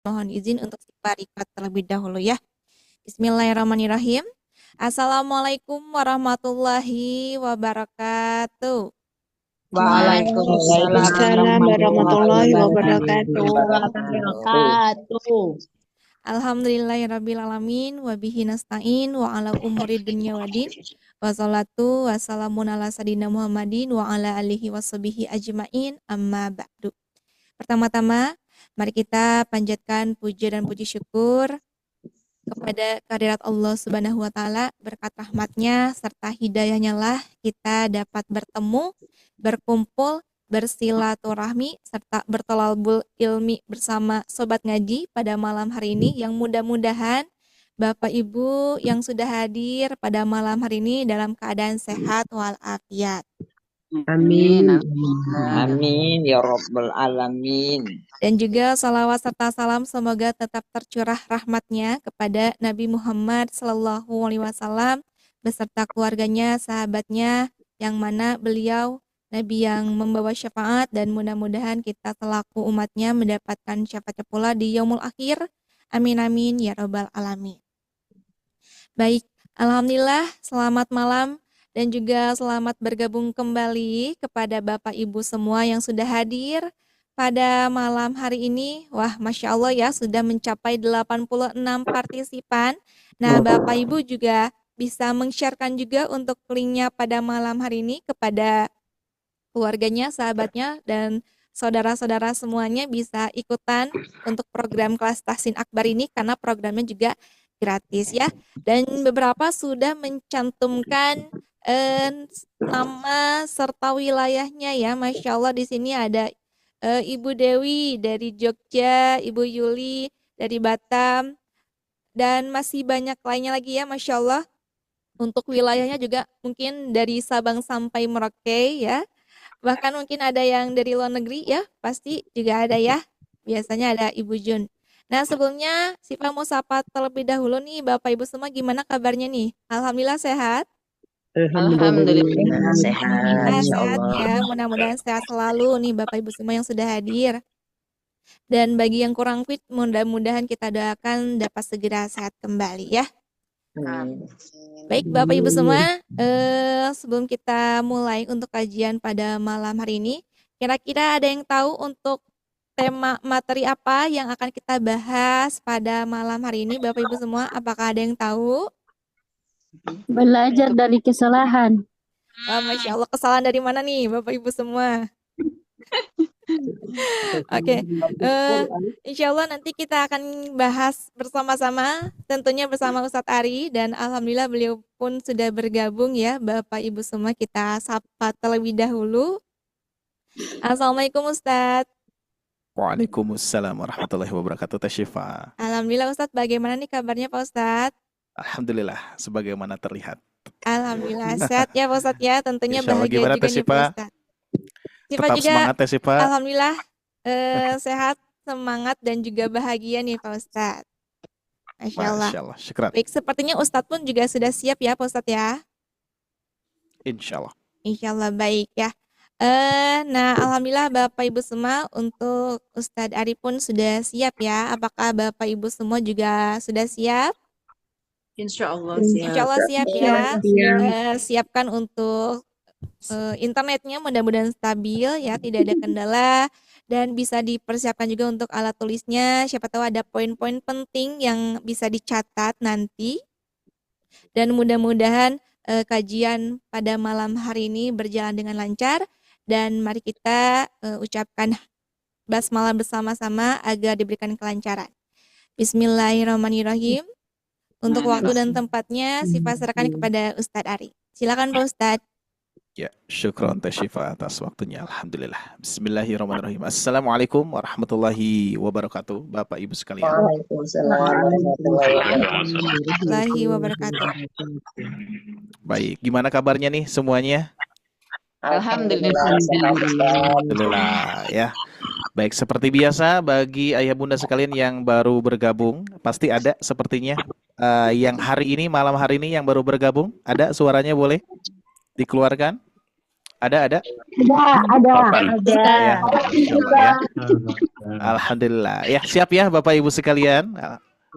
mohon izin untuk Sipa terlebih dahulu ya. Bismillahirrahmanirrahim. Assalamualaikum warahmatullahi wabarakatuh. Waalaikumsalam Waalaikumsalam warahmatullahi warahmatullahi wabarakatuh. wabarakatuh. Alhamdulillahirrabbilalamin wabihi nasta'in wa ala umuri dunya wadin wassalatu wassalamun ala sadina Muhammadin wa ala alihi washabihi ajmain amma ba'du. Pertama-tama mari kita panjatkan puja dan puji syukur kepada kehadirat Allah Subhanahu wa taala, berkat rahmatnya serta hidayahnya lah kita dapat bertemu, berkumpul, bersilaturahmi serta bertolabul ilmi bersama sobat ngaji pada malam hari ini, yang mudah-mudahan Bapak Ibu yang sudah hadir pada malam hari ini dalam keadaan sehat walafiat. Amin. Amin ya rabbal alamin. Dan juga salawat serta salam semoga tetap tercurah rahmatnya kepada Nabi Muhammad Sallallahu Alaihi Wasallam beserta keluarganya, sahabatnya, yang mana beliau Nabi yang membawa syafaat, dan mudah-mudahan kita selaku umatnya mendapatkan syafaatnya pula di yaumul akhir. Amin amin ya rabbal alamin. Baik, alhamdulillah, selamat malam dan juga selamat bergabung kembali kepada Bapak Ibu semua yang sudah hadir pada malam hari ini. Wah, Masya Allah ya, sudah mencapai 86 partisipan. Nah, Bapak Ibu juga bisa meng-sharekan juga untuk linknya pada malam hari ini kepada keluarganya, sahabatnya, dan saudara-saudara semuanya bisa ikutan untuk program kelas Tahsin Akbar ini, karena programnya juga gratis ya. Dan beberapa sudah mencantumkan nama serta wilayahnya ya. Masya Allah, di sini ada Ibu Dewi dari Jogja, Ibu Yuli dari Batam, dan masih banyak lainnya lagi ya, Masya Allah. Untuk wilayahnya juga mungkin dari Sabang sampai Merauke ya. Bahkan mungkin ada yang dari luar negeri ya, pasti juga ada ya. Biasanya ada Ibu Jun. Nah, sebelumnya Siva mau sapa terlebih dahulu nih Bapak Ibu semua, gimana kabarnya nih? Alhamdulillah sehat. Alhamdulillah sehat Alhamdulillah sehat insyaallah. ya. Mudah-mudahan sehat selalu nih Bapak Ibu semua yang sudah hadir. Dan bagi yang kurang fit, mudah-mudahan kita doakan dapat segera sehat kembali ya. Amin. Baik Bapak Ibu semua, sebelum kita mulai untuk kajian pada malam hari ini, kira-kira ada yang tahu untuk tema materi apa yang akan kita bahas pada malam hari ini, Bapak Ibu semua? Apakah ada yang tahu? Belajar dari kesalahan. Wah, Masya Allah, kesalahan dari mana nih Bapak Ibu semua? Oke, insya Allah nanti kita akan bahas bersama-sama, tentunya bersama Ustadz Ari, dan alhamdulillah beliau pun sudah bergabung ya, Bapak Ibu semua. Kita sapa terlebih dahulu. Assalamualaikum Ustadz. Waalaikumsalam warahmatullahi wabarakatuh. Teh Syifa. Alhamdulillah Ustadz, bagaimana nih kabarnya Pak Ustadz? Alhamdulillah, sebagaimana terlihat. Alhamdulillah sehat ya Pak Ustadz ya, tentunya Insya Allah. bahagia Gimana juga Teh nih Pak Syifa? Ustadz. Syifa Tetap juga semangat Teh Syifa. alhamdulillah sehat, semangat, dan juga bahagia nih Pak Ustadz. Masya Allah. Masya Allah, syukran. Baik, sepertinya Ustadz pun juga sudah siap ya Pak Ustadz ya. Insya Allah. Insya Allah baik ya. Nah, alhamdulillah Bapak Ibu semua, untuk Ustadz Ari pun sudah siap ya. Apakah Bapak Ibu semua juga sudah siap? Insya Allah Insya siap. Allah siap ya. Siapkan untuk internetnya, mudah-mudahan stabil ya, tidak ada kendala, dan bisa dipersiapkan juga untuk alat tulisnya. Siapa tahu ada poin-poin penting yang bisa dicatat nanti. Dan mudah-mudahan kajian pada malam hari ini berjalan dengan lancar. Dan mari kita ucapkan basmalah bersama-sama agar diberikan kelancaran. Bismillahirrahmanirrahim. Untuk waktu dan tempatnya Sifa serahkan kepada Ustadz Ari. Silakan Pak Ustadz. Ya, syukron Teh Syifa atas waktunya. Alhamdulillah. Bismillahirrahmanirrahim. Assalamualaikum warahmatullahi wabarakatuh, Bapak Ibu sekalian. Waalaikumsalam warahmatullahi wabarakatuh. Baik, gimana kabarnya nih semuanya? Alhamdulillah sehat. Alhamdulillah ya. Baik, seperti biasa bagi ayah bunda sekalian yang baru bergabung, pasti ada sepertinya yang hari ini, malam hari ini yang baru bergabung, ada suaranya boleh dikeluarkan? Ada? Ada. Ya, Masya Allah ya. Alhamdulillah. Ya, siap ya Bapak Ibu sekalian.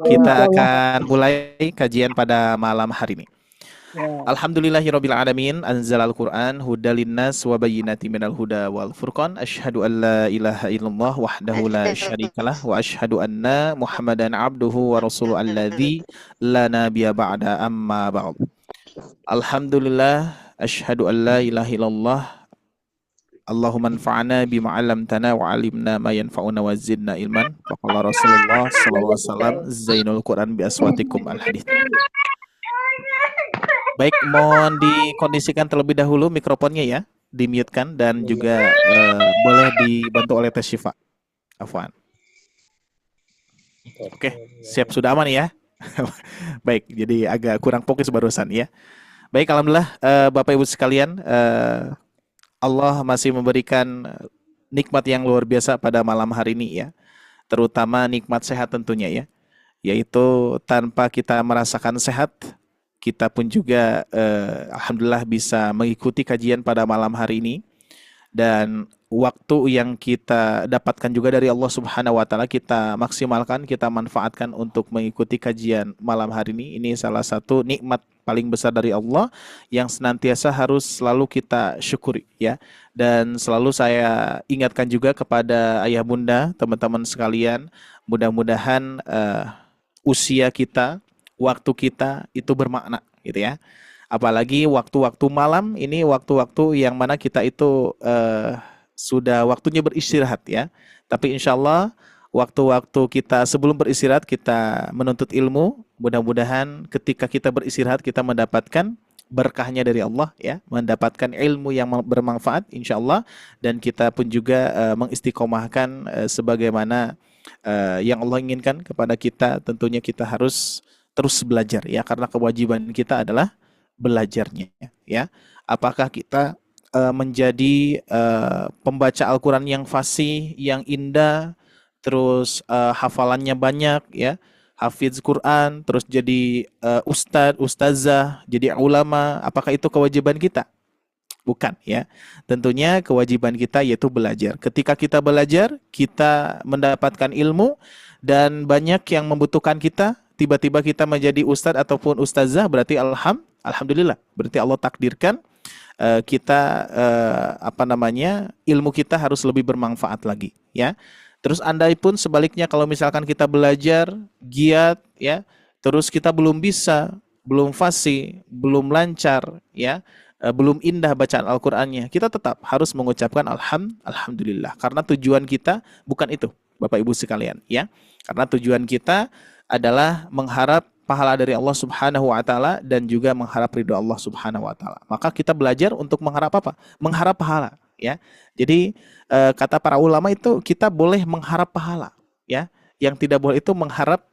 Kita akan mulai kajian pada malam hari ini. Alhamdulillahirabbil alamin, anzalal Qur'an hudal linnas wa bayyinatin minal huda wal furqan. Asyhadu an la ilaha illallah wahdahu la syarikalah wa asyhadu anna Muhammadan abduhu wa rasuluhu alladzi la nabiyya ba'da amma ba'd. Alhamdulillah, asyhadu an la ilaha illallah. Allahumma anfa'na bima 'allamtana wa 'allimna ma yanfa'una wa zidna ilman. Faqala Rasulullah sallallahu alaihi wasallam, zainul Qur'an bi aswatikum al-hadits. Baik, mohon dikondisikan terlebih dahulu mikrofonnya ya, di-mute-kan dan juga boleh dibantu oleh Teh Syifa. Afwan. Oke, siap sudah aman ya? Baik, jadi agak kurang fokus barusan ya. Baik, alhamdulillah Bapak Ibu sekalian, Allah masih memberikan nikmat yang luar biasa pada malam hari ini ya. Terutama nikmat sehat tentunya ya. Yaitu tanpa kita merasakan sehat, kita pun juga alhamdulillah bisa mengikuti kajian pada malam hari ini. Dan waktu yang kita dapatkan juga dari Allah Subhanahu wa taala kita maksimalkan, kita manfaatkan untuk mengikuti kajian malam hari ini. Ini salah satu nikmat paling besar dari Allah yang senantiasa harus selalu kita syukuri ya. Dan selalu saya ingatkan juga kepada ayah bunda, teman-teman sekalian, mudah-mudahan usia kita, waktu kita itu bermakna gitu ya. Apalagi waktu-waktu malam ini waktu-waktu yang mana kita itu sudah waktunya beristirahat ya. Tapi insya Allah waktu-waktu kita sebelum beristirahat kita menuntut ilmu. Mudah-mudahan ketika kita beristirahat kita mendapatkan berkahnya dari Allah ya, mendapatkan ilmu yang bermanfaat insya Allah, dan kita pun juga mengistiqomahkan sebagaimana yang Allah inginkan kepada kita. Tentunya kita harus terus belajar ya, karena kewajiban kita adalah belajarnya ya. Apakah kita menjadi pembaca Al-Quran yang fasih, yang indah, terus hafalannya banyak ya, hafiz Quran, terus jadi ustadz, ustazah, jadi ulama, apakah itu kewajiban kita? Bukan ya. Tentunya kewajiban kita yaitu belajar. Ketika kita belajar, kita mendapatkan ilmu dan banyak yang membutuhkan kita. Tiba-tiba kita menjadi ustadz ataupun ustazah, berarti alhamdulillah, berarti Allah takdirkan kita ilmu kita harus lebih bermanfaat lagi ya. Terus andai pun sebaliknya, kalau misalkan kita belajar giat ya, terus kita belum bisa, belum fasih, belum lancar ya, belum indah bacaan Al-Qur'annya, kita tetap harus mengucapkan alhamdulillah, karena tujuan kita bukan itu Bapak Ibu sekalian ya. Karena tujuan kita adalah mengharap pahala dari Allah Subhanahu wa taala dan juga mengharap ridho Allah Subhanahu wa taala. Maka kita belajar untuk mengharap apa? Mengharap pahala ya. Jadi kata para ulama itu kita boleh mengharap pahala ya. Yang tidak boleh itu mengharap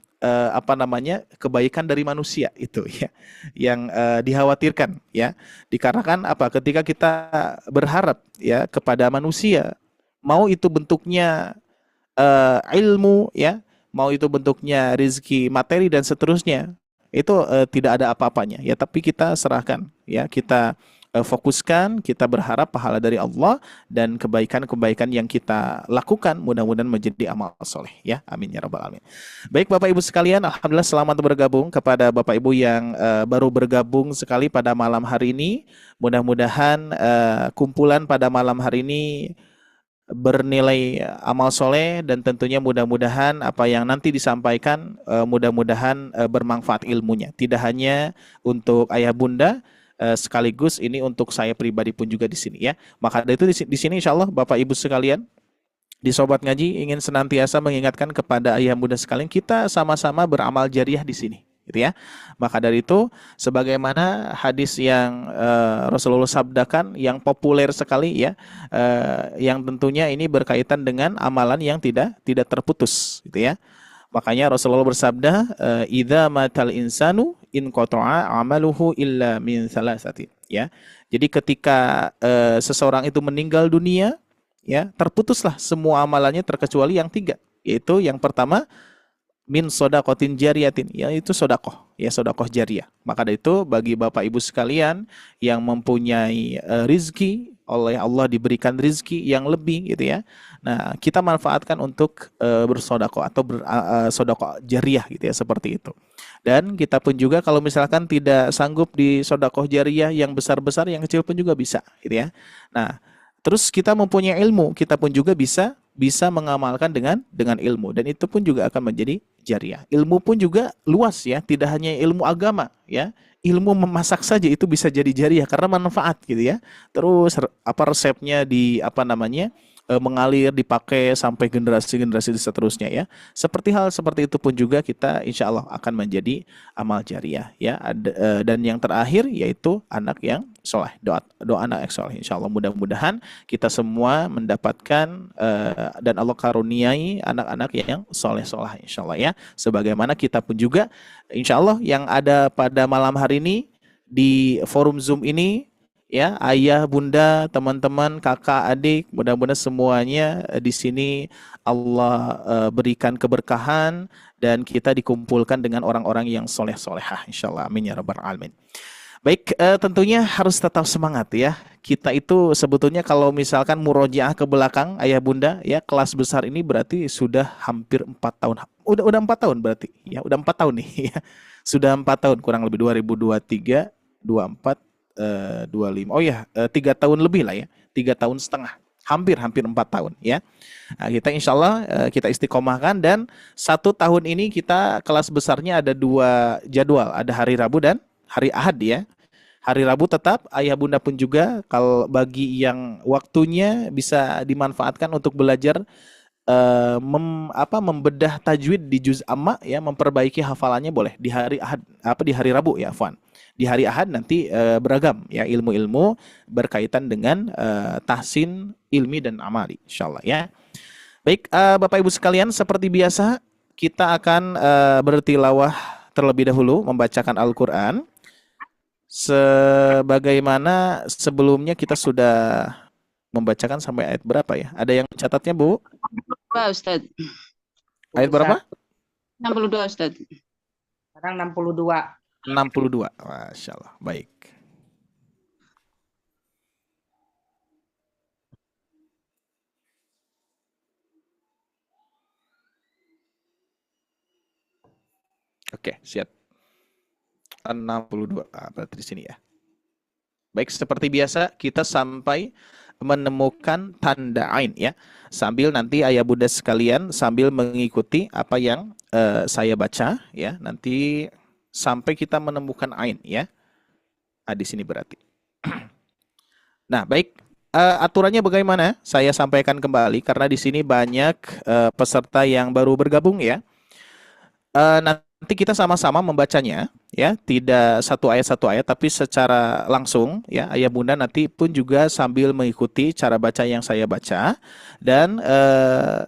kebaikan dari manusia itu ya. Yang dikhawatirkan ya. Dikarenakan apa? Ketika kita berharap ya kepada manusia, mau itu bentuknya ilmu ya, mau itu bentuknya rezeki, materi dan seterusnya, itu tidak ada apa-apanya ya. Tapi kita serahkan ya, kita fokuskan, kita berharap pahala dari Allah dan kebaikan-kebaikan yang kita lakukan mudah-mudahan menjadi amal soleh ya. Amin ya rabbal alamin. Baik Bapak Ibu sekalian, alhamdulillah selamat bergabung kepada Bapak Ibu yang baru bergabung sekali pada malam hari ini. Mudah-mudahan kumpulan pada malam hari ini bernilai amal soleh, dan tentunya mudah-mudahan apa yang nanti disampaikan mudah-mudahan bermanfaat ilmunya, tidak hanya untuk ayah bunda, sekaligus ini untuk saya pribadi pun juga di sini ya. Maka dari itu di sini insya Allah Bapak Ibu sekalian di Sobat Ngaji ingin senantiasa mengingatkan kepada ayah bunda sekalian, kita sama-sama beramal jariah di sini gitu ya. Maka dari itu sebagaimana hadis yang Rasulullah sabdakan yang populer sekali ya, yang tentunya ini berkaitan dengan amalan yang tidak terputus gitu ya. Makanya Rasulullah bersabda, idza matal insanu in qata'a amaluhu illa min salasati ya. Jadi ketika seseorang itu meninggal dunia ya, terputuslah semua amalannya terkecuali yang tiga, yaitu yang pertama min sodakotin jariyatin, yaitu sodakoh, ya sodakoh jariyah. Maka dari itu bagi Bapak Ibu sekalian yang mempunyai rizki, oleh Allah diberikan rizki yang lebih gitu ya. Nah, kita manfaatkan untuk bersodakoh atau bersodakoh jariyah gitu ya, seperti itu. Dan kita pun juga kalau misalkan tidak sanggup di sodakoh jariyah yang besar-besar, yang kecil pun juga bisa gitu ya. Nah, terus kita mempunyai ilmu, kita pun juga bisa mengamalkan dengan ilmu, dan itu pun juga akan menjadi jariyah. Ilmu pun juga luas ya, tidak hanya ilmu agama ya. Ilmu memasak saja itu bisa jadi jariyah karena manfaat gitu ya. Terus resepnya mengalir, dipakai sampai generasi-generasi seterusnya ya. Seperti hal seperti itu pun juga kita insya Allah akan menjadi amal jariyah ya. Dan yang terakhir yaitu anak yang soleh, doa anak yang soleh. Insya Allah mudah-mudahan kita semua mendapatkan dan Allah karuniai anak-anak yang soleh-solah insya Allah ya. Sebagaimana kita pun juga insya Allah yang ada pada malam hari ini di forum Zoom ini ya, ayah, bunda, teman-teman, kakak, adik, mudah-mudahan semuanya di sini Allah berikan keberkahan dan kita dikumpulkan dengan orang-orang yang soleh-solehah insyaallah, amin ya rabbal alamin. Baik, tentunya harus tetap semangat ya. Kita itu sebetulnya kalau misalkan murojaah ke belakang ayah bunda ya, kelas besar ini berarti sudah hampir 4 tahun. Udah 4 tahun berarti ya, udah 4 tahun nih ya. Sudah 4 tahun kurang lebih 2023, 24 25. Oh ya, 3 tahun lebih lah ya. 3 tahun setengah. Hampir 4 tahun ya. Nah, kita insya Allah kita istiqomahkan, dan 1 tahun ini kita kelas besarnya ada 2 jadwal. Ada hari Rabu dan hari Ahad ya. Hari Rabu tetap, ayah bunda pun juga kalau bagi yang waktunya bisa dimanfaatkan untuk belajar membedah tajwid di juz amma ya, memperbaiki hafalannya boleh di hari Ahad, di hari Rabu ya, afwan. Di hari Ahad nanti beragam ya ilmu-ilmu berkaitan dengan tahsin ilmi dan amali insyaallah ya. Baik, Bapak Ibu sekalian, seperti biasa kita akan bertilawah terlebih dahulu membacakan Al-Qur'an. Sebagaimana sebelumnya kita sudah membacakan sampai ayat berapa ya? Ada yang catatnya, Bu? Pak Ustaz. Ayat berapa? 62 Ustaz. Sekarang 62. 62. Masya Allah. Baik. Oke, siap. 62. Berarti di sini ya. Baik, seperti biasa kita sampai menemukan tanda ain ya. Sambil nanti ayah bunda sekalian sambil mengikuti apa yang saya baca ya. Nanti sampai kita menemukan ain ya. Di sini berarti. Nah, baik. Aturannya bagaimana? Saya sampaikan kembali karena di sini banyak peserta yang baru bergabung ya. Nanti kita sama-sama membacanya ya, tidak satu ayat tapi secara langsung ya. Ayah bunda nanti pun juga sambil mengikuti cara baca yang saya baca, dan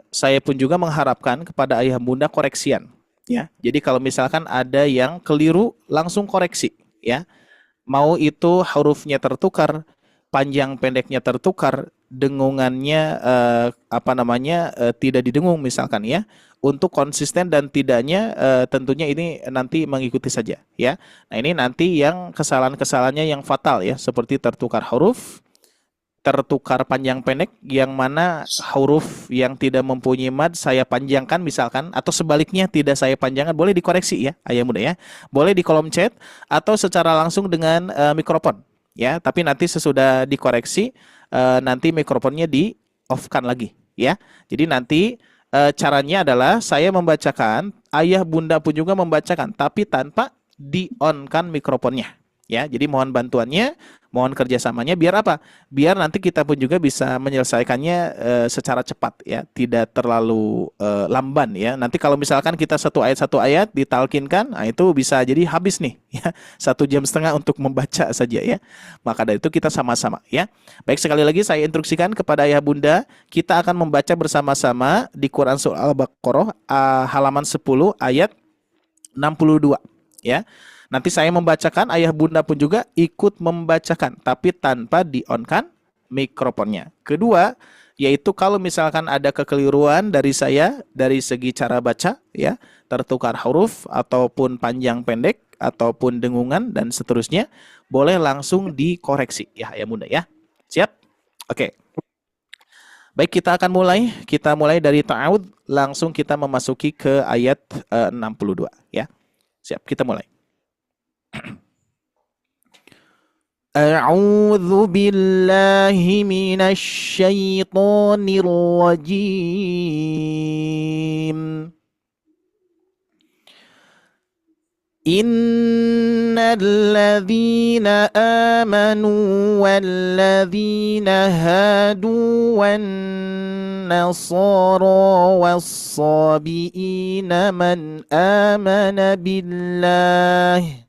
saya pun juga mengharapkan kepada ayah bunda koreksian ya. Jadi kalau misalkan ada yang keliru langsung koreksi ya. Mau itu hurufnya tertukar, panjang pendeknya tertukar, dengungannya tidak didengung misalkan ya. Untuk konsisten dan tidaknya tentunya ini nanti mengikuti saja ya. Nah, ini nanti yang kesalahan-kesalahannya yang fatal ya, seperti tertukar huruf, tertukar panjang pendek, yang mana huruf yang tidak mempunyai mad saya panjangkan misalkan, atau sebaliknya tidak saya panjangkan, boleh dikoreksi ya ayah muda ya. Boleh di kolom chat atau secara langsung dengan mikrofon ya. Tapi nanti sesudah dikoreksi nanti mikrofonnya di off-kan lagi ya. Jadi nanti caranya adalah saya membacakan, ayah bunda pun juga membacakan, tapi tanpa di-on-kan mikrofonnya ya. Jadi mohon bantuannya, mohon kerjasamanya, biar apa? Biar nanti kita pun juga bisa menyelesaikannya secara cepat ya, tidak terlalu lamban ya. Nanti kalau misalkan kita satu ayat ditalkinkan, nah itu bisa jadi habis nih ya, 1,5 jam untuk membaca saja ya. Maka dari itu kita sama-sama ya. Baik, sekali lagi saya instruksikan kepada ayah bunda, kita akan membaca bersama-sama di Quran Surah Al-Baqarah halaman 10 ayat 62 ya. Nanti saya membacakan, ayah bunda pun juga ikut membacakan, tapi tanpa di-on-kan mikrofonnya. Kedua, yaitu kalau misalkan ada kekeliruan dari saya dari segi cara baca ya, tertukar huruf ataupun panjang pendek ataupun dengungan dan seterusnya, boleh langsung dikoreksi ya Bunda ya. Siap? Oke. Baik, kita akan mulai. Kita mulai dari ta'awud, langsung kita memasuki ke ayat 62 ya. Siap, kita mulai. A'udzu billahi minasy syaithanir rajim. Innalladzina amanu walladzina hadu wan nasara was-sabiina man amana billahi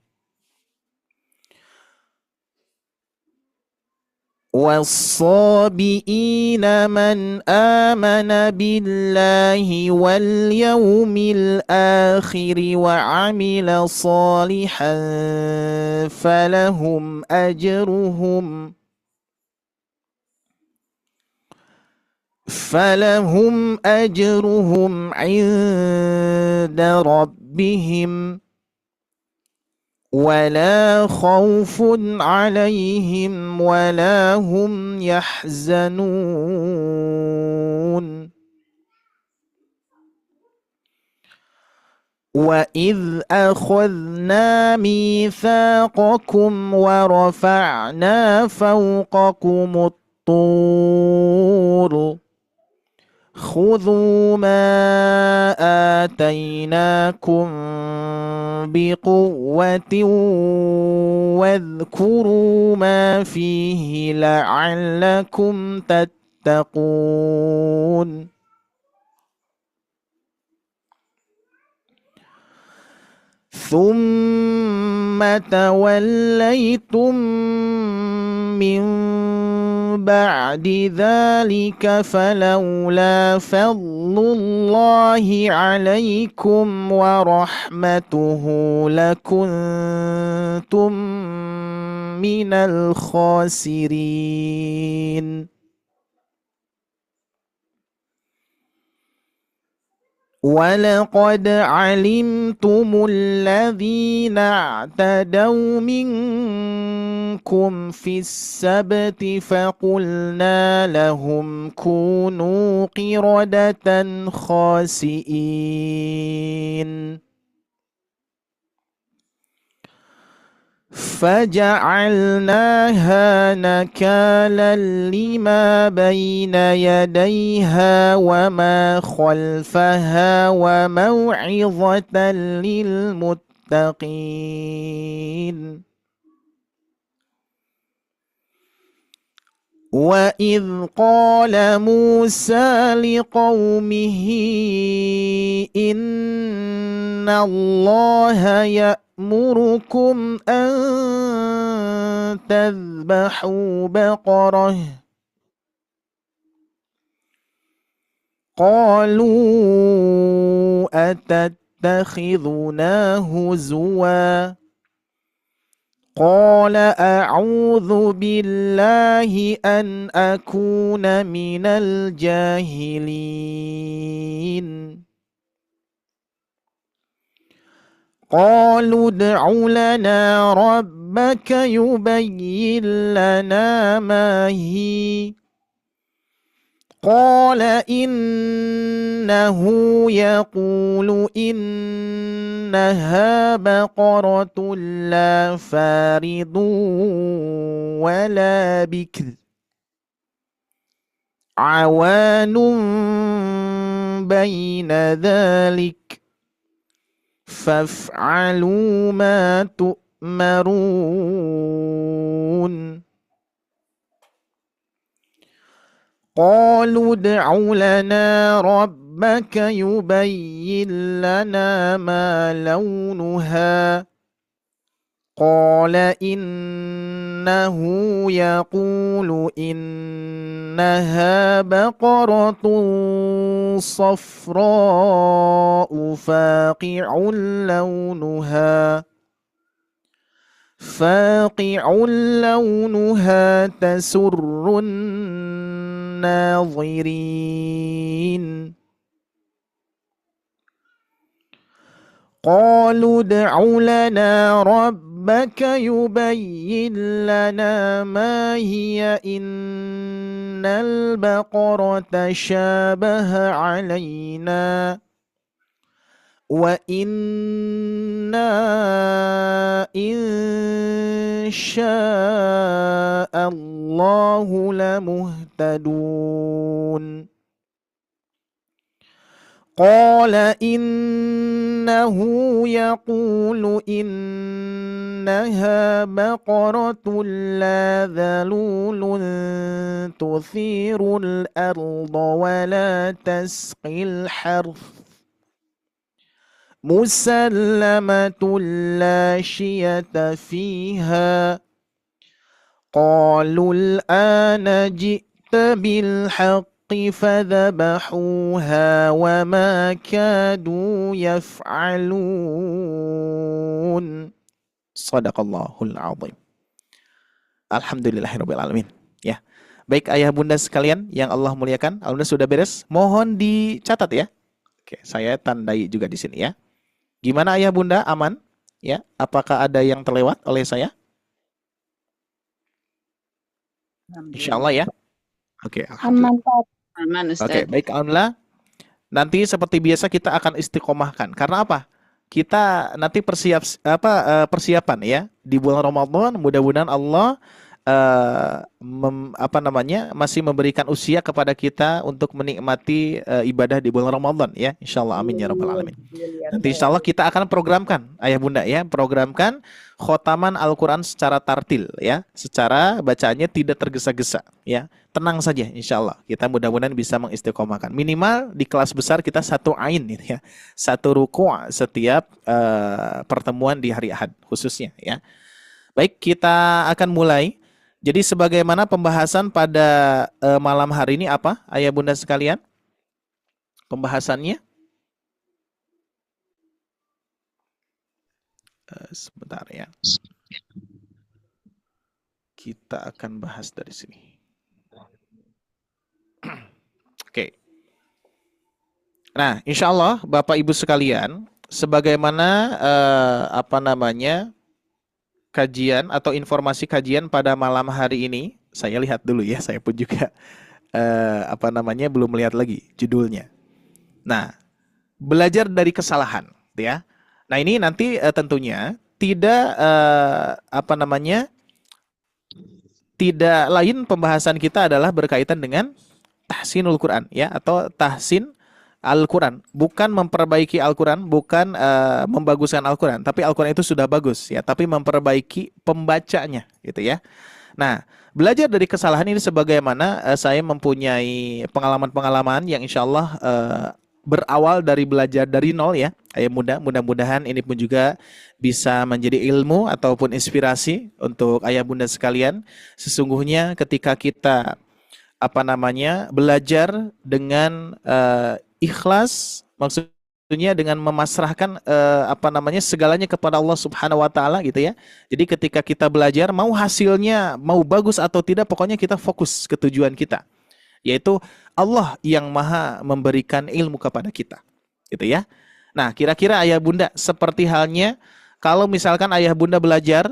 والصابئين من آمن بالله واليوم الآخر وعمل صالحا فلهم أجرهم عند ربهم ولا خوف عليهم ولا هم يحزنون وإذ أخذنا ميثاقكم ورفعنا فوقكم الطور خذوا ما آتيناكم بقوة واذكروا ما فيه لعلكم تتقون ثم توليتم من بعد ذلك فلولا فضل الله عليكم ورحمته لكنتم من الخاسرين ولقد علمتم الذين اعتدوا منكم في السبت فقلنا لهم كونوا قردة خاسئين فجعلناها نكالا لما بين يديها وما خلفها وموعظة للمتقين وإذ قال موسى لقومه إن الله يأمركم أن تذبحوا بقرة قالوا أتتخذنا هزوا قال أعوذ بالله أن أكون من الجاهلين قالوا ادع لنا ربك يبين لنا ما هي قال إنه يقول إنها بقرة لا فارض ولا بكر عوان بين ذلك فافعلوا ما تؤمرون قالوا ادع لنا ربك يبين لنا ما لونها قال إنه يقول إنها بقرة صفراء فاقع لونها تسر الناظرين الناظرين قالوا ادع لنا ربك يبين لنا ما هي إن البقرة شابه علينا وإنا إن شاء الله لمهتدون قال إنه يقول إنها بقرة لا ذلول تثير الأرض ولا تسقي الحرث مسلمة لا شية فيها قالوا الآن جئت بالحق فذبحوها وما كادوا يفعلون صدق Allahul Azim. Alhamdulillahirabbil alamin. Ya. Baik ayah bunda sekalian yang Allah muliakan, alhamdulillah sudah beres. Mohon dicatat ya. Oke, saya tandai juga di sini ya. Gimana ayah bunda, aman? Ya, apakah ada yang terlewat oleh saya? Insyaallah ya. Oke, alhamdulillah. Aman, Pak. Aman, Oke, Ustaz. baik alhamdulillah. Nanti seperti biasa kita akan istiqomahkan. Karena apa? Kita nanti persiapan ya di bulan Ramadan. Mudah-mudahan Allah masih memberikan usia kepada kita untuk menikmati ibadah di bulan Ramadan ya. Insyaallah amin ya rabbal alamin. Nanti insyaallah kita akan programkan ayah bunda ya, programkan khotaman Al-Qur'an secara tartil ya, secara bacaannya tidak tergesa-gesa ya. Tenang saja insyaallah. Kita mudah-mudahan bisa mengistiqomahkan. Minimal di kelas besar kita satu ain gitu ya. Satu ruku' setiap pertemuan di hari Ahad khususnya ya. Baik, kita akan mulai. Jadi sebagaimana pembahasan pada malam hari ini apa ayah bunda sekalian? Pembahasannya? Sebentar ya. Kita akan bahas dari sini. Oke. Nah, insya Allah Bapak Ibu sekalian, sebagaimana kajian atau informasi kajian pada malam hari ini, saya lihat dulu ya, saya pun juga belum melihat lagi judulnya. Nah, belajar dari kesalahan, ya. Nah ini nanti tentunya tidak tidak lain pembahasan kita adalah berkaitan dengan tahsinul Quran ya, atau tahsin Al-Quran, bukan memperbaiki Al-Quran, bukan membaguskan Al-Quran, tapi Al-Quran itu sudah bagus ya, tapi memperbaiki pembacanya gitu ya. Nah, belajar dari kesalahan ini sebagaimana saya mempunyai pengalaman-pengalaman yang insya Allah berawal dari belajar dari nol ya. Mudah-mudahan ini pun juga bisa menjadi ilmu ataupun inspirasi untuk ayah bunda sekalian. Sesungguhnya ketika kita belajar dengan ikhlas, maksudnya dengan memasrahkan segalanya kepada Allah Subhanahu wa taala gitu ya. Jadi ketika kita belajar, mau hasilnya mau bagus atau tidak, pokoknya kita fokus ke tujuan kita, yaitu Allah yang maha memberikan ilmu kepada kita gitu ya. Nah, kira-kira ayah bunda seperti halnya kalau misalkan ayah bunda belajar,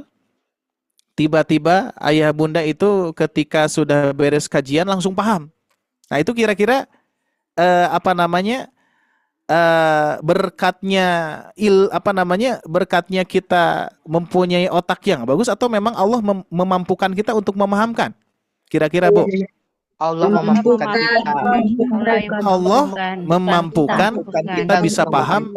tiba-tiba ayah bunda itu ketika sudah beres kajian langsung paham. Nah, itu kira-kira berkatnya kita mempunyai otak yang bagus, atau memang Allah memampukan kita untuk memahamkan? Kira-kira Bu? Allah memampukan kita. Allah memampukan kita bisa paham.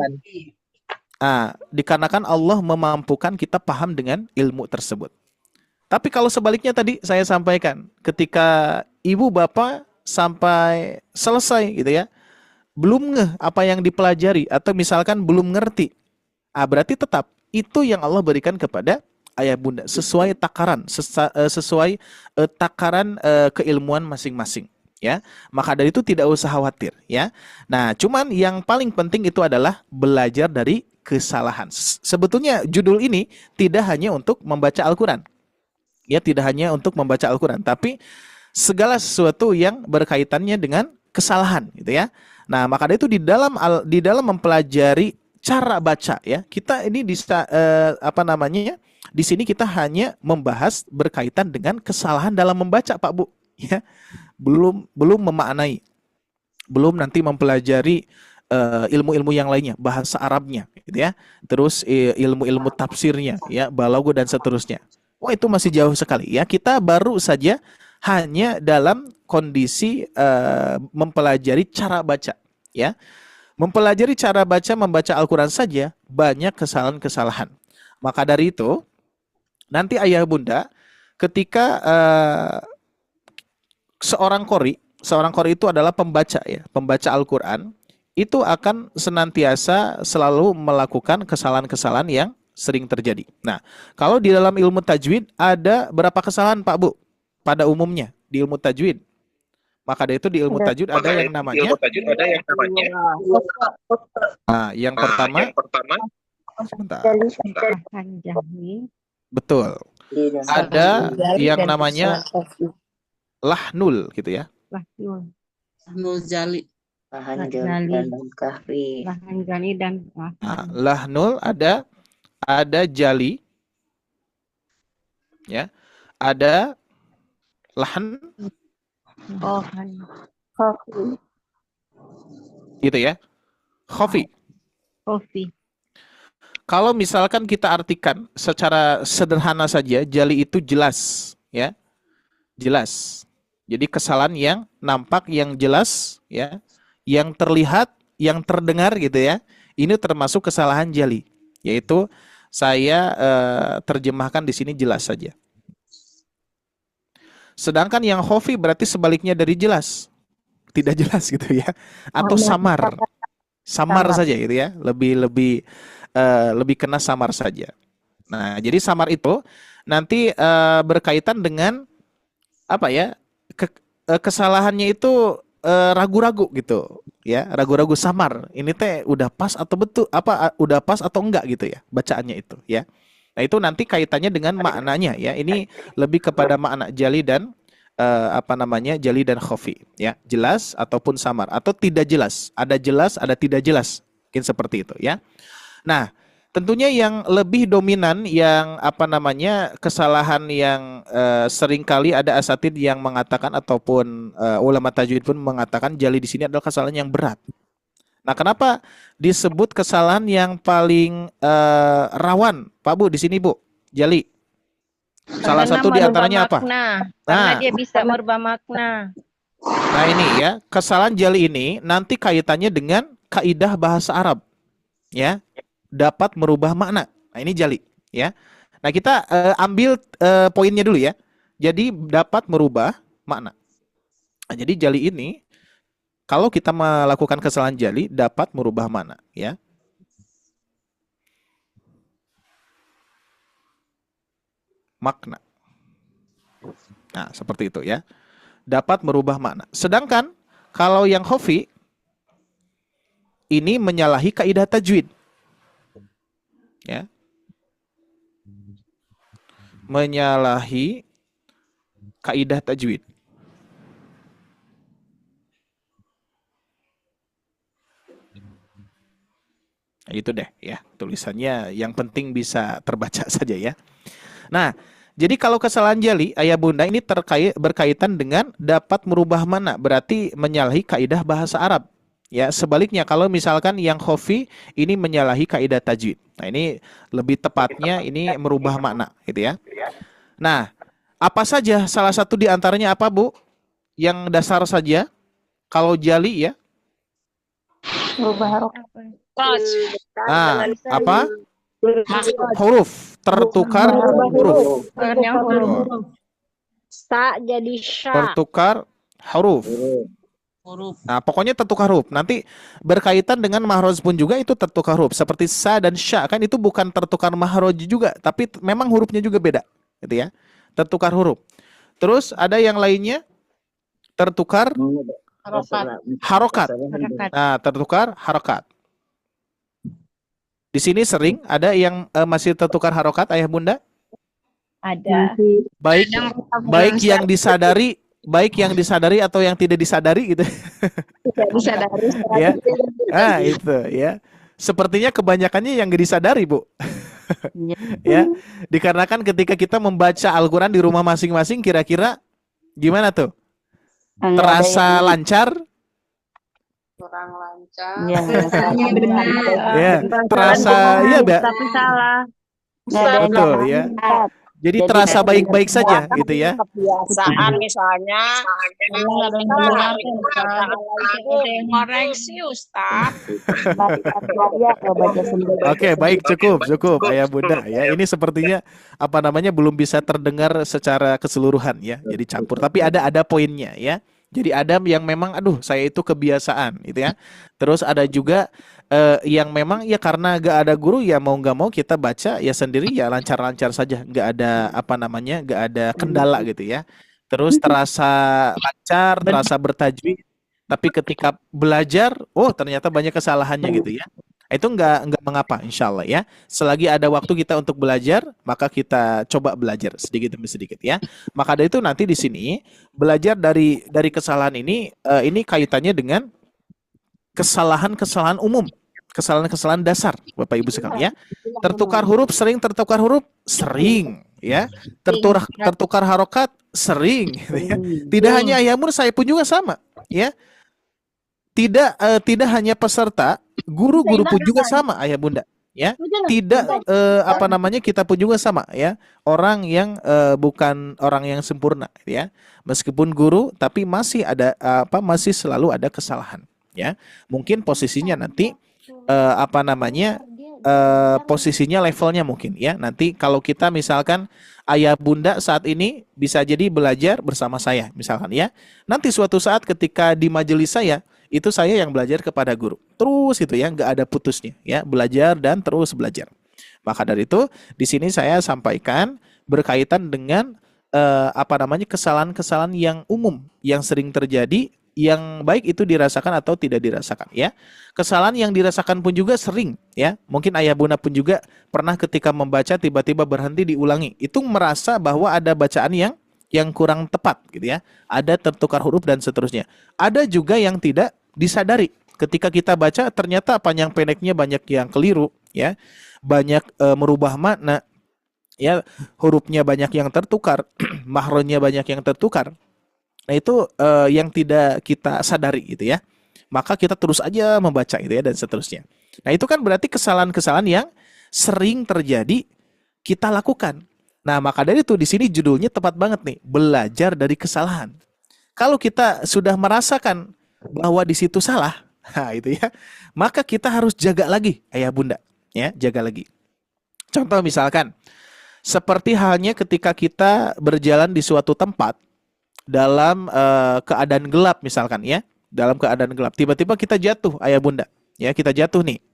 Dikarenakan Allah memampukan kita paham dengan ilmu tersebut. Tapi kalau sebaliknya tadi saya sampaikan, ketika ibu bapak sampai selesai gitu ya, belum ngeh apa yang dipelajari, atau misalkan belum ngerti, berarti tetap itu yang Allah berikan kepada ayah bunda sesuai takaran, keilmuan masing-masing ya. Maka dari itu tidak usah khawatir ya. Nah, cuman yang paling penting itu adalah belajar dari kesalahan. Sebetulnya judul ini tidak hanya untuk membaca Al-Quran ya, tidak hanya untuk membaca Al-Quran, tapi segala sesuatu yang berkaitannya dengan kesalahan gitu ya. Nah, maka dari itu di dalam mempelajari cara baca ya, kita ini di sini kita hanya membahas berkaitan dengan kesalahan dalam membaca, Pak Bu, ya. Belum memaknai, belum nanti mempelajari ilmu-ilmu yang lainnya, bahasa Arabnya gitu ya. Terus ilmu-ilmu tafsirnya ya, balaghah dan seterusnya. Wah, itu masih jauh sekali ya. Kita baru saja hanya dalam kondisi mempelajari cara baca ya. Mempelajari cara baca, membaca Al-Quran saja banyak kesalahan-kesalahan. Maka dari itu, nanti ayah bunda, ketika seorang qori itu adalah pembaca ya, pembaca Al-Quran, itu akan senantiasa selalu melakukan kesalahan-kesalahan yang sering terjadi. Nah, kalau di dalam ilmu tajwid ada berapa kesalahan, Pak Bu? Pada umumnya di ilmu tajwid. Maka dari itu di ilmu tajwid ada yang namanya. Nah, yang pertama. Sebentar. Betul. Ada yang namanya lahnul gitu ya. Lahnul jali. Lahan jali dan Nah, lahnul ada jali. Ya. Ada lahan gitu ya. Khofi. Kalau misalkan kita artikan secara sederhana saja, jali itu jelas ya. Jelas. Jadi kesalahan yang nampak, yang jelas ya, yang terlihat, yang terdengar gitu ya. Ini termasuk kesalahan jali, yaitu saya terjemahkan di sini jelas saja. Sedangkan yang khofi berarti sebaliknya dari jelas, tidak jelas gitu ya, atau samar saja gitu ya, lebih kena samar saja. Nah, jadi samar itu nanti berkaitan dengan apa ya, kesalahannya itu ragu-ragu gitu ya, ragu-ragu samar. Ini teh udah pas atau betul udah pas atau enggak gitu ya bacaannya itu ya. Nah, itu nanti kaitannya dengan maknanya ya. Ini lebih kepada makna jali dan jali dan khofi ya. Jelas ataupun samar atau tidak jelas. Ada jelas, ada tidak jelas. Mungkin seperti itu ya. Nah, tentunya yang lebih dominan yang kesalahan yang seringkali ada asatid yang mengatakan ataupun ulama tajwid pun mengatakan jali di sini adalah kesalahan yang berat. Nah, kenapa disebut kesalahan yang paling rawan, Pak Bu, di sini, Bu? Jali. Salah satu di antaranya apa? Karena dia bisa merubah makna. Nah, ini ya, kesalahan jali ini nanti kaitannya dengan kaidah bahasa Arab. Ya, dapat merubah makna. Nah, ini jali, ya. Nah, kita ambil poinnya dulu ya. Jadi dapat merubah makna. Nah, jadi jali ini kalau kita melakukan kesalahan jali dapat merubah makna ya. Makna. Nah, seperti itu ya. Dapat merubah makna. Sedangkan kalau yang khofi ini menyalahi kaidah tajwid. Ya. Menyalahi kaidah tajwid. Itu deh ya, tulisannya yang penting bisa terbaca saja ya. Nah, jadi kalau kesalahan jali ayah bunda ini berkaitan dengan dapat merubah makna, berarti menyalahi kaidah bahasa Arab. Ya, sebaliknya kalau misalkan yang khofi ini menyalahi kaidah tajwid. Nah, ini lebih tepatnya ini merubah makna gitu ya. Nah, apa saja salah satu di antaranya apa, Bu? Yang dasar saja kalau jali ya. Merubah harokat. Nah, apa? Huruf, tertukar huruf. Sa jadi sya. Tertukar huruf. Nah, pokoknya tertukar huruf. Nanti berkaitan dengan mahroj pun juga itu tertukar huruf. Seperti sa dan sya kan itu bukan tertukar mahroj juga, tapi memang hurufnya juga beda, gitu ya. Tertukar huruf. Terus ada yang lainnya tertukar harokat. Nah, tertukar harokat. Di sini sering ada yang masih tertukar harokat ayah bunda? Ada. Baik yang disadari baik yang disadari atau yang tidak disadari gitu. Tidak disadari. Ya. Ah, itu ya. Sepertinya kebanyakannya yang gak disadari, Bu. Ya. Dikarenakan ketika kita membaca Al-Qur'an di rumah masing-masing, kira-kira gimana tuh? Terasa lancar? Kurang lancar. Ya, Rasanya benar. Ya, terasa ya, Mbak. tapi salah. Betul ya. Jadi terasa baik-baik saja gitu ya. Kebiasaan misalnya ngoreksi Ustaz. Oke, baik, cukup Ayah Bunda ya. Ini sepertinya apa namanya belum bisa terdengar secara keseluruhan ya. Jadi campur, tapi ada poinnya ya. Jadi ada yang memang aduh saya itu kebiasaan gitu ya. Terus ada juga yang memang ya karena gak ada guru ya mau nggak mau kita baca ya sendiri ya lancar-lancar saja, nggak ada apa namanya nggak ada kendala gitu ya. Terus terasa lancar, terasa bertajwid, tapi ketika belajar oh ternyata banyak kesalahannya gitu ya. Itu nggak mengapa insya Allah ya. Selagi ada waktu kita untuk belajar, maka kita coba belajar sedikit demi sedikit ya. Maka dari itu nanti di sini belajar dari kesalahan ini kaitannya dengan kesalahan-kesalahan umum, kesalahan-kesalahan dasar, Bapak Ibu sekalian ya. Tertukar huruf sering ya. Tertukar harokat sering gitu ya. Tidak hanya Ayamun, saya pun juga sama ya. Tidak hanya peserta, guru-guru pun juga sama Ayah Bunda ya. Tidak apa namanya kita pun juga sama ya. Orang yang bukan orang yang sempurna ya. Meskipun guru tapi masih ada masih selalu ada kesalahan ya. Mungkin posisinya nanti apa namanya posisinya levelnya mungkin ya. Nanti kalau kita misalkan Ayah Bunda saat ini bisa jadi belajar bersama saya misalkan ya. Nanti suatu saat ketika di majelis saya itu saya yang belajar kepada guru. Terus itu ya, nggak ada putusnya ya, belajar dan terus belajar. Maka dari itu di sini saya sampaikan berkaitan dengan apa namanya kesalahan-kesalahan yang umum yang sering terjadi, yang baik itu dirasakan atau tidak dirasakan ya. Kesalahan yang dirasakan pun juga sering ya. Mungkin Ayah Bunda pun juga pernah ketika membaca tiba-tiba berhenti diulangi. Itu merasa bahwa ada bacaan yang kurang tepat gitu ya. Ada tertukar huruf dan seterusnya. Ada juga yang tidak disadari. Ketika kita baca ternyata panjang pendeknya banyak yang keliru ya. Banyak merubah makna ya, hurufnya banyak yang tertukar, mahronya banyak yang tertukar. Nah, itu yang tidak kita sadari gitu ya. Maka kita terus aja membaca gitu ya dan seterusnya. Nah, itu kan berarti kesalahan-kesalahan yang sering terjadi kita lakukan. Nah, maka dari itu di sini judulnya tepat banget nih, belajar dari kesalahan. Kalau kita sudah merasakan bahwa di situ salah, nah itu ya, maka kita harus jaga lagi, Ayah Bunda, ya, jaga lagi. Contoh misalkan, seperti halnya ketika kita berjalan di suatu tempat dalam keadaan gelap misalkan ya, dalam keadaan gelap, tiba-tiba kita jatuh, Ayah Bunda, ya kita jatuh nih.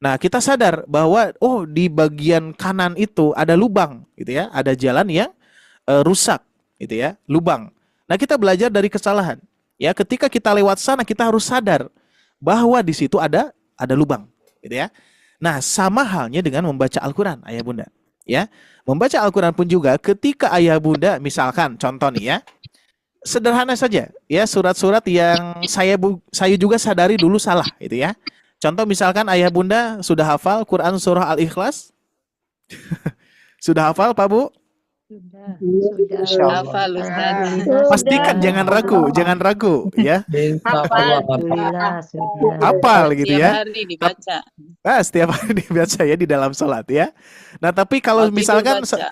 Nah, kita sadar bahwa oh di bagian kanan itu ada lubang gitu ya, ada jalan yang rusak gitu ya, lubang. Nah, kita belajar dari kesalahan. Ya, ketika kita lewat sana kita harus sadar bahwa di situ ada lubang gitu ya. Nah, sama halnya dengan membaca Al-Qur'an, Ayah Bunda, ya. Membaca Al-Qur'an pun juga ketika Ayah Bunda misalkan contoh nih ya. Sederhana saja ya, surat-surat yang saya juga sadari dulu salah gitu ya. Contoh misalkan Ayah Bunda sudah hafal Quran surah Al-Ikhlas? Sudah hafal, Pak Bu? Sudah. Hafal Ustaz. Pastikan jangan ragu ya. Alhamdulillah, sudah. Hafal gitu Tiap ya. hari dibaca. Nah, setiap hari dibaca ya di dalam sholat ya. Nah, tapi kalau Mau tidur misalkan baca.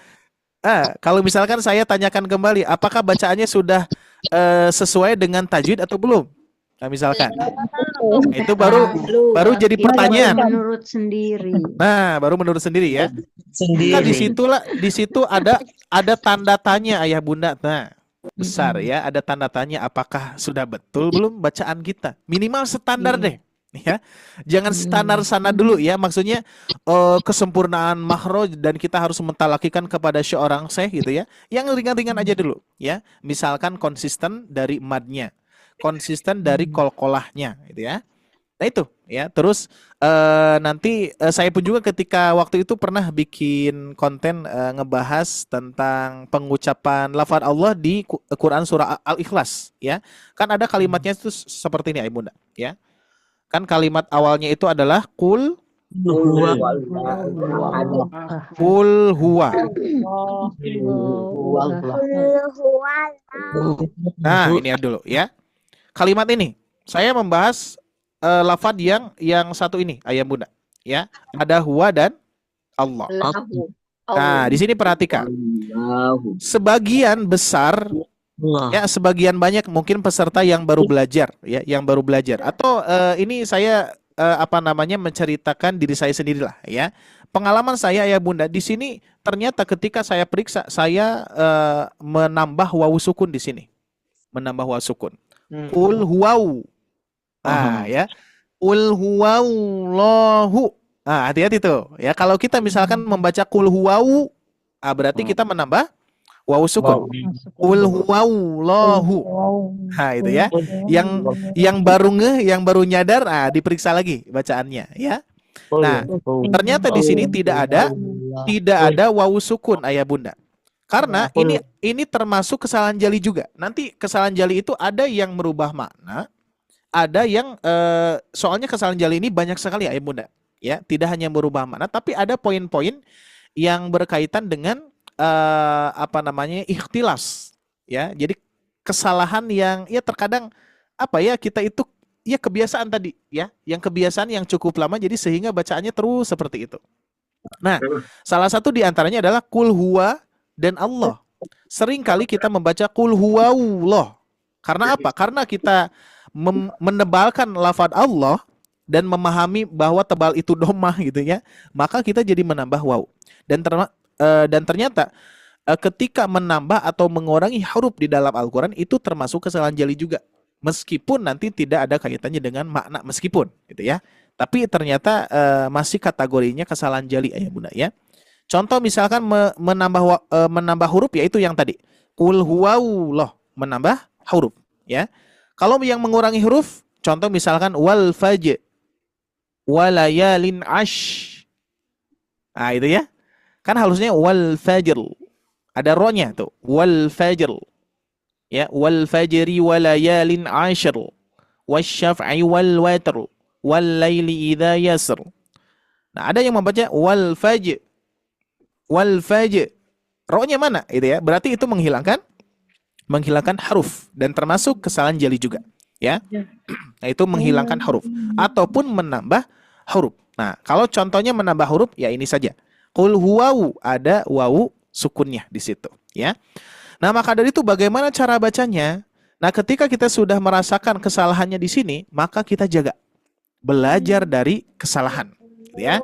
kalau misalkan saya tanyakan kembali, apakah bacaannya sudah sesuai dengan tajwid atau belum? Nah, misalkan itu baru jadi pertanyaan. Menurut sendiri. Nah, baru menurut sendiri ya. Nah, di situ ada tanda tanya, Ayah Bunda. Nah, besar ya, ada tanda tanya apakah sudah betul belum bacaan kita. Minimal standar deh. Ya, jangan standar sana dulu ya. Maksudnya kesempurnaan makhraj dan kita harus mentalakikan kepada seorang syekh gitu ya. Yang ringan-ringan aja dulu ya. Misalkan konsisten dari madnya, konsisten dari kolkolahnya gitu ya. Nah, itu ya. Terus nanti saya pun juga ketika waktu itu pernah bikin konten ngebahas tentang pengucapan lafaz Allah di Quran surah Al-Ikhlas, ya. Kan ada kalimatnya itu seperti ini, Ibunda, ya. Kan kalimat awalnya itu adalah kul huwa. Nah, ini dulu ya. Kalimat ini saya membahas lafaz yang satu ini, ayah bunda, ya. Ada huwa dan Allah. Nah, di sini perhatikan. Sebagian besar ya, sebagian banyak mungkin peserta yang baru belajar, ya, yang baru belajar. Atau ini saya menceritakan diri saya sendirilah, ya. Pengalaman saya, ya bunda, di sini ternyata ketika saya periksa, saya menambah wawu sukun di sini, menambah wawu sukun. Qul huwau, ya. Qul huwallahu. Nah, hati-hati tuh, ya. Kalau kita misalkan membaca qul huwau, berarti kita menambah wawu sukun. Qul huwallahu. Nah, itu ya. Yang baru yang baru nyadar, diperiksa lagi bacaannya, ya. Nah, ternyata di sini tidak ada wawu sukun, ayah bunda. Karena ini termasuk kesalahan jali juga. Nanti kesalahan jali itu ada yang merubah makna, ada yang soalnya kesalahan jali ini banyak sekali, ayah bunda. Ya, tidak hanya merubah makna, tapi ada poin-poin yang berkaitan dengan ikhtilas, ya. Jadi kesalahan yang ya terkadang kita itu ya kebiasaan tadi, ya, yang kebiasaan yang cukup lama, jadi sehingga bacaannya terus seperti itu. Nah, salah satu di antaranya adalah kul huwa dan Allah. Sering kali kita membaca kul huwallah. Karena apa? Karena kita menebalkan lafaz Allah dan memahami bahwa tebal itu domah gitu, ya. Maka kita jadi menambah waw. Dan ternyata ketika menambah atau mengurangi huruf di dalam Al-Quran itu termasuk kesalahan jali juga. Meskipun nanti tidak ada kaitannya dengan makna, meskipun gitu, ya. Tapi ternyata masih kategorinya kesalahan jali, ayah bunda, ya. Contoh misalkan menambah huruf, yaitu yang tadi qul huwallah, menambah huruf, ya. Kalau yang mengurangi huruf, contoh misalkan wal fajr walayalin ash. Nah, itu ya. Kan halusnya wal fajr. Ada rohnya tuh. Wal fajr. Ya, wal fajri walayalin ashr. Wasyaf'i wal watr. Wal laili idza yasr. Nah, ada yang membaca wal fajr. Wal fajr. Rohnya mana? Itu ya. Berarti itu menghilangkan huruf dan termasuk kesalahan jali juga, ya. Nah, itu menghilangkan huruf ataupun menambah huruf. Nah, kalau contohnya menambah huruf, ya ini saja. Qul huwau, ada wawu sukunnya di situ, ya. Nah, maka dari itu bagaimana cara bacanya? Nah, ketika kita sudah merasakan kesalahannya di sini, maka kita jaga belajar dari kesalahan, ya.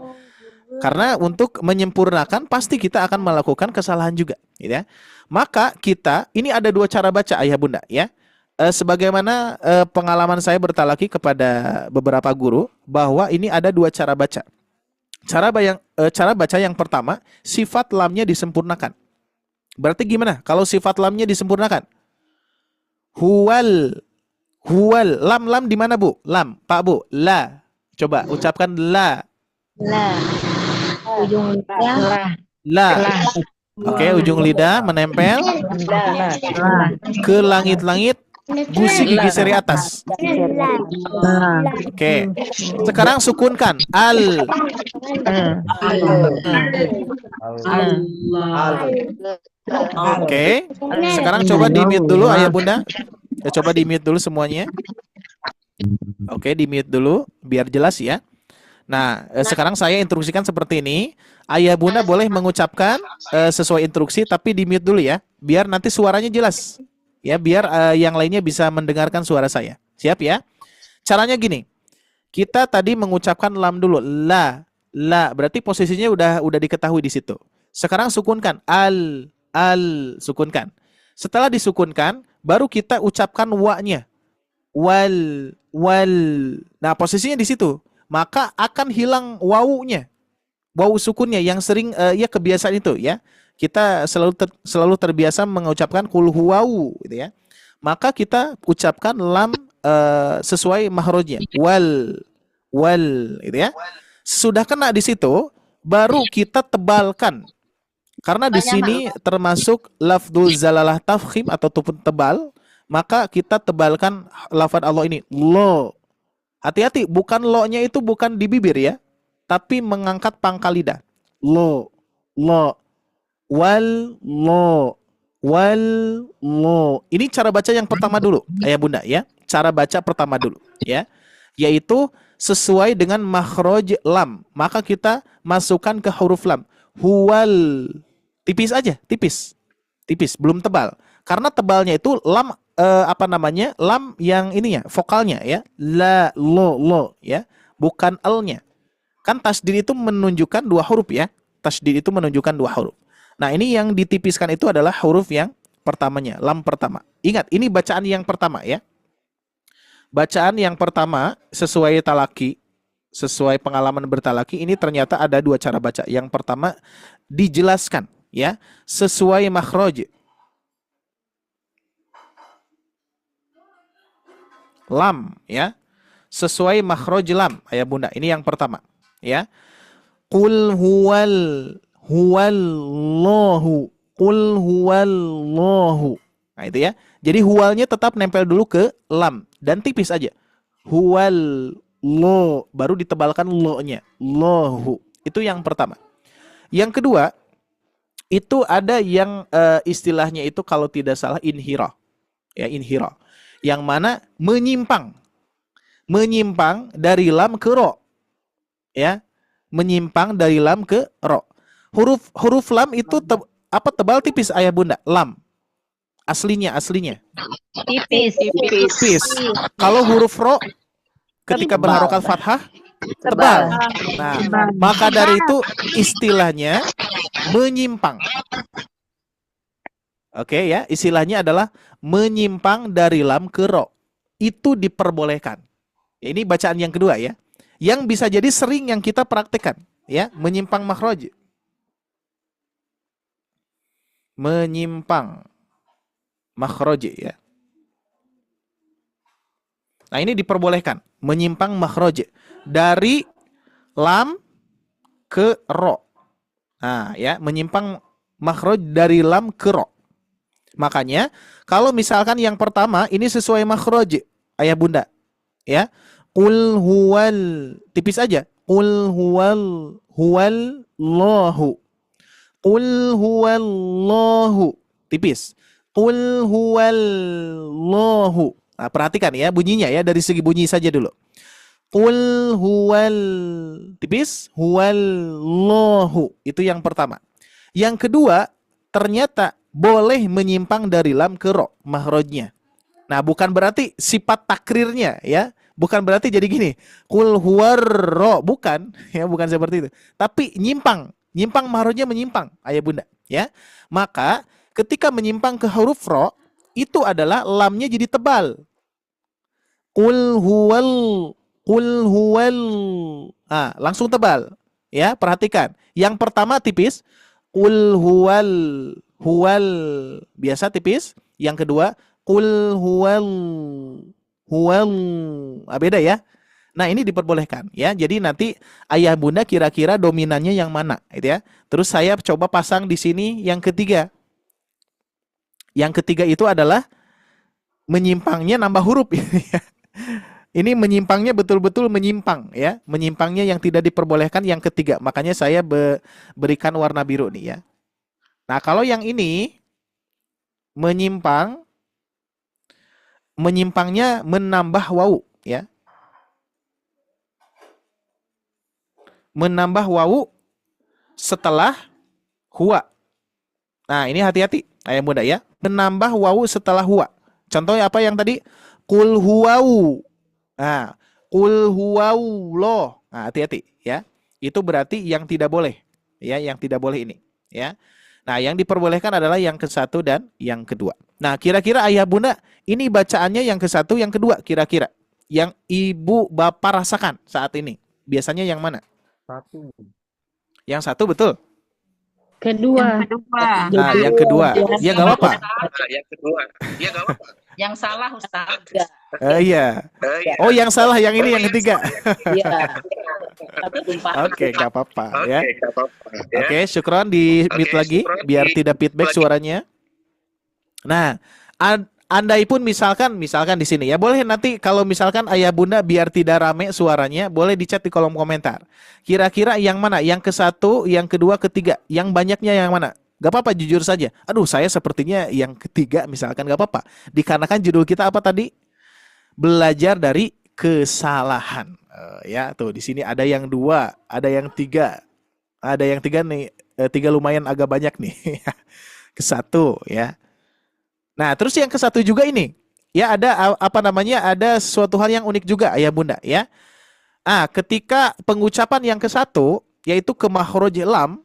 Karena untuk menyempurnakan pasti kita akan melakukan kesalahan juga, ya. Maka kita ini ada dua cara baca, ayah bunda, ya. Sebagaimana pengalaman saya bertalaki kepada beberapa guru bahwa ini ada dua cara baca. Cara baca yang pertama, sifat lamnya disempurnakan. Berarti gimana kalau sifat lamnya disempurnakan? Huwal, lam di mana bu? Lam, Pak Bu, la. Coba ucapkan la. Ujung lidah. La. Oke, ujung lidah menempel ke langit-langit, gusi gigi seri atas. Oke. Sekarang sukunkan al. Oke. Sekarang coba di-mute dulu, ayah bunda. Coba di-mute dulu semuanya. Oke, di-mute dulu biar jelas, ya. Nah, sekarang saya instruksikan seperti ini. Ayah bunda boleh mengucapkan sesuai instruksi, tapi di-mute dulu, ya. Biar nanti suaranya jelas. Ya, biar yang lainnya bisa mendengarkan suara saya. Siap, ya? Caranya gini. Kita tadi mengucapkan lam dulu. La. Berarti posisinya udah diketahui di situ. Sekarang sukunkan. Al. Sukunkan. Setelah disukunkan, baru kita ucapkan wa-nya. Wal. Nah, posisinya di situ. Maka akan hilang wawunya. Wawu sukunnya yang sering ya kebiasaan itu, ya. Kita selalu terbiasa mengucapkan kul huwau gitu, ya. Maka kita ucapkan lam sesuai mahrojnya. wal, gitu ya. Sudah kena di situ, baru kita tebalkan. Karena di sini termasuk lafdzul zalalah tafkhim ataupun tebal, maka kita tebalkan lafaz Allah ini lo. Hati-hati, bukan lo-nya itu bukan di bibir ya, tapi mengangkat pangkal lidah. Lo, wal, lo. Ini cara baca yang pertama dulu, ayah bunda ya. Cara baca pertama dulu ya, yaitu sesuai dengan makhraj lam. Maka kita masukkan ke huruf lam. Huwal. Tipis aja, tipis, belum tebal. Karena tebalnya itu lam lam yang ininya, vokalnya ya, la, lo ya, bukan l-nya. Kan tasdid itu menunjukkan 2 huruf ya. Tasdid itu menunjukkan 2 huruf. Nah, ini yang ditipiskan itu adalah huruf yang pertamanya, lam pertama. Ingat, ini bacaan yang pertama ya. Bacaan yang pertama sesuai talaki, sesuai pengalaman bertalaki, ini ternyata ada 2 cara baca. Yang pertama dijelaskan ya, sesuai makhraj lam ya, sesuai makhraj lam ayah bunda. Ini yang pertama ya. Qul huwallahu, qul huwallahu. Nah itu ya. Jadi huwalnya tetap nempel dulu ke lam dan tipis aja. Huwal lo, baru ditebalkan lo-nya. Lahu. Itu yang pertama. Yang kedua, itu ada yang istilahnya itu kalau tidak salah inhira. Ya, inhira. Yang mana menyimpang dari lam ke ro. Ya. Menyimpang dari lam ke ro. Huruf lam itu tebal tipis ayah bunda? Lam. Aslinya. Tipis. Tipis. Kalau huruf ro ketika berharokat fathah tebal. Nah, maka dari itu istilahnya menyimpang. Oke ya, istilahnya adalah menyimpang dari lam ke ro. Itu diperbolehkan. Ini bacaan yang kedua ya. Yang bisa jadi sering yang kita praktekkan ya, menyimpang makhraj. Menyimpang makhraj ya. Nah, ini diperbolehkan, menyimpang makhraj dari lam ke ro. Nah, ya, menyimpang makhraj dari lam ke ro. Makanya, kalau misalkan yang pertama ini sesuai makhraj, ayah bunda, ya. Qul huwal, tipis aja. Qul huwallahu. Qul huwallahu, tipis. Qul huwallahu. Nah, perhatikan ya bunyinya ya, dari segi bunyi saja dulu. Qul huwal, tipis, huwallahu. Itu yang pertama. Yang kedua, ternyata boleh menyimpang dari lam ke ro, makhrajnya. Nah, bukan berarti sifat takrirnya ya. Bukan berarti jadi gini, qul huwarro, bukan, ya, bukan seperti itu. Tapi nyimpang makhrajnya menyimpang, ayah bunda, ya. Maka ketika menyimpang ke huruf ro, itu adalah lamnya jadi tebal. Qul huwal. Ah, langsung tebal. Ya, perhatikan. Yang pertama tipis, qul huwal biasa tipis. Yang kedua, qul huwal. Beda ya. Nah, ini diperbolehkan ya. Jadi nanti ayah bunda kira-kira dominannya yang mana, gitu ya. Terus saya coba pasang di sini yang ketiga. Yang ketiga itu adalah menyimpangnya nambah huruf. Ini menyimpangnya betul-betul menyimpang ya. Menyimpangnya yang tidak diperbolehkan yang ketiga. Makanya saya berikan warna biru nih ya. Nah, kalau yang ini menyimpangnya menambah wawu ya. Menambah wawu setelah huwa. Nah, ini hati-hati ayah muda ya. Menambah wawu setelah huwa. Contohnya apa yang tadi? Qul huwau. Nah, qul huwau loh. Nah, hati-hati ya. Itu berarti yang tidak boleh. Ya, yang tidak boleh ini, ya. Nah, yang diperbolehkan adalah yang ke-1 dan yang kedua. Nah, kira-kira ayah bunda, ini bacaannya yang ke-1, yang kedua kira-kira. Yang ibu bapak rasakan saat ini. Biasanya yang mana? 1. Yang 1 betul. Kedua. Nah, yang kedua. Ya nggak apa-apa. Yang kedua. Yang salah Ustaz. Iya. Oh, yang salah yang ini yang ketiga. Iya. Oke, nggak apa-apa ya. Oke, syukron di mute lagi biar tidak feedback suaranya. Nah, andai pun misalkan di sini ya, boleh nanti kalau misalkan ayah bunda biar tidak rame suaranya, boleh dicat di kolom komentar. Kira-kira yang mana? Yang ke satu, yang kedua, ketiga, yang banyaknya yang mana? Gak apa-apa, jujur saja. Aduh, saya sepertinya yang ketiga misalkan, gak apa-apa. Dikarenakan judul kita apa tadi? Belajar dari kesalahan. Ya, tuh di sini ada yang dua, ada yang tiga, nih, tiga lumayan agak banyak nih. Ke satu ya. Nah, terus yang ke satu juga ini, ya ada apa namanya? Ada suatu hal yang unik juga, ayah bunda, ya. Ketika pengucapan yang ke satu, yaitu ke makhraj lam.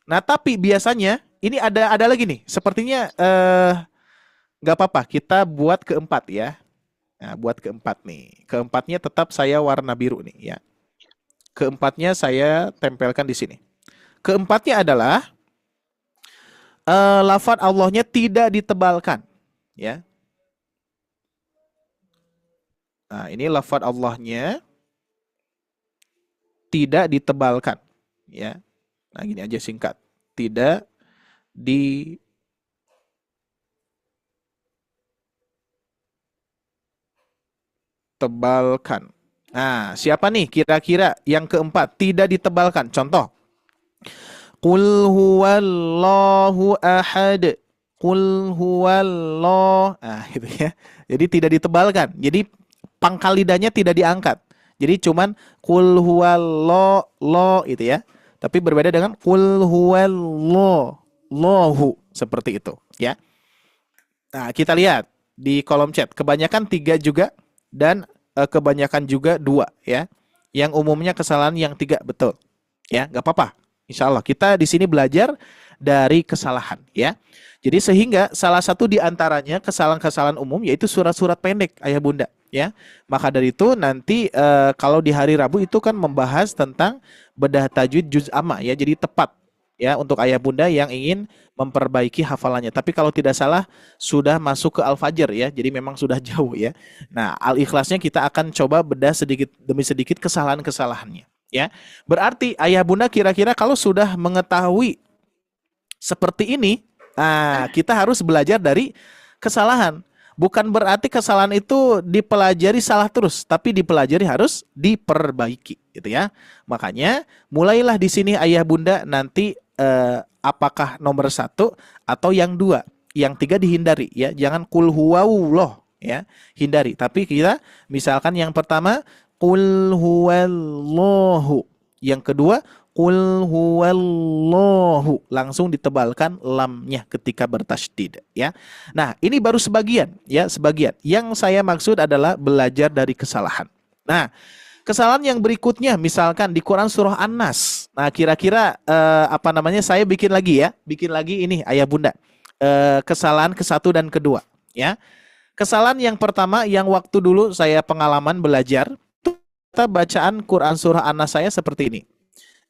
Nah, tapi biasanya ini ada lagi nih. Sepertinya nggak apa-apa, kita buat keempat ya. Nah, buat keempat nih. Keempatnya tetap saya warna biru nih, ya. Keempatnya saya tempelkan di sini. Keempatnya adalah lafaz Allahnya tidak ditebalkan. Ya. Nah, ini lafaz Allahnya tidak ditebalkan, ya. Nah, gini aja singkat. Tidak ditebalkan. Nah, siapa nih kira-kira yang keempat tidak ditebalkan? Contoh. Qul huwallahu ahad. Qul huwallah. Gitu ya. Jadi tidak ditebalkan. Jadi pangkal lidahnya tidak diangkat. Jadi cuman qul huwallahu itu ya. Tapi berbeda dengan qul huwallahu seperti itu, ya. Nah, kita lihat di kolom chat. Kebanyakan 3 juga dan kebanyakan juga 2 ya. Yang umumnya kesalahan yang 3 betul. Ya, nggak apa-apa. Insya Allah kita di sini belajar dari kesalahan ya. Jadi sehingga salah satu di antaranya kesalahan-kesalahan umum yaitu surat-surat pendek ayah bunda ya. Maka dari itu nanti kalau di hari Rabu itu kan membahas tentang bedah tajwid juz amma ya. Jadi tepat ya untuk ayah bunda yang ingin memperbaiki hafalannya. Tapi kalau tidak salah sudah masuk ke Al-Fajr ya. Jadi memang sudah jauh ya. Nah, Al-Ikhlasnya kita akan coba bedah sedikit demi sedikit kesalahan-kesalahannya ya. Berarti ayah bunda kira-kira kalau sudah mengetahui seperti ini, kita harus belajar dari kesalahan. Bukan berarti kesalahan itu dipelajari salah terus, tapi dipelajari harus diperbaiki, gitu ya. Makanya mulailah di sini ayah bunda nanti apakah nomor 1 atau yang 2, yang 3 dihindari ya. Jangan qul huwallah ya, hindari. Tapi kita misalkan yang pertama qul huwallahu, yang kedua qul huwallahu, langsung ditebalkan lamnya ketika bertasydid ya. Nah, ini baru sebagian ya, sebagian. Yang saya maksud adalah belajar dari kesalahan. Nah, kesalahan yang berikutnya misalkan di Quran surah An-Nas. Nah, kira-kira saya bikin lagi ini ayah bunda. Kesalahan ke-1 dan ke-2 ya. Kesalahan yang pertama yang waktu dulu saya pengalaman belajar, bacaan Quran surah An-Nas saya seperti ini.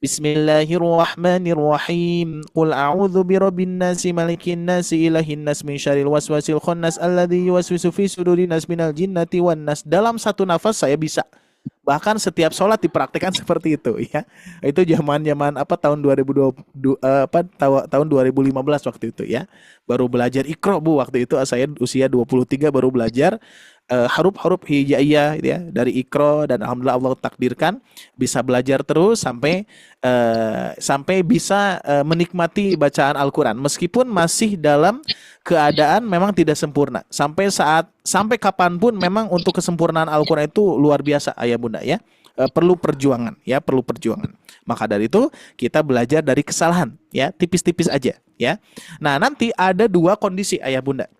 Bismillahirrahmanirrahim. Qul a'udzu birabbin nasi malikin nasi ilahin nas min syarril waswasil khannas alladzi yuwaswisu fi sudurin nas minal jinnati wan nas. Dalam satu nafas saya bisa. Bahkan setiap sholat dipraktikkan seperti itu ya. Itu zaman-zaman tahun 2015 waktu itu ya. Baru belajar Iqra Bu waktu itu, saya usia 23 baru belajar huruf-huruf hijaiyah ya dari Iqra, dan alhamdulillah Allah takdirkan bisa belajar terus sampai bisa menikmati bacaan Al-Qur'an meskipun masih dalam keadaan memang tidak sempurna. Sampai kapanpun memang untuk kesempurnaan Al-Qur'an itu luar biasa ayah bunda ya. Perlu perjuangan ya, perlu perjuangan. Maka dari itu kita belajar dari kesalahan ya, tipis-tipis aja ya. Nah, nanti ada 2 kondisi ayah bunda.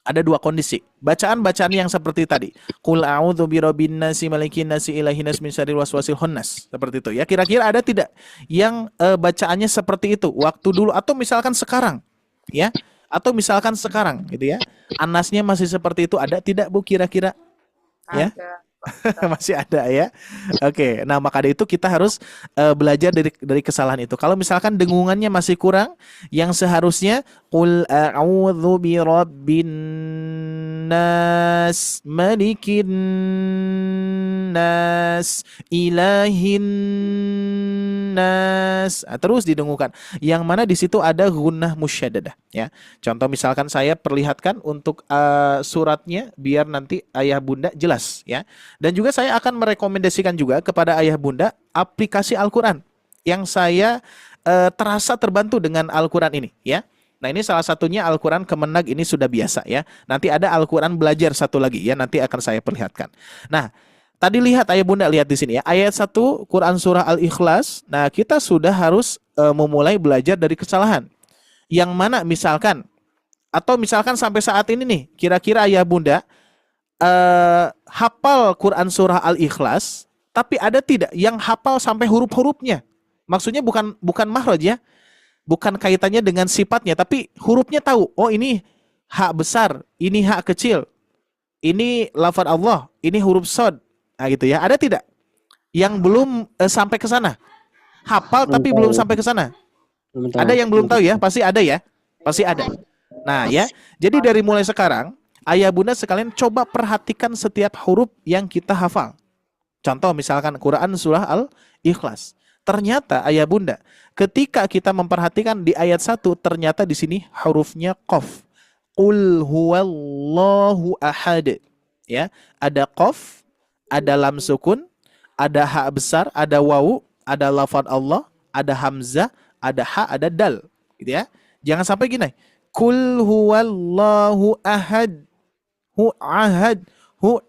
Ada 2 kondisi. Bacaan-bacaan yang seperti tadi. Qul a'udzu birabbin nasi malikin nasi ilahin nas min syarril waswasil khannas. Seperti itu ya. Kira-kira ada tidak yang bacaannya seperti itu waktu dulu atau misalkan sekarang ya? Atau misalkan sekarang gitu ya. Anasnya masih seperti itu, ada tidak Bu kira-kira? Ya. Masih ada ya. Oke, nah maka dari itu kita harus belajar dari kesalahan itu. Kalau misalkan dengungannya masih kurang, yang seharusnya qul a'udzu birabbin nas, malikin nas, ilahin nas. Nah, terus didengungkan. Yang mana di situ ada gunnah musyaddadah ya. Contoh misalkan saya perlihatkan untuk suratnya biar nanti ayah bunda jelas ya. Dan juga saya akan merekomendasikan juga kepada ayah bunda aplikasi Al-Quran yang saya terasa terbantu dengan Al-Quran ini ya. Nah ini salah satunya Al-Quran Kemenag ini sudah biasa ya. Nanti ada Al-Quran belajar satu lagi ya, nanti akan saya perlihatkan. Nah tadi lihat ayah bunda, lihat di sini ya, ayat 1 Quran surah Al-Ikhlas. Nah kita sudah harus memulai belajar dari kesalahan. Yang mana misalkan, atau misalkan sampai saat ini nih, kira-kira ayah bunda hafal Quran surah Al-Ikhlas, tapi ada tidak yang hafal sampai huruf-hurufnya? Maksudnya bukan makhraj ya, bukan kaitannya dengan sifatnya, tapi hurufnya tahu. Oh ini hak besar, ini hak kecil, ini lafaz Allah, ini huruf shad. Nah gitu ya. Ada tidak yang belum sampai ke sana? Hafal tapi belum sampai ke sana. Ada yang belum tahu ya? Pasti ada ya. Pasti ada. Nah ya. Jadi dari mulai sekarang ayah bunda sekalian coba perhatikan setiap huruf yang kita hafal. Contoh misalkan Quran surah Al-Ikhlas. Ternyata ayah bunda, ketika kita memperhatikan di ayat 1, ternyata di sini hurufnya qaf. Qul huwallahu ahad. Ya, ada qaf, ada lam sukun, ada ha besar, ada wawu, ada lafaz Allah, ada hamzah, ada ha, ada dal, gitu ya. Jangan sampai gini. Qul huwallahu ahad. Hu ahad, hu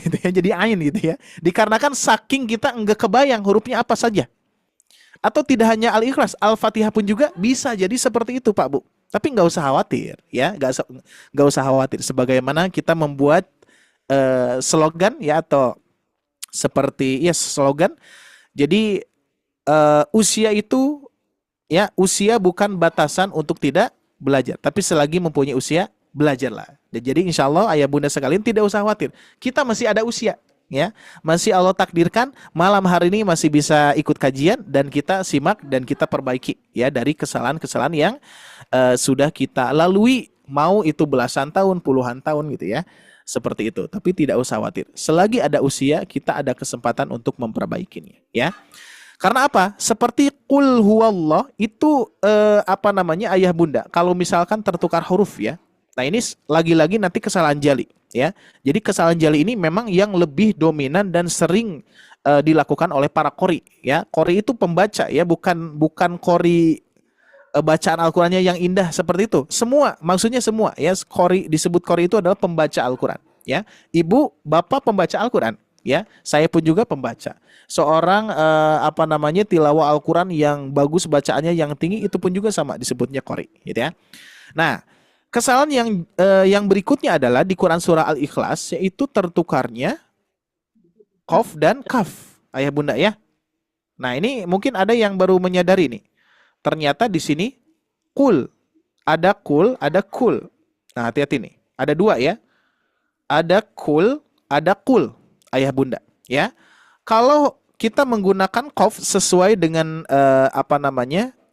gitu ya, jadi ain gitu ya. Dikarenakan saking kita enggak kebayang hurufnya apa saja. Atau tidak hanya Al-Ikhlas, Al-Fatihah pun juga bisa jadi seperti itu Pak Bu. Tapi nggak usah khawatir ya, nggak usah khawatir. Sebagaimana kita membuat slogan ya, atau seperti ya slogan. Jadi usia itu ya, usia bukan batasan untuk tidak belajar, tapi selagi mempunyai usia belajarlah. Dan jadi insya Allah ayah bunda sekalian tidak usah khawatir. Kita masih ada usia ya, masih Allah takdirkan malam hari ini masih bisa ikut kajian dan kita simak dan kita perbaiki ya dari kesalahan-kesalahan yang sudah kita lalui, mau itu belasan tahun, puluhan tahun gitu ya. Seperti itu. Tapi tidak usah khawatir. Selagi ada usia, kita ada kesempatan untuk memperbaikinya ya. Karena apa? Seperti qul huwallah itu ayah bunda, kalau misalkan tertukar huruf ya. Nah ini lagi-lagi nanti kesalahan jali ya. Jadi kesalahan jali ini memang yang lebih dominan dan sering dilakukan oleh para qori ya. Qori itu pembaca ya, bukan qori bacaan Al-Qur'annya yang indah seperti itu. Semua, maksudnya semua ya. Qori, disebut qori itu adalah pembaca Al-Qur'an ya. Ibu, bapak pembaca Al-Qur'an ya. Saya pun juga pembaca. Seorang tilawah Al-Qur'an yang bagus bacaannya, yang tinggi, itu pun juga sama disebutnya qori gitu ya. Nah, kesalahan yang berikutnya adalah di Quran surah Al-Ikhlas, yaitu tertukarnya qaf dan kaf, ayah bunda ya. Nah ini mungkin ada yang baru menyadari nih. Ternyata di sini kul, ada kul, ada kul. Nah hati-hati nih, ada dua ya. Ada kul, ada kul, ayah bunda ya. Kalau kita menggunakan qaf sesuai dengan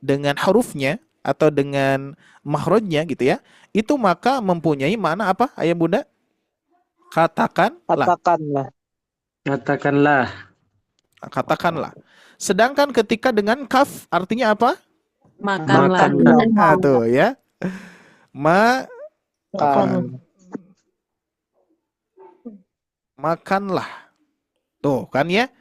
dengan hurufnya atau dengan makhrajnya gitu ya, itu maka mempunyai makna apa ayah bunda? Katakanlah. Katakanlah. Sedangkan ketika dengan kaf artinya apa? Makanlah. Nah, tuh ya. Makanlah. Tuh kan ya.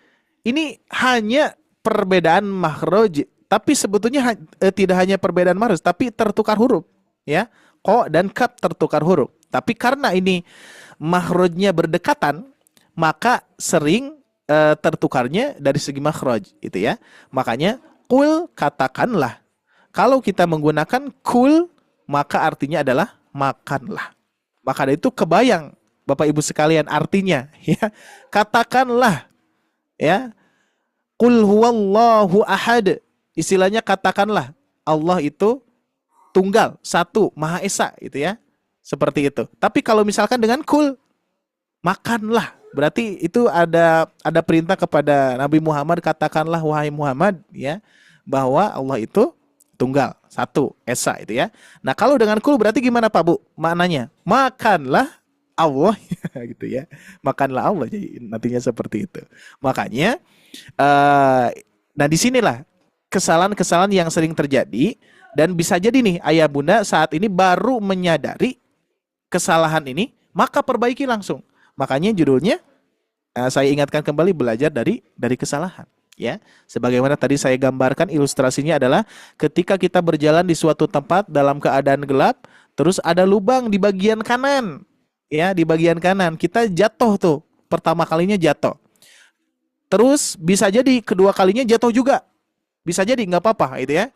Ini hanya perbedaan makhraj, tapi sebetulnya tidak hanya perbedaan makhraj, tapi tertukar huruf ya. Ko dan kaf tertukar huruf. Tapi karena ini makhrajnya berdekatan, maka sering tertukarnya dari segi makhraj gitu ya. Makanya kul, katakanlah. Kalau kita menggunakan kul, maka artinya adalah makanlah. Maka dari itu kebayang Bapak Ibu sekalian artinya ya. Katakanlah ya. Qul huwallahu ahad. Istilahnya katakanlah Allah itu tunggal, satu, Maha Esa gitu ya. Seperti itu. Tapi kalau misalkan dengan kul, makanlah. Berarti itu ada perintah kepada Nabi Muhammad, katakanlah wahai Muhammad ya, bahwa Allah itu tunggal, satu, esa itu ya. Nah, kalau dengan kul berarti gimana Pak Bu? Maknanya makanlah Allah gitu ya. Makanlah Allah, jadi nantinya seperti itu. Makanya nah disinilah kesalahan-kesalahan yang sering terjadi, dan bisa jadi nih ayah bunda saat ini baru menyadari kesalahan ini, maka perbaiki langsung. Makanya judulnya saya ingatkan kembali, belajar dari kesalahan ya. Sebagaimana tadi saya gambarkan, ilustrasinya adalah ketika kita berjalan di suatu tempat dalam keadaan gelap, terus ada lubang di bagian kanan. Ya, di bagian kanan kita jatuh tuh. Pertama kalinya jatuh. Terus bisa jadi kedua kalinya jatuh juga. Bisa jadi, nggak apa-apa itu ya.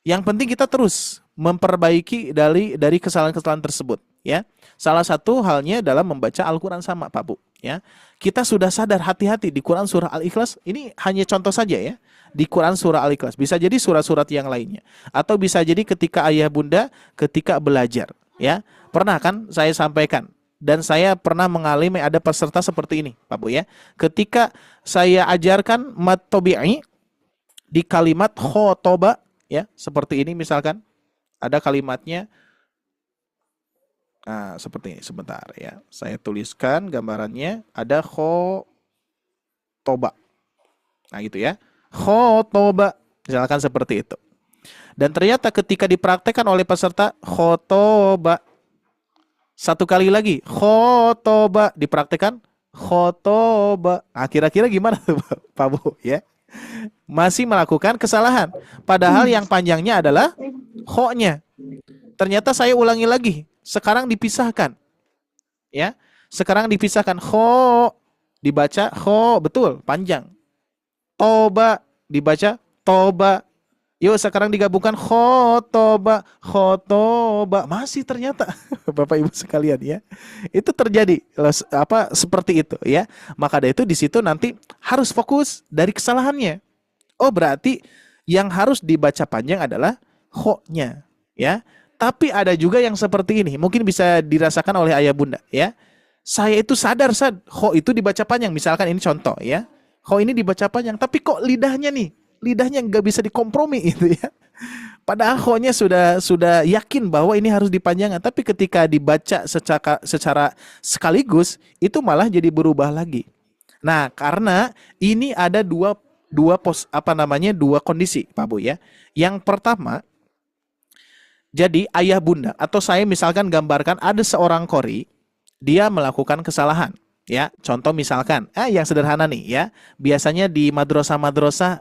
Yang penting kita terus memperbaiki dari kesalahan-kesalahan tersebut ya. Salah satu halnya dalam membaca Al-Qur'an sama Pak Bu ya. Kita sudah sadar, hati-hati di Quran surah Al-Ikhlas, ini hanya contoh saja ya. Di Quran surah Al-Ikhlas, bisa jadi surat-surat yang lainnya, atau bisa jadi ketika ayah bunda ketika belajar ya. Pernah kan saya sampaikan, dan saya pernah mengalami ada peserta seperti ini Pak Bu ya. Ketika saya ajarkan mad tabi'i di kalimat khotoba ya, seperti ini misalkan ada kalimatnya. Nah, seperti ini, sebentar ya. Saya tuliskan gambarannya, ada khotoba. Nah, gitu ya. Khotoba, misalkan seperti itu. Dan ternyata ketika dipraktekkan oleh peserta, khotoba. Satu kali lagi, khotoba, dipraktekkan khotoba. Nah, kira-kira gimana tuh Pak Bu ya? Masih melakukan kesalahan. Padahal yang panjangnya adalah kho-nya. Ternyata saya ulangi lagi. Sekarang dipisahkan. Ya. Sekarang dipisahkan. Kho dibaca kho, betul, panjang. Toba dibaca toba. Yuk sekarang digabungkan khotoba, khotoba. Masih ternyata Bapak Ibu sekalian ya. Itu terjadi seperti itu ya. Maka dari itu di situ nanti harus fokus dari kesalahannya. Oh, berarti yang harus dibaca panjang adalah kho-nya ya. Tapi ada juga yang seperti ini, mungkin bisa dirasakan oleh ayah bunda ya. Saya itu sadar kho itu dibaca panjang, misalkan ini contoh ya. Kho ini dibaca panjang, tapi kok lidahnya nggak bisa dikompromi itu ya. Padahal kho-nya sudah yakin bahwa ini harus dipanjangkan, tapi ketika dibaca secara sekaligus itu malah jadi berubah lagi. Nah, karena ini ada dua kondisi Pak Bu ya. Yang pertama, jadi ayah bunda atau saya misalkan gambarkan ada seorang qori, dia melakukan kesalahan ya. Contoh misalkan yang sederhana nih ya. Biasanya di madrasah-madrasah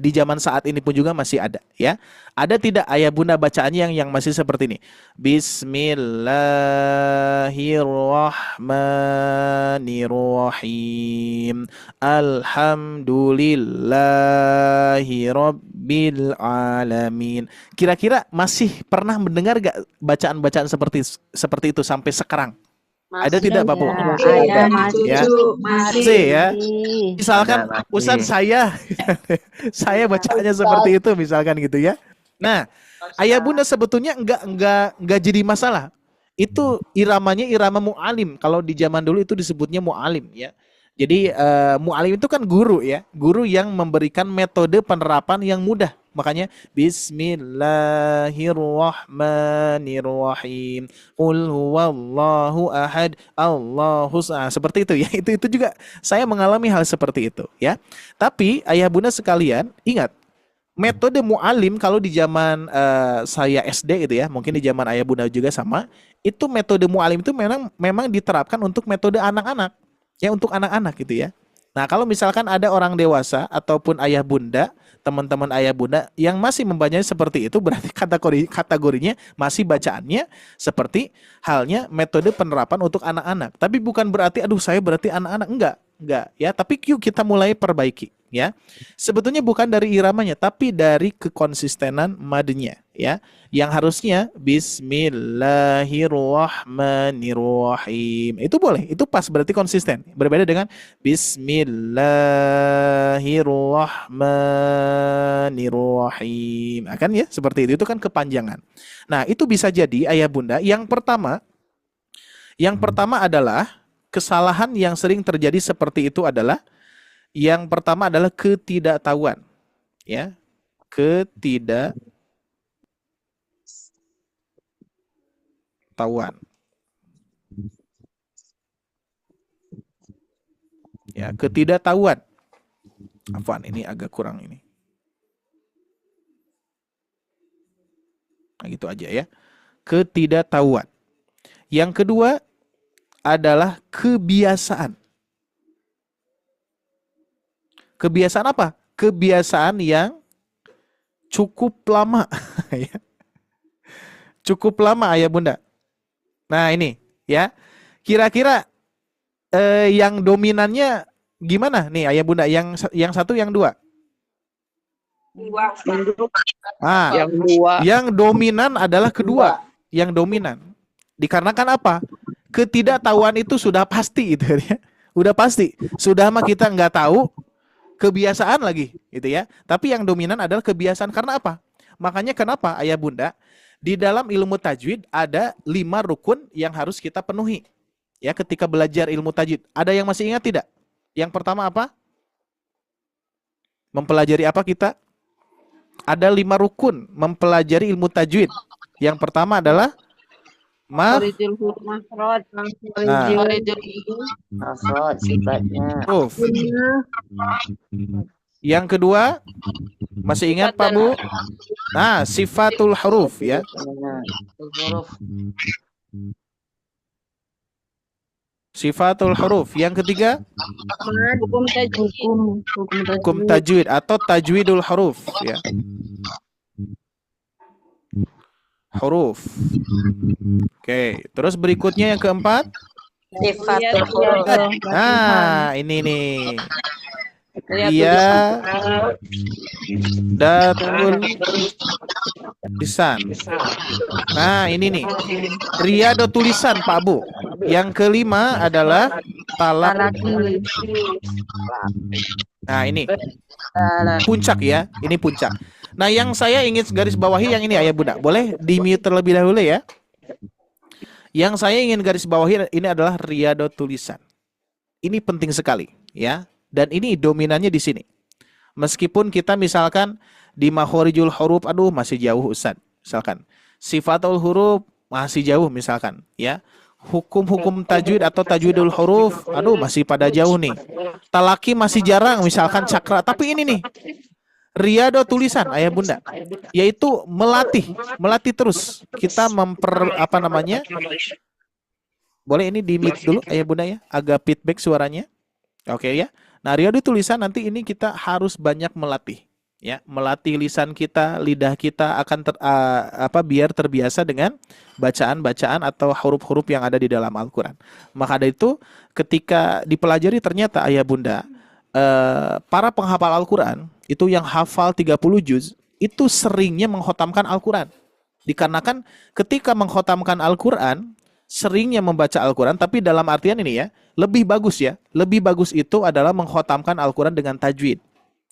di zaman saat ini pun juga masih ada ya. Ada tidak ayah bunda bacaannya yang masih seperti ini? Bismillahirrahmanirrahim. Alhamdulillahirabbil alamin. Kira-kira masih pernah mendengar gak bacaan-bacaan seperti itu sampai sekarang? Ada tidak Pak Bu? Ada, masih. Ya. Masih ya. Misalkan Ustaz saya bacaannya seperti itu misalkan gitu ya. Nah, ayah bunda sebetulnya enggak jadi masalah. Itu iramanya irama mu'alim. Kalau di zaman dulu itu disebutnya mu'alim ya. Jadi mu'alim itu kan guru ya. Guru yang memberikan metode penerapan yang mudah. Makanya Bismillahirrahmanirrahim. Qul huwallahu ahad, Allahus seperti itu ya. Itu juga saya mengalami hal seperti itu ya. Tapi ayah bunda sekalian, ingat, metode mu'alim kalau di zaman saya SD gitu ya, mungkin di zaman ayah bunda juga sama, itu metode mu'alim itu memang diterapkan untuk metode anak-anak. Ya, untuk anak-anak gitu ya. Nah, kalau misalkan ada orang dewasa ataupun ayah bunda, teman-teman ayah bunda yang masih membacanya seperti itu, berarti kategorinya masih bacaannya seperti halnya metode penerapan untuk anak-anak. Tapi bukan berarti saya berarti anak-anak, enggak ya. Tapi yuk kita mulai perbaiki ya. Sebetulnya bukan dari iramanya, tapi dari kekonsistenan madnya ya. Yang harusnya Bismillahirrahmanirrahim. Itu boleh, itu pas, berarti konsisten. Berbeda dengan Bismillahirrahmanirrahim. Akan ya seperti itu kan kepanjangan. Nah, itu bisa jadi ayah bunda. Yang pertama adalah kesalahan yang sering terjadi seperti itu adalah yang pertama adalah ketidaktahuan, ya, ketidaktahuan, ya, ketidaktahuan. Afwan, ini agak kurang ini. Nah, gitu aja ya. Ketidaktahuan. Yang kedua adalah kebiasaan. Kebiasaan apa? Kebiasaan yang cukup lama. Ya. Cukup lama, ayah bunda. Nah ini ya. Kira-kira yang dominannya gimana nih ayah bunda? Yang satu, yang dua? Ah, Yang dua. yang dominan adalah kedua. Yang dominan. Dikarenakan apa? Ketidaktahuan itu sudah pasti itu ya. Udah pasti. Sudah mah kita nggak tahu, kebiasaan lagi gitu ya. Tapi yang dominan adalah kebiasaan. Karena apa? Makanya kenapa ayah bunda di dalam ilmu tajwid ada 5 rukun yang harus kita penuhi ya ketika belajar ilmu tajwid. Ada yang masih ingat tidak? Yang pertama apa? Mempelajari apa kita? Ada 5 rukun mempelajari ilmu tajwid. Yang pertama adalah Makharijul Maksud sifatnya. huruf. Yang kedua, masih ingat Pak Bu? Nah, sifatul huruf ya. Huruf. Sifatul huruf. Yang ketiga, hukum tajwid. hukum tajwid atau tajwidul huruf ya. Huruf. Oke, terus berikutnya yang keempat. Sifatul huruf. Nah, ini nih. Dia datul lisan. Nah, ini nih. Riyadhah tulisan Pak Bu. Yang kelima adalah talak. Nah, ini puncak ya. Ini puncak. Nah, yang saya ingin garis bawahi yang ini ayah bunda. Boleh di-mute terlebih dahulu ya. Yang saya ingin garis bawahi ini adalah riyadhah tulisan. Ini penting sekali ya. Dan ini dominannya di sini. Meskipun kita misalkan di makhorijul huruf, aduh masih jauh Ustaz. Misalkan sifatul huruf masih jauh misalkan ya. Hukum-hukum tajwid atau tajwidul huruf, aduh masih pada jauh nih. Talaki masih jarang misalkan cakra. Tapi ini nih riyadhah tulisan ayah bunda, yaitu melatih terus. Kita boleh ini di mute dulu ayah bunda ya, agak feedback suaranya. Oke ya. Nah, riyadhah tulisan nanti ini kita harus banyak melatih ya, melatih lisan kita, lidah kita akan biar terbiasa dengan bacaan-bacaan atau huruf-huruf yang ada di dalam Al-Qur'an. Maka dari itu ketika dipelajari ternyata ayah bunda para penghafal Al-Qur'an itu yang hafal 30 juz itu seringnya mengkhatamkan Al-Qur'an. Dikarenakan ketika mengkhatamkan Al-Qur'an seringnya membaca Al-Qur'an, tapi dalam artian ini ya, lebih bagus ya. Lebih bagus itu adalah mengkhatamkan Al-Qur'an dengan tajwid.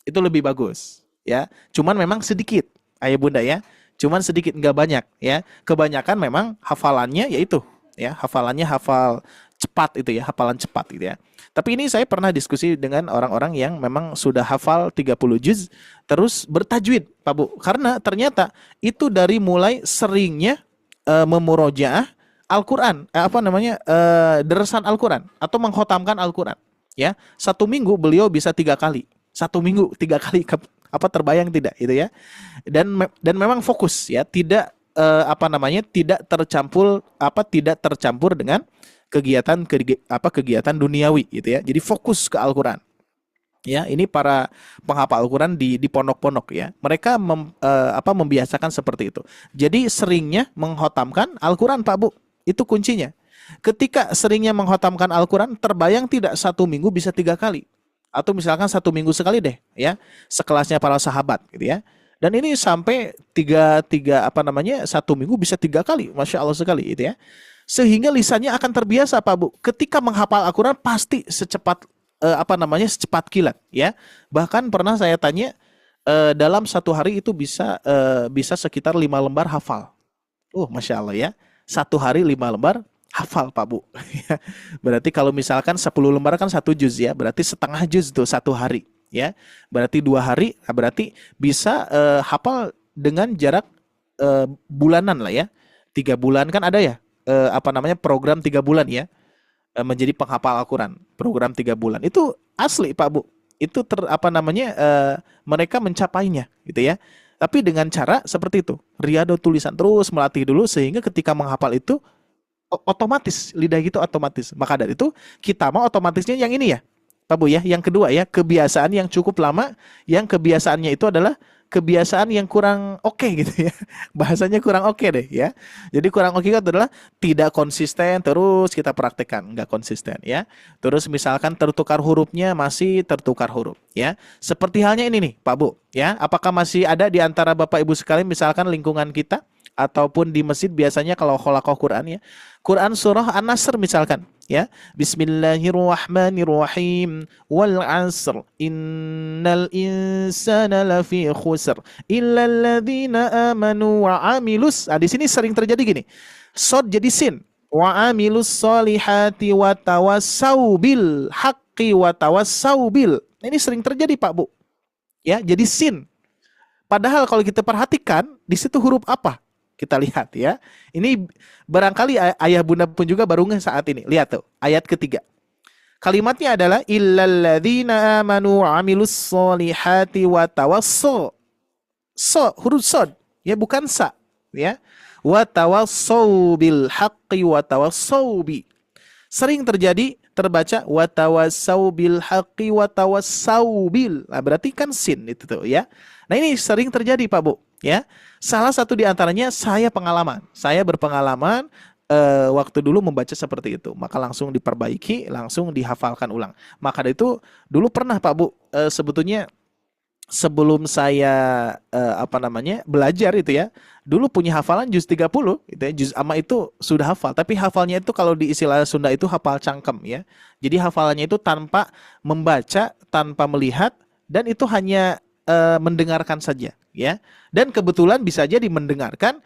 Itu lebih bagus ya. Cuman memang sedikit ayah bunda ya. Cuman sedikit, nggak banyak ya. Kebanyakan memang hafalannya yaitu ya, hafalannya hafal cepat itu ya, hafalan cepat gitu ya. Tapi ini saya pernah diskusi dengan orang-orang yang memang sudah hafal 30 juz terus bertajwid, Pak Bu. Karena ternyata itu dari mulai seringnya memurojaah Al-Qur'an, derasan Al-Qur'an atau mengkhatamkan Al-Qur'an ya. 1 minggu beliau bisa 3 kali. 1 minggu 3 kali, terbayang tidak itu ya. Dan memang fokus ya, tidak tidak tercampur dengan kegiatan duniawi gitu ya. Jadi fokus ke Al-Qur'an. Ya, ini para penghafal Al-Qur'an di pondok-pondok ya. Mereka membiasakan seperti itu. Jadi seringnya mengkhatamkan Al-Qur'an, Pak Bu. Itu kuncinya. Ketika seringnya mengkhatamkan Al-Qur'an, terbayang tidak 1 minggu bisa 3 kali. Atau misalkan 1 minggu sekali deh ya. Sekelasnya para sahabat gitu ya. Dan ini sampai 1 minggu bisa 3 kali. Masya Allah sekali gitu ya. Sehingga lisannya akan terbiasa Pak Bu. Ketika menghafal Al-Qur'an pasti secepat kilat ya. Bahkan pernah saya tanya dalam 1 hari itu bisa sekitar 5 lembar hafal. Masya Allah ya. 1 hari 5 lembar hafal Pak Bu. Berarti kalau misalkan 10 lembar kan 1 juz ya, berarti setengah juz tuh 1 hari ya. Berarti 2 hari, nah berarti bisa hafal dengan jarak bulanan lah ya. 3 bulan kan ada ya, program 3 bulan ya, menjadi penghafal Al-Quran. Program 3 bulan itu asli Pak Bu. Itu mereka mencapainya gitu ya. Tapi dengan cara seperti itu, riyadhah tulisan, terus melatih dulu sehingga ketika menghafal itu otomatis lidah itu otomatis. Maka dari itu kita mau otomatisnya yang ini ya Pak Bu ya. Yang kedua ya, kebiasaan yang cukup lama, yang kebiasaannya itu adalah kebiasaan yang kurang oke gitu ya. Bahasanya kurang oke deh ya. Jadi kurang oke itu adalah tidak konsisten, terus kita praktekkan nggak konsisten ya. Terus misalkan tertukar hurufnya, masih tertukar huruf ya. Seperti halnya ini nih Pak Bu ya. Apakah masih ada di antara Bapak Ibu sekalian misalkan lingkungan kita ataupun di masjid biasanya kalau kholaqah Quran ya, Quran surah An-Nasr misalkan ya, Bismillahirrahmanirrahim, wal 'asr innal insana lafi khusr illal ladzina amanu wa amilus. Di sini sering terjadi gini, sod jadi sin, wa amilus solihati wa tawassau bil haqqi wa tawassau bil. Ini sering terjadi Pak Bu ya, jadi sin. Padahal kalau kita perhatikan di situ huruf apa? Kita lihat ya. Ini barangkali ayah bunda pun juga baru nge saat ini. Lihat tuh, ayat ketiga. Kalimatnya adalah illalladzina amanu wa amilus solihati wa tawassaw. So, huruf sod, ya bukan sa, ya. Wa tawassaw bil haqqi wa tawassaw bi. Sering terjadi terbaca wa tawassaw bil haqqi wa tawassaw bil. Nah, berarti kan sin itu tuh ya. Nah, ini sering terjadi Pak Bu, ya. Salah satu di antaranya saya berpengalaman waktu dulu membaca seperti itu, maka langsung diperbaiki, langsung dihafalkan ulang. Maka dari itu dulu pernah Pak Bu, sebetulnya sebelum saya belajar itu ya, dulu punya hafalan juz 30 gitu ya, juz amma itu sudah hafal, tapi hafalnya itu kalau di istilah Sunda itu hafal cangkem ya. Jadi hafalannya itu tanpa membaca, tanpa melihat, dan itu hanya mendengarkan saja ya. Dan kebetulan bisa jadi mendengarkan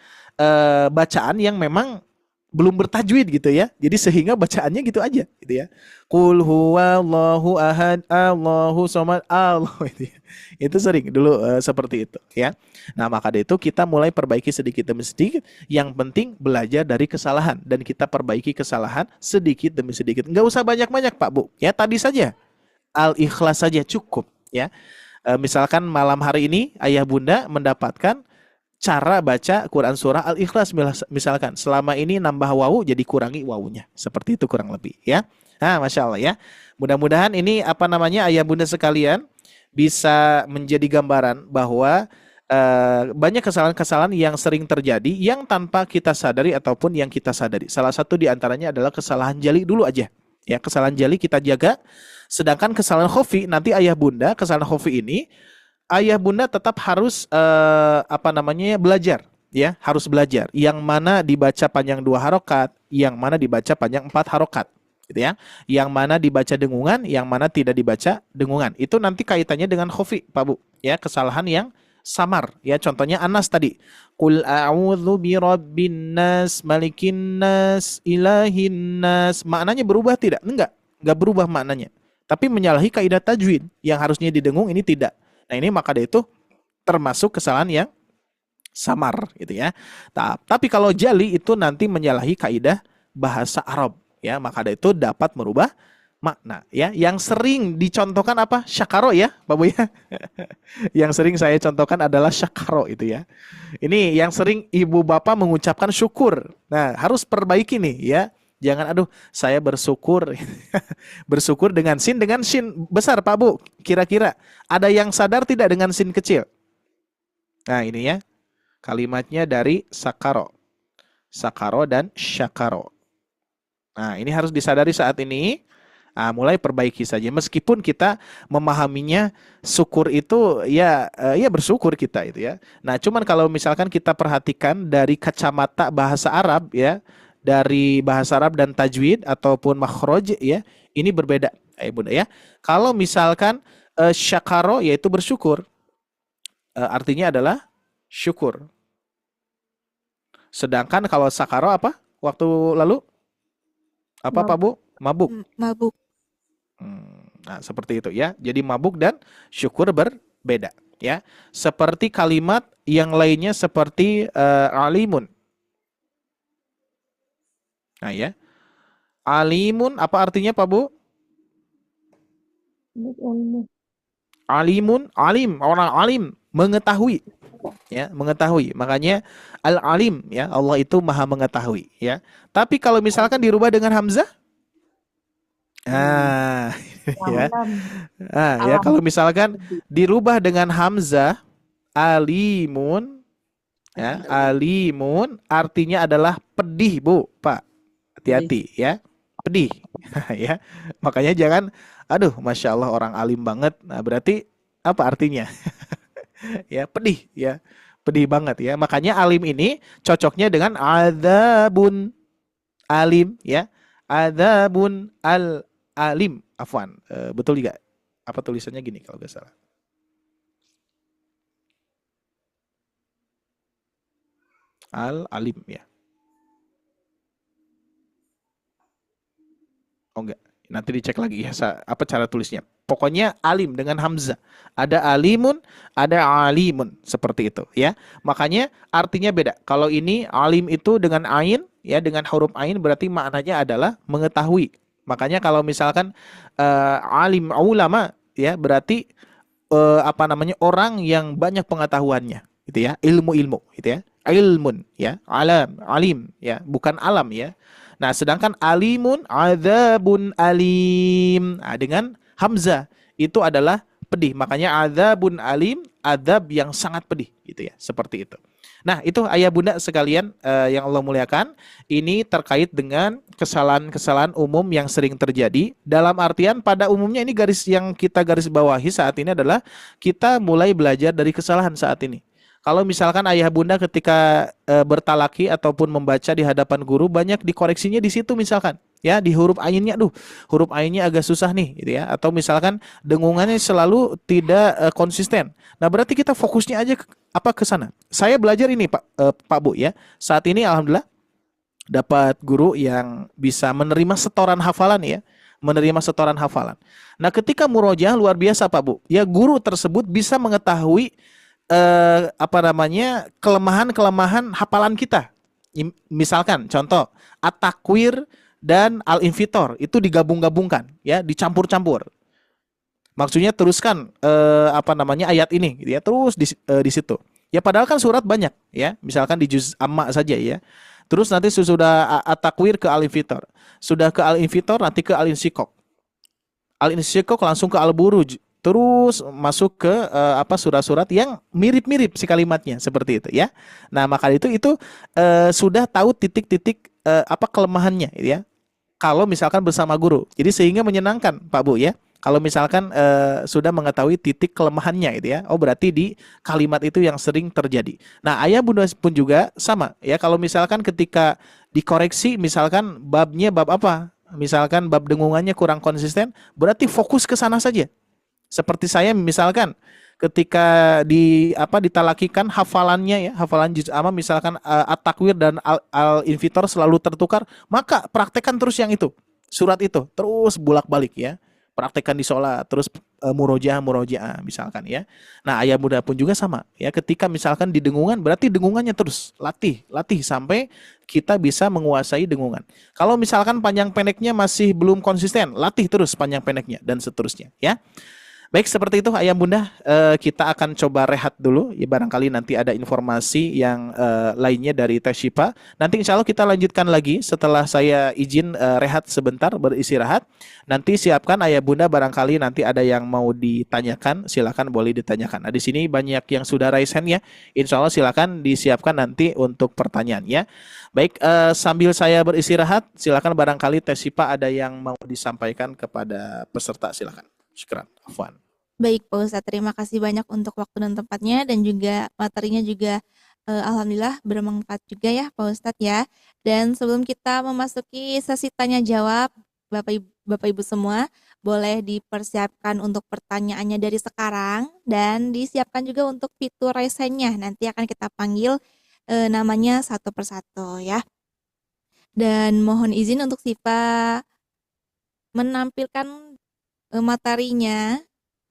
bacaan yang memang belum bertajwid gitu ya. Jadi sehingga bacaannya gitu aja gitu ya. Qul huwallahu ahad, Allahu somad, Allah itu ya. Itu sering dulu seperti itu ya. Nah, maka dari itu kita mulai perbaiki sedikit demi sedikit. Yang penting belajar dari kesalahan dan kita perbaiki kesalahan sedikit demi sedikit. Enggak usah banyak-banyak Pak Bu. Ya, tadi saja Al-Ikhlas saja cukup ya. Misalkan malam hari ini ayah bunda mendapatkan cara baca Quran surah Al-Ikhlas misalkan, selama ini nambah wawu jadi kurangi wawunya, seperti itu kurang lebih ya. Nah, Masya Allah ya, mudah-mudahan ini ayah bunda sekalian bisa menjadi gambaran bahwa banyak kesalahan-kesalahan yang sering terjadi yang tanpa kita sadari ataupun yang kita sadari. Salah satu di antaranya adalah kesalahan jali dulu aja ya. Kesalahan jali kita jaga. Sedangkan kesalahan khafi, nanti ayah bunda, kesalahan khafi ini ayah bunda tetap harus belajar ya, harus belajar yang mana dibaca panjang 2 harokat, yang mana dibaca panjang 4 harokat gitu ya, yang mana dibaca dengungan, yang mana tidak dibaca dengungan. Itu nanti kaitannya dengan khafi Pak Bu ya, kesalahan yang samar ya. Contohnya Anas tadi, qul a'udzu birabbin nas, malikin nas, ilahin nas, maknanya berubah tidak? Enggak berubah maknanya, tapi menyalahi kaidah tajwid, yang harusnya didengung ini tidak. Nah, ini maka dari itu termasuk kesalahan yang samar gitu ya. Tapi kalau jali itu nanti menyalahi kaidah bahasa Arab ya, maka dari itu dapat merubah makna ya. Yang sering dicontohkan apa? Syakaro ya Pak Bu ya. Yang sering saya contohkan adalah syakaro itu ya. Ini yang sering ibu bapak mengucapkan syukur. Nah, harus perbaiki nih ya. Jangan saya bersyukur. Bersyukur dengan sin besar Pak Bu. Kira-kira ada yang sadar tidak dengan sin kecil? Nah, ini ya. Kalimatnya dari sakaro. Sakaro dan syakaro. Nah, ini harus disadari saat ini. Nah, mulai perbaiki saja. Meskipun kita memahaminya syukur itu ya bersyukur kita itu ya. Nah, cuman kalau misalkan kita perhatikan dari kacamata bahasa Arab ya, dari bahasa Arab dan tajwid ataupun makhraj ya, ini berbeda Bunda ya. Kalau misalkan syakaro yaitu bersyukur, artinya adalah syukur. Sedangkan kalau sakaro apa? Waktu lalu Apa Pak Bu? Mabuk. Mabuk. Nah, seperti itu ya. Jadi mabuk dan syukur berbeda ya. Seperti kalimat yang lainnya seperti alimun. Nah ya. Alimun apa artinya Pak Bu? Alimun, alim, orang alim, mengetahui. Ya, mengetahui. Makanya al-alim ya, Allah itu Maha mengetahui ya. Tapi kalau misalkan dirubah dengan hamzah, ya. Ya kalau misalkan dirubah dengan hamzah alimun ya, alimun artinya adalah pedih, Bu, Pak. Hati-hati ya. Pedih. Ya. Makanya jangan aduh, Masya Allah orang alim banget. Nah, berarti apa artinya? Ya, pedih ya. Pedih banget ya. Makanya alim ini cocoknya dengan adzabun alim ya. Adzabun alim. Afwan. Betul juga. Apa tulisannya gini kalau nggak salah. Alim ya. Oh enggak. Nanti dicek lagi ya apa cara tulisnya. Pokoknya alim dengan hamzah. Ada alimun, ada alimun seperti itu ya. Makanya artinya beda. Kalau ini alim itu dengan ain ya, dengan huruf ain berarti maknanya adalah mengetahui. Makanya kalau misalkan alim ulama ya berarti apa namanya orang yang banyak pengetahuannya gitu ya, ilmu-ilmu gitu ya. Ilmun ya, alim ya, bukan alam ya. Nah, sedangkan alimun, adzabun alim. Nah, dengan hamzah itu adalah pedih. Makanya adzabun alim, adzab yang sangat pedih gitu ya, seperti itu. Nah, itu ayah bunda sekalian yang Allah muliakan, ini terkait dengan kesalahan-kesalahan umum yang sering terjadi. Dalam artian pada umumnya ini garis yang kita garis bawahi saat ini adalah kita mulai belajar dari kesalahan saat ini. Kalau misalkan ayah bunda ketika bertalaki ataupun membaca di hadapan guru banyak dikoreksinya di situ misalkan ya, di huruf ainnya, huruf ainnya agak susah nih gitu ya, atau misalkan dengungannya selalu tidak konsisten. Nah, berarti kita fokusnya aja ke sana. Saya belajar ini Pak Bu ya. Saat ini alhamdulillah dapat guru yang bisa menerima setoran hafalan ya. Menerima setoran hafalan. Nah, ketika murojaah luar biasa Pak Bu. Ya, guru tersebut bisa mengetahui kelemahan-kelemahan hafalan kita. Misalkan contoh at-takwir dan al-infitor itu digabung-gabungkan ya, dicampur-campur. Maksudnya teruskan ayat ini gitu ya, terus di situ. Ya padahal kan surat banyak ya. Misalkan di juz amma saja ya. Terus nanti sudah at-takwir ke al-infitor. Sudah ke al-infitor nanti ke al-insikok. Al-insikok langsung ke al-buruj. Terus masuk ke surat-surat yang mirip-mirip si kalimatnya seperti itu ya. Nah, maka itu sudah tahu titik-titik kelemahannya ya. Kalau misalkan bersama guru. Jadi sehingga menyenangkan Pak Bu ya. Kalau misalkan sudah mengetahui titik kelemahannya gitu ya. Oh, berarti di kalimat itu yang sering terjadi. Nah, ayah bunda pun juga sama ya. Kalau misalkan ketika dikoreksi misalkan babnya bab apa? Misalkan bab dengungannya kurang konsisten, berarti fokus ke sana saja. Seperti saya misalkan ketika ditalakikan hafalannya ya, hafalan juz amma misalkan at-takwir dan al-infitor selalu tertukar, maka praktekkan terus yang itu. Surat itu terus bolak-balik ya. Praktekkan di sholat, terus murojaah misalkan ya. Nah, ayah bunda pun juga sama ya. Ketika misalkan di dengungan, berarti dengungannya terus latih sampai kita bisa menguasai dengungan. Kalau misalkan panjang pendeknya masih belum konsisten, latih terus panjang pendeknya dan seterusnya ya. Baik, seperti itu ayah bunda, kita akan coba rehat dulu ya, barangkali nanti ada informasi yang lainnya dari Teh Syifa. Nanti insya Allah kita lanjutkan lagi setelah saya izin rehat sebentar, beristirahat. Nanti siapkan ayah bunda, barangkali nanti ada yang mau ditanyakan, silakan boleh ditanyakan. Nah, di sini banyak yang sudah raise hand ya, insya Allah silakan disiapkan nanti untuk pertanyaan ya. Baik, sambil saya beristirahat, silakan barangkali Teh Syifa ada yang mau disampaikan kepada peserta, silakan. Syukran, afwan. Baik Pak Ustadz, terima kasih banyak untuk waktu dan tempatnya, dan juga materinya juga alhamdulillah bermanfaat juga ya Pak Ustadz ya. Dan sebelum kita memasuki sesi tanya jawab, Bapak Ibu semua boleh dipersiapkan untuk pertanyaannya dari sekarang, dan disiapkan juga untuk fitur raise hand-nya. Nanti akan kita panggil namanya satu persatu ya. Dan mohon izin untuk Siva menampilkan materinya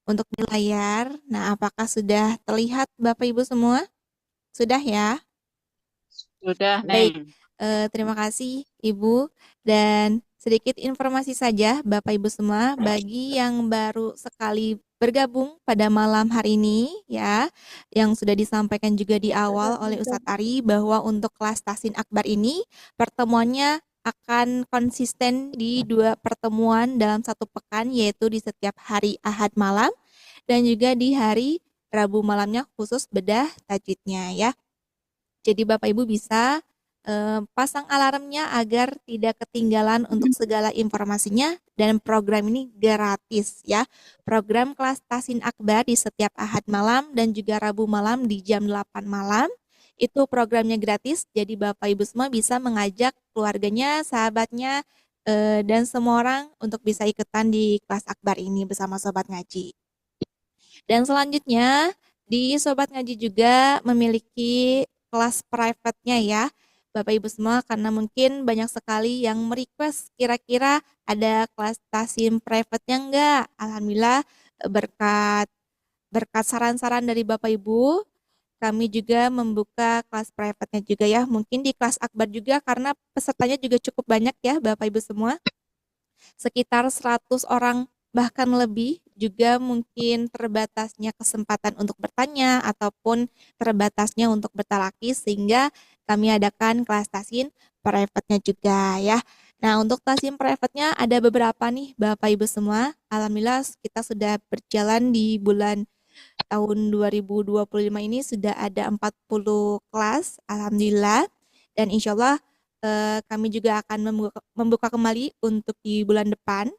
untuk di layar. Nah, apakah sudah terlihat Bapak Ibu semua? Sudah ya? Sudah, Baik, Neng. terima kasih Ibu. Dan sedikit informasi saja Bapak Ibu semua, bagi yang baru sekali bergabung pada malam hari ini ya, yang sudah disampaikan juga di awal oleh Ustadz Ari bahwa untuk kelas Tahsin Akbar ini pertemuannya akan konsisten di 2 pertemuan dalam 1 pekan, yaitu di setiap hari Ahad malam dan juga di hari Rabu malamnya khusus bedah tajwidnya ya. Jadi Bapak Ibu bisa pasang alarmnya agar tidak ketinggalan untuk segala informasinya, dan program ini gratis ya. Program kelas Tahsin Akbar di setiap Ahad malam dan juga Rabu malam di jam 8 malam. Itu programnya gratis, jadi Bapak Ibu semua bisa mengajak keluarganya, sahabatnya, dan semua orang untuk bisa ikutan di kelas Akbar ini bersama Sobat Ngaji. Dan selanjutnya di Sobat Ngaji juga memiliki kelas private-nya ya Bapak Ibu semua, karena mungkin banyak sekali yang merequest kira-kira ada kelas Tahsin private-nya enggak. Alhamdulillah berkat saran-saran dari Bapak Ibu, kami juga membuka kelas private-nya juga ya. Mungkin di kelas Akbar juga karena pesertanya juga cukup banyak ya Bapak Ibu semua. Sekitar 100 orang bahkan lebih, juga mungkin terbatasnya kesempatan untuk bertanya ataupun terbatasnya untuk bertalaki, sehingga kami adakan kelas Tahsin private-nya juga ya. Nah, untuk Tahsin private-nya ada beberapa nih Bapak Ibu semua. Alhamdulillah kita sudah berjalan di bulan tahun 2025 ini sudah ada 40 kelas, alhamdulillah. Dan insya Allah kami juga akan membuka kembali untuk di bulan depan.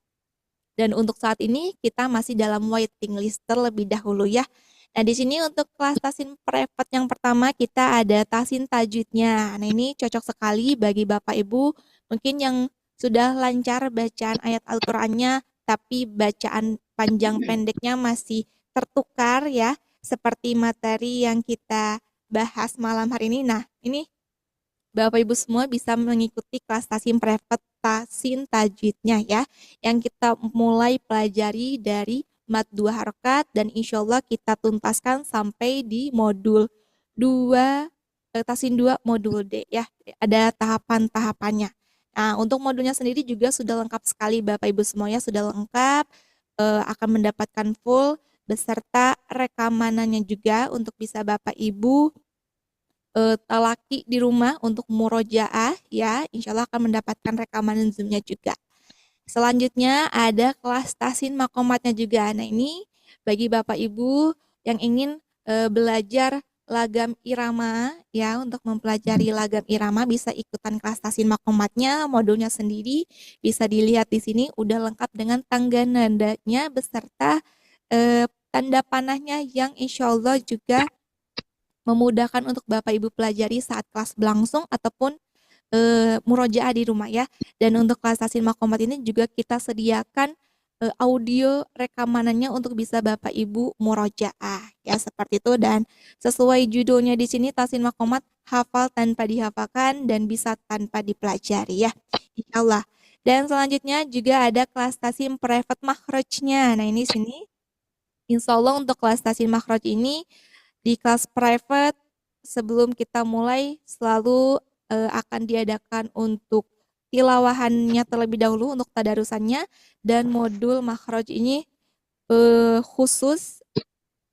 Dan untuk saat ini kita masih dalam waiting list terlebih dahulu ya. Nah, di sini untuk kelas Tahsin private yang pertama kita ada Tahsin tajwidnya. Nah, ini cocok sekali bagi Bapak Ibu mungkin yang sudah lancar bacaan ayat Al-Qur'annya tapi bacaan panjang pendeknya masih tertukar ya, seperti materi yang kita bahas malam hari ini. Nah, ini Bapak Ibu semua bisa mengikuti kelas Tahsin private Tahsin tajwidnya ya, yang kita mulai pelajari dari mat 2 harokat dan insya Allah kita tuntaskan sampai di modul 2 Tahsin 2 modul D ya. Ada tahapan-tahapannya. Nah, untuk modulnya sendiri juga sudah lengkap sekali Bapak Ibu semuanya, sudah lengkap, akan mendapatkan full beserta rekamanannya juga untuk bisa Bapak Ibu talaki di rumah untuk murojaah ya, insya Allah akan mendapatkan rekaman Zoom-nya juga. Selanjutnya ada kelas Tahsin makomatnya juga. Nah, ini bagi Bapak Ibu yang ingin belajar lagam irama ya, untuk mempelajari lagam irama bisa ikutan kelas Tahsin makomatnya, modulnya sendiri bisa dilihat di sini udah lengkap dengan tangga nadanya beserta tanda panahnya yang insya Allah juga memudahkan untuk Bapak Ibu pelajari saat kelas berlangsung ataupun murojaah di rumah ya. Dan untuk kelas Tahsin makomat ini juga kita sediakan audio rekamanannya untuk bisa Bapak Ibu murojaah ya, seperti itu. Dan sesuai judulnya di sini Tahsin makomat, hafal tanpa dihafalkan dan bisa tanpa dipelajari ya, insyaallah. Dan selanjutnya juga ada kelas Tahsin private makhrajnya. Nah, ini sini insya Allah untuk kelas Tahsin makhraj ini di kelas private sebelum kita mulai selalu akan diadakan untuk tilawahannya terlebih dahulu untuk tadarusannya, dan modul makhraj ini khusus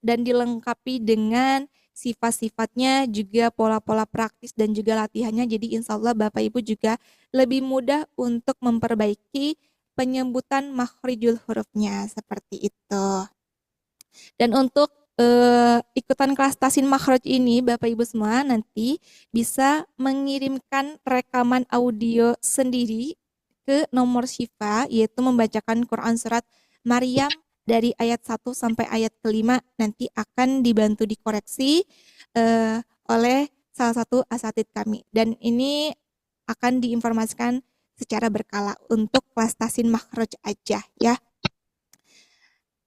dan dilengkapi dengan sifat-sifatnya juga pola-pola praktis dan juga latihannya. Jadi insya Allah Bapak Ibu juga lebih mudah untuk memperbaiki penyebutan makhrijul hurufnya seperti itu. Dan untuk ikutan kelas Tahsin makhraj ini Bapak Ibu semua nanti bisa mengirimkan rekaman audio sendiri ke nomor Syifa, yaitu membacakan Quran surat Maryam dari ayat 1 sampai ayat ke-5, nanti akan dibantu dikoreksi oleh salah satu asatid kami, dan ini akan diinformasikan secara berkala untuk kelas Tahsin makhraj aja ya.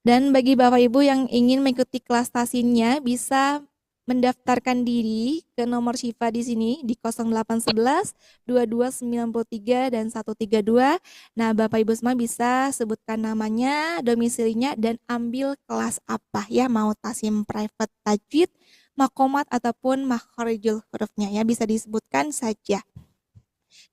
Dan bagi Bapak Ibu yang ingin mengikuti kelas Tahsinnya bisa mendaftarkan diri ke nomor Syifa di sini di 0811 2293 dan 132. Nah, Bapak Ibu semua bisa sebutkan namanya, domisilinya, dan ambil kelas apa ya, mau tasim private tajwid, makomat ataupun makharijul hurufnya ya, bisa disebutkan saja.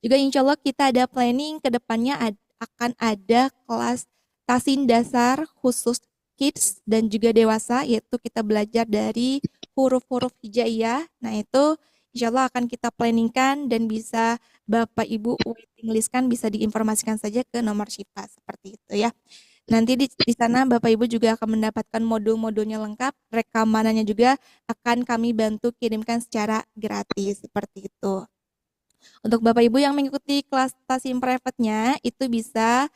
Juga insya Allah kita ada planning ke depannya akan ada kelas tasin dasar khusus kids dan juga dewasa, yaitu kita belajar dari huruf-huruf hijaiyah. Nah itu insya Allah akan kita planningkan dan bisa Bapak Ibu waiting list kan, bisa diinformasikan saja ke nomor Syifa seperti itu ya. Nanti di sana Bapak Ibu juga akan mendapatkan modul-modulnya lengkap, rekamannya juga akan kami bantu kirimkan secara gratis seperti itu. Untuk Bapak Ibu yang mengikuti kelas tasim private-nya itu bisa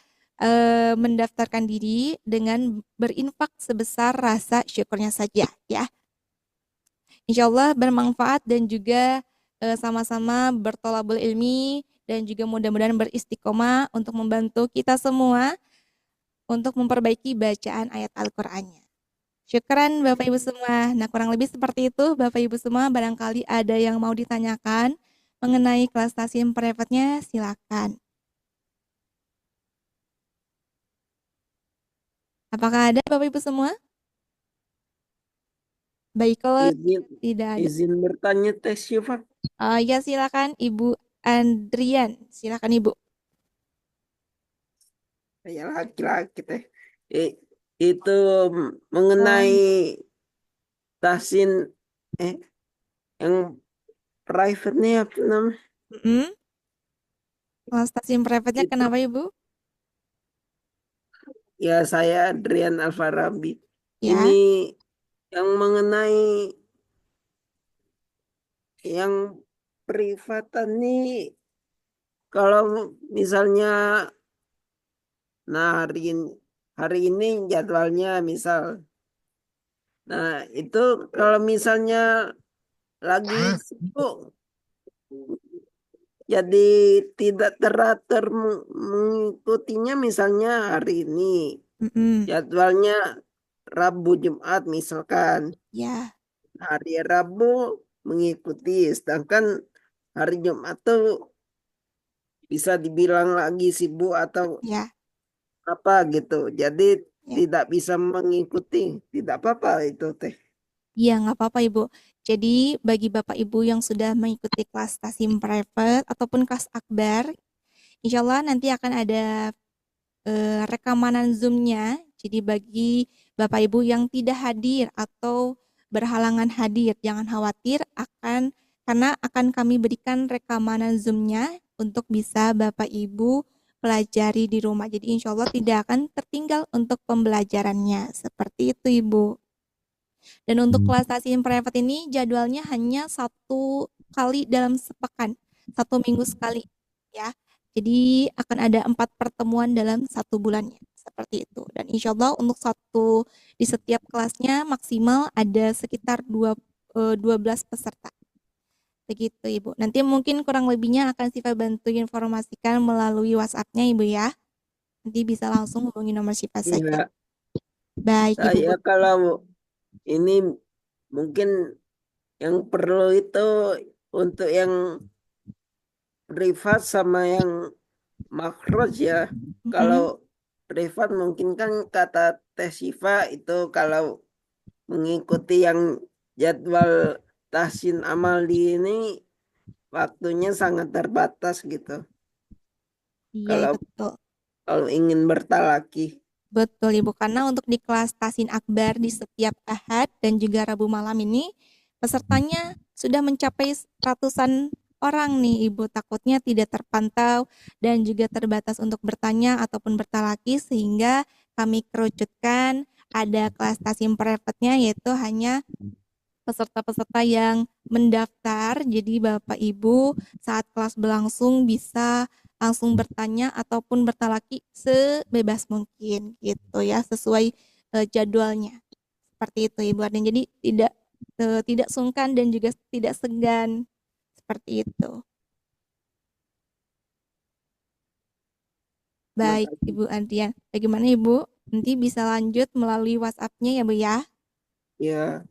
mendaftarkan diri dengan berinfak sebesar rasa syukurnya saja ya. Insya Allah bermanfaat dan juga sama-sama bertolabul ilmi dan juga mudah-mudahan beristiqomah untuk membantu kita semua untuk memperbaiki bacaan ayat Al-Qur'annya. Syukran Bapak Ibu semua. Nah, kurang lebih seperti itu Bapak Ibu semua. Barangkali ada yang mau ditanyakan mengenai kelas tasim private-nya, silakan. Apakah ada Bapak Ibu semua? Baik, kalau tidak ada. Izin bertanya Teh Syifa. Ya silakan Ibu Andrian. Silakan Ibu. Saya laki-laki Teh. Itu mengenai tasin yang private nih apa namanya? Kelas tasim private-nya Itu. kenapa Ibu? Ya saya Adrian Alfarabi. Ya. Ini yang mengenai yang privatan nih, kalau misalnya hari ini jadwalnya misal, nah itu kalau misalnya lagi sibuk jadi tidak teratur mengikutinya, misalnya hari ini jadwalnya Rabu Jumat misalkan. Ya. Hari Rabu mengikuti, sedangkan hari Jumat tuh bisa dibilang lagi sibuk atau apa gitu. Jadi tidak bisa mengikuti. Tidak apa-apa itu Teh. Iya, nggak apa-apa Ibu. Jadi bagi Bapak Ibu yang sudah mengikuti kelas tasim private ataupun kelas akbar, insya Allah nanti akan ada rekamanan Zoom-nya. Jadi bagi Bapak Ibu yang tidak hadir atau berhalangan hadir, jangan khawatir, karena akan kami berikan rekamanan Zoom-nya untuk bisa Bapak Ibu pelajari di rumah. Jadi insya Allah tidak akan tertinggal untuk pembelajarannya. Seperti itu Ibu. Dan untuk kelas tasim private ini jadwalnya hanya 1 kali dalam sepekan, 1 minggu sekali ya. Jadi akan ada 4 pertemuan dalam 1 bulannya, seperti itu. Dan insya Allah untuk di setiap kelasnya maksimal ada sekitar 12 peserta. Begitu Ibu. Nanti mungkin kurang lebihnya akan Syifa bantu informasikan melalui WhatsApp-nya Ibu ya. Nanti bisa langsung hubungi nomor Syifa saja. Baik Ibu. Saya kalau ini mungkin yang perlu itu untuk yang privat sama yang makhraj ya. Kalau privat mungkin kan kata Teh Syifa itu kalau mengikuti yang jadwal tahsin amali ini waktunya sangat terbatas gitu. Iya, betul. Kalau ingin bertalaki. Betul Ibu, karena untuk di kelas tasin akbar di setiap Ahad dan juga Rabu malam ini pesertanya sudah mencapai ratusan orang nih Ibu, takutnya tidak terpantau dan juga terbatas untuk bertanya ataupun bertalaki, sehingga kami kerucutkan ada kelas tasim private-nya, yaitu hanya peserta-peserta yang mendaftar. Jadi Bapak Ibu saat kelas berlangsung bisa langsung bertanya ataupun bertalaki sebebas mungkin gitu ya, sesuai jadwalnya. Seperti itu Ibu Arden. Jadi tidak sungkan dan juga tidak segan. Seperti itu. Baik Ibu Adrian. Bagaimana Ibu? Nanti bisa lanjut melalui WhatsApp-nya ya Bu ya? Ya.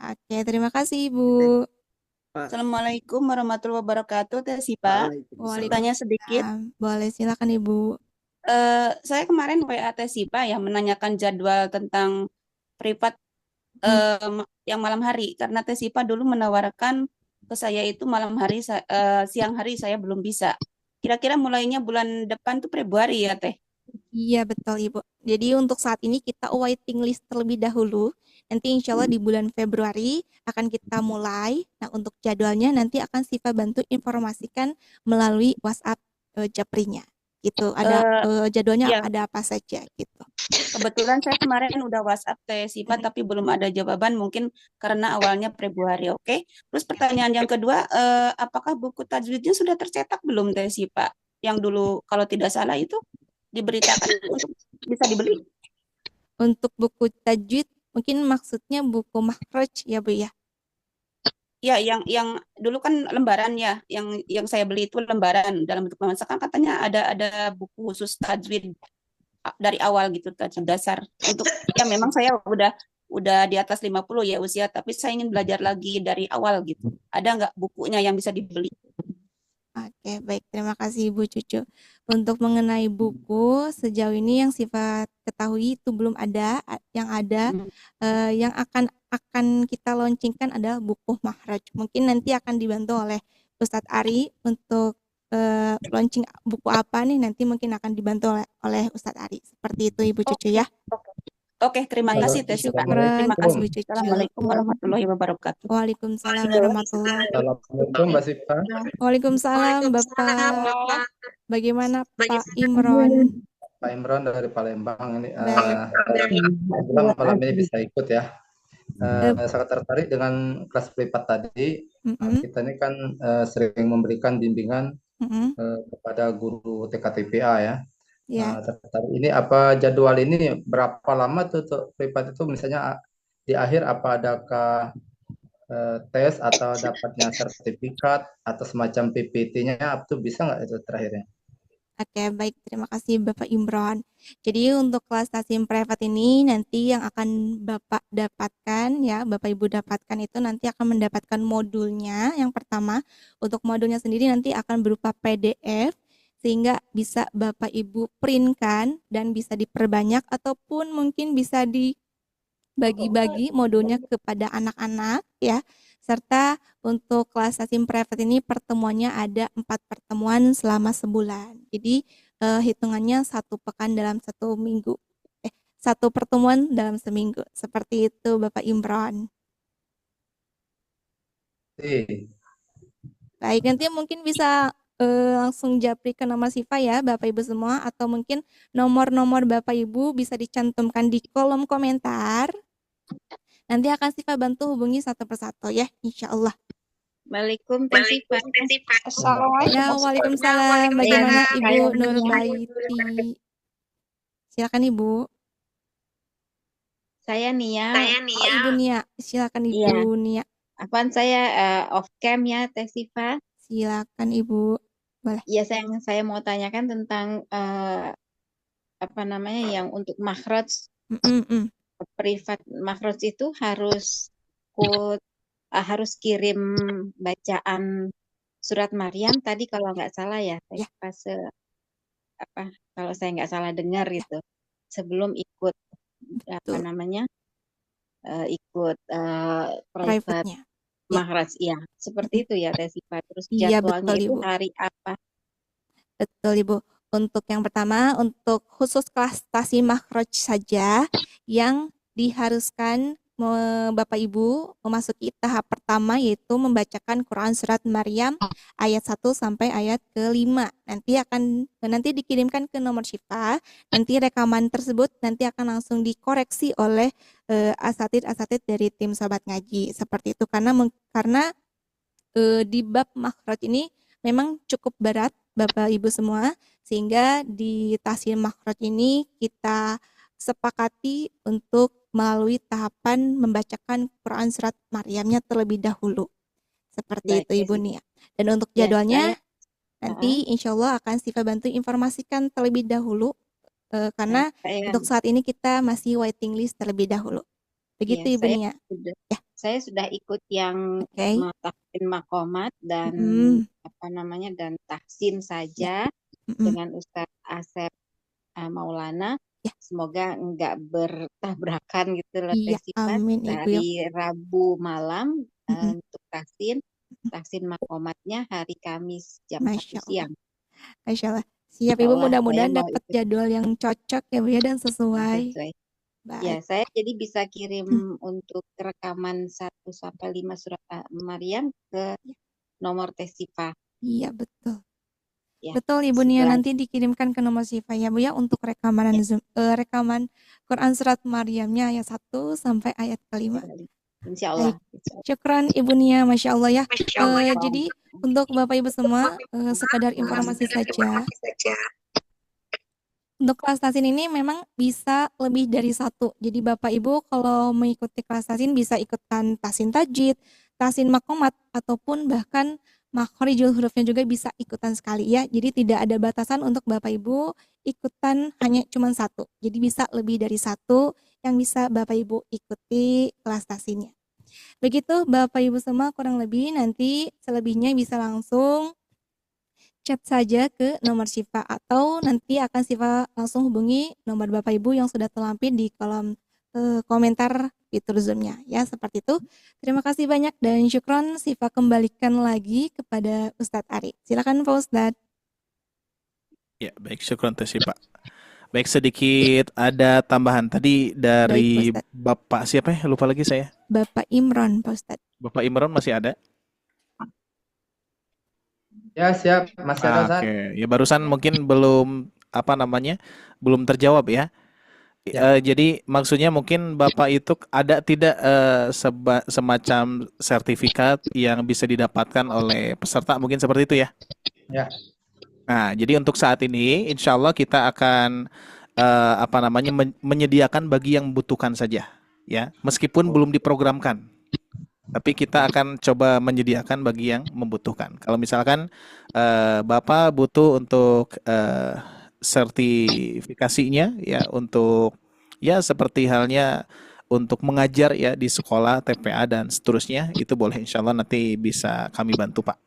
Oke, terima kasih Ibu. Assalamualaikum warahmatullahi wabarakatuh, Teh Sipa. Tanya sedikit. Waalaikumsalam. Boleh, silakan Ibu. Saya kemarin WA Teh Sipa ya menanyakan jadwal tentang privat yang malam hari karena Teh Sipa dulu menawarkan ke saya itu malam hari, siang hari saya belum bisa. Kira-kira mulainya bulan depan tuh Februari ya Teh? Iya betul Ibu. Jadi untuk saat ini kita waiting list terlebih dahulu. Nanti insya Allah di bulan Februari akan kita mulai. Nah untuk jadwalnya nanti akan Siva bantu informasikan melalui WhatsApp Japrinya. Gitu. Ada jadwalnya ya. ada apa saja gitu. Kebetulan saya kemarin udah WhatsApp Teh Sipa tapi belum ada jawaban mungkin karena awalnya Februari. Oke. Terus pertanyaan yang kedua, apakah buku tajwidnya sudah tercetak belum Teh Sipa? Yang dulu kalau tidak salah itu diberitakan untuk bisa dibeli. Untuk buku tajwid mungkin maksudnya buku makhraj ya Bu ya. Ya, yang dulu kan lembaran ya, yang saya beli itu lembaran dalam bentuk masakan katanya ada buku khusus tajwid dari awal gitu, tajwid dasar. Untuk ya memang saya udah di atas 50 ya usia, tapi saya ingin belajar lagi dari awal gitu. Ada nggak bukunya yang bisa dibeli? Oke, baik. Terima kasih Ibu Cucu. Untuk mengenai buku, sejauh ini yang Siva ketahui itu belum ada. Yang ada, yang akan kita launchingkan adalah buku Makhraj. Mungkin nanti akan dibantu oleh Ustadz Ari untuk launching buku apa nih, nanti mungkin akan dibantu oleh Ustadz Ari. Seperti itu Ibu Cucu ya. Oke, terima kasih Teh Sipa. Terima kasih. Assalamualaikum warahmatullahi wabarakatuh. Waalaikumsalam warahmatullahi wabarakatuh. Assalamualaikum Mbak Sipa. Waalaikumsalam Bapak. Bagaimana Pak Imron? Pak Imron dari Palembang ini. Malam ini bisa ikut ya. Sangat tertarik dengan kelas privat tadi. Kita ini kan sering memberikan bimbingan kepada guru TKTPA ya. Tertarik ini apa jadwal ini berapa lama tuh untuk privat itu misalnya di akhir apa adakah tes atau dapatnya sertifikat atau semacam PPT-nya itu bisa nggak itu terakhirnya? Oke, baik. Terima kasih Bapak Imron. Jadi untuk kelas tasim privat ini nanti yang akan Bapak dapatkan ya, Bapak Ibu dapatkan itu nanti akan mendapatkan modulnya. Yang pertama, untuk modulnya sendiri nanti akan berupa PDF sehingga bisa Bapak Ibu printkan dan bisa diperbanyak ataupun mungkin bisa dibagi-bagi modulnya kepada anak-anak ya. Serta untuk kelas tasim privat ini pertemuannya ada 4 pertemuan selama sebulan. Jadi hitungannya 1 pekan dalam 1 minggu. 1 pertemuan dalam seminggu. Seperti itu Bapak Imron. Baik, nanti mungkin bisa langsung japri ke nomor Siva ya Bapak Ibu semua, atau mungkin nomor-nomor Bapak Ibu bisa dicantumkan di kolom komentar. Nanti akan Siva bantu hubungi satu persatu ya, insya Allah. Waalaikumsalam. Ya, waalaikumsalam. Bagaimana Ibu Nurbaiti? Silakan Ibu. Saya Nia. Oh, Ibu Nia, silakan Ibu Nia. Apaan saya off cam ya Teh Siva? Silakan Ibu. Boleh. Iya, saya mau tanyakan tentang apa namanya yang untuk makhraj privat makhraj itu harus kirim bacaan surat Maryam tadi kalau nggak salah ya, pas kalau saya nggak salah dengar gitu sebelum ikut apa namanya ikut privat makhraj ya seperti itu ya Teh Sipa. Terus jadwalnya itu hari apa? Betul Ibu. Untuk yang pertama, untuk khusus kelas tasim makhraj saja yang diharuskan Bapak Ibu memasuki tahap pertama yaitu membacakan Quran surat Maryam ayat 1 sampai ayat ke-5. Nanti dikirimkan ke nomor Syifa. Nanti rekaman tersebut nanti akan langsung dikoreksi oleh asatid dari tim Sobat Ngaji. Seperti itu karena di bab makhraj ini memang cukup berat Bapak Ibu semua, sehingga di tasim makhraj ini kita sepakati untuk melalui tahapan membacakan Quran surat Maryamnya terlebih dahulu. Seperti itu Ibu Nia. Dan untuk jadwalnya nanti insya Allah akan Siva bantu informasikan terlebih dahulu karena untuk saat ini kita masih waiting list terlebih dahulu. Begitu Iya, Ibu Nia. saya sudah ikut yang Oke. tahsin makomat dan dan tahsin saja dengan Ustadz Asep Maulana. Semoga enggak bertabrakan gitu loh Teh Iya, Sifat. amin Ibu ya. Hari Rabu malam untuk tahsin makomatnya hari Kamis jam 1 Masya Allah. siang. Masya Allah. Siap Insya Ibu, Allah, mudah-mudahan saya mau dapat ikut. jadwal yang cocok ya Bu ya dan sesuai. Ya, Baik. saya jadi bisa kirim untuk rekaman 1 sampai 5 surat Maryam ke nomor Teh Sifa. Iya, betul. Ya, Betul Ibu Nia, sebelah- nanti dikirimkan ke nomor Sifa ya Bu ya untuk rekaman rekaman Quran surat Maryamnya ayat 1 sampai ayat ke-5. Insya Allah. Baik. Syukran Ibu Nia, Masya Allah ya. Jadi untuk Bapak Ibu semua, sekadar informasi saja. Untuk kelas tasin ini memang bisa lebih dari satu. Jadi Bapak Ibu kalau mengikuti kelas tasin bisa ikutkan tasin tajwid, tasin makomat, ataupun bahkan makhorijul hurufnya juga bisa ikutan sekali ya. Jadi tidak ada batasan untuk Bapak Ibu ikutan hanya cuma satu. Jadi bisa lebih dari satu yang bisa Bapak Ibu ikuti kelas tasinnya. Begitu Bapak Ibu semua, kurang lebih nanti selebihnya bisa langsung chat saja ke nomor Sifa atau nanti akan Sifa langsung hubungi nomor Bapak Ibu yang sudah terlampir di kolom komentar fitur Zoom-nya ya, seperti itu. Terima kasih banyak dan syukron. Sifa kembalikan lagi kepada Ustadz Ari. Silakan Pak Ustadz. Ya, baik, syukron Teh Sifa. Baik, sedikit ada tambahan tadi dari Bapak siapa ya? Lupa lagi saya. Bapak Imron, Pak Ustadz. Bapak Imron masih ada? Ya, siap, masih ada Ustaz. Oke, ya barusan mungkin belum belum terjawab ya. Jadi maksudnya mungkin Bapak itu ada tidak semacam sertifikat yang bisa didapatkan oleh peserta, mungkin seperti itu ya? Ya. Nah, jadi untuk saat ini insya Allah kita akan menyediakan bagi yang membutuhkan saja ya, meskipun belum diprogramkan. Tapi kita akan coba menyediakan bagi yang membutuhkan. Kalau misalkan Bapak butuh untuk sertifikasinya ya, untuk ya seperti halnya untuk mengajar ya di sekolah, TPA dan seterusnya, itu boleh, insya Allah nanti bisa kami bantu Pak.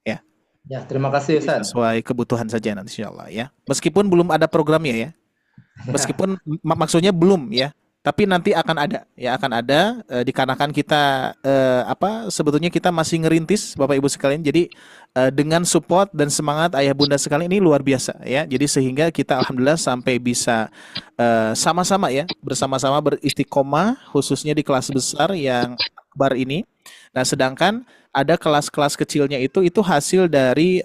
Ya. Ya, terima kasih Ustaz. Sesuai kebutuhan saja nanti insya Allah ya. Meskipun belum ada programnya ya. Meskipun maksudnya belum ya. Tapi nanti akan ada ya, dikarenakan kita sebetulnya kita masih ngerintis Bapak Ibu sekalian. Jadi dengan support dan semangat ayah bunda sekalian ini luar biasa ya. Jadi sehingga kita alhamdulillah sampai bisa sama-sama ya, bersama-sama beristiqomah khususnya di kelas besar yang akbar ini. Nah, sedangkan ada kelas-kelas kecilnya itu hasil dari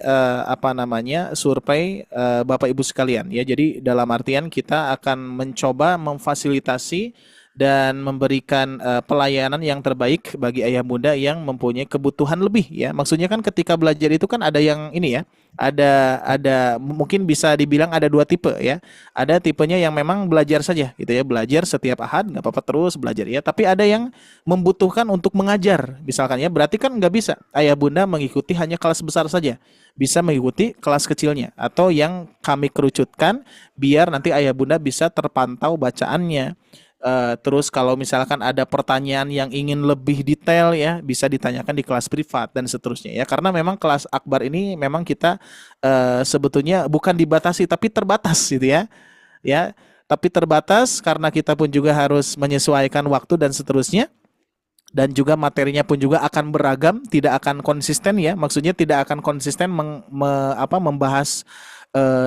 survei Bapak Ibu sekalian ya. Jadi dalam artian kita akan mencoba memfasilitasi dan memberikan pelayanan yang terbaik bagi ayah bunda yang mempunyai kebutuhan lebih ya. Maksudnya kan ketika belajar itu kan ada yang ini ya, ada mungkin bisa dibilang ada dua tipe ya. Ada tipenya yang memang belajar saja gitu ya, belajar setiap ahad nggak apa-apa terus belajar ya. Tapi ada yang membutuhkan untuk mengajar misalkan ya, berarti kan nggak bisa ayah bunda mengikuti hanya kelas besar saja, bisa mengikuti kelas kecilnya atau yang kami kerucutkan biar nanti ayah bunda bisa terpantau bacaannya. Terus kalau misalkan ada pertanyaan yang ingin lebih detail ya, bisa ditanyakan di kelas privat dan seterusnya ya. Karena memang kelas akbar ini memang kita sebetulnya bukan dibatasi tapi terbatas gitu ya. Ya, tapi terbatas karena kita pun juga harus menyesuaikan waktu dan seterusnya. Dan juga materinya pun juga akan beragam, tidak akan konsisten ya. Maksudnya tidak akan konsisten membahas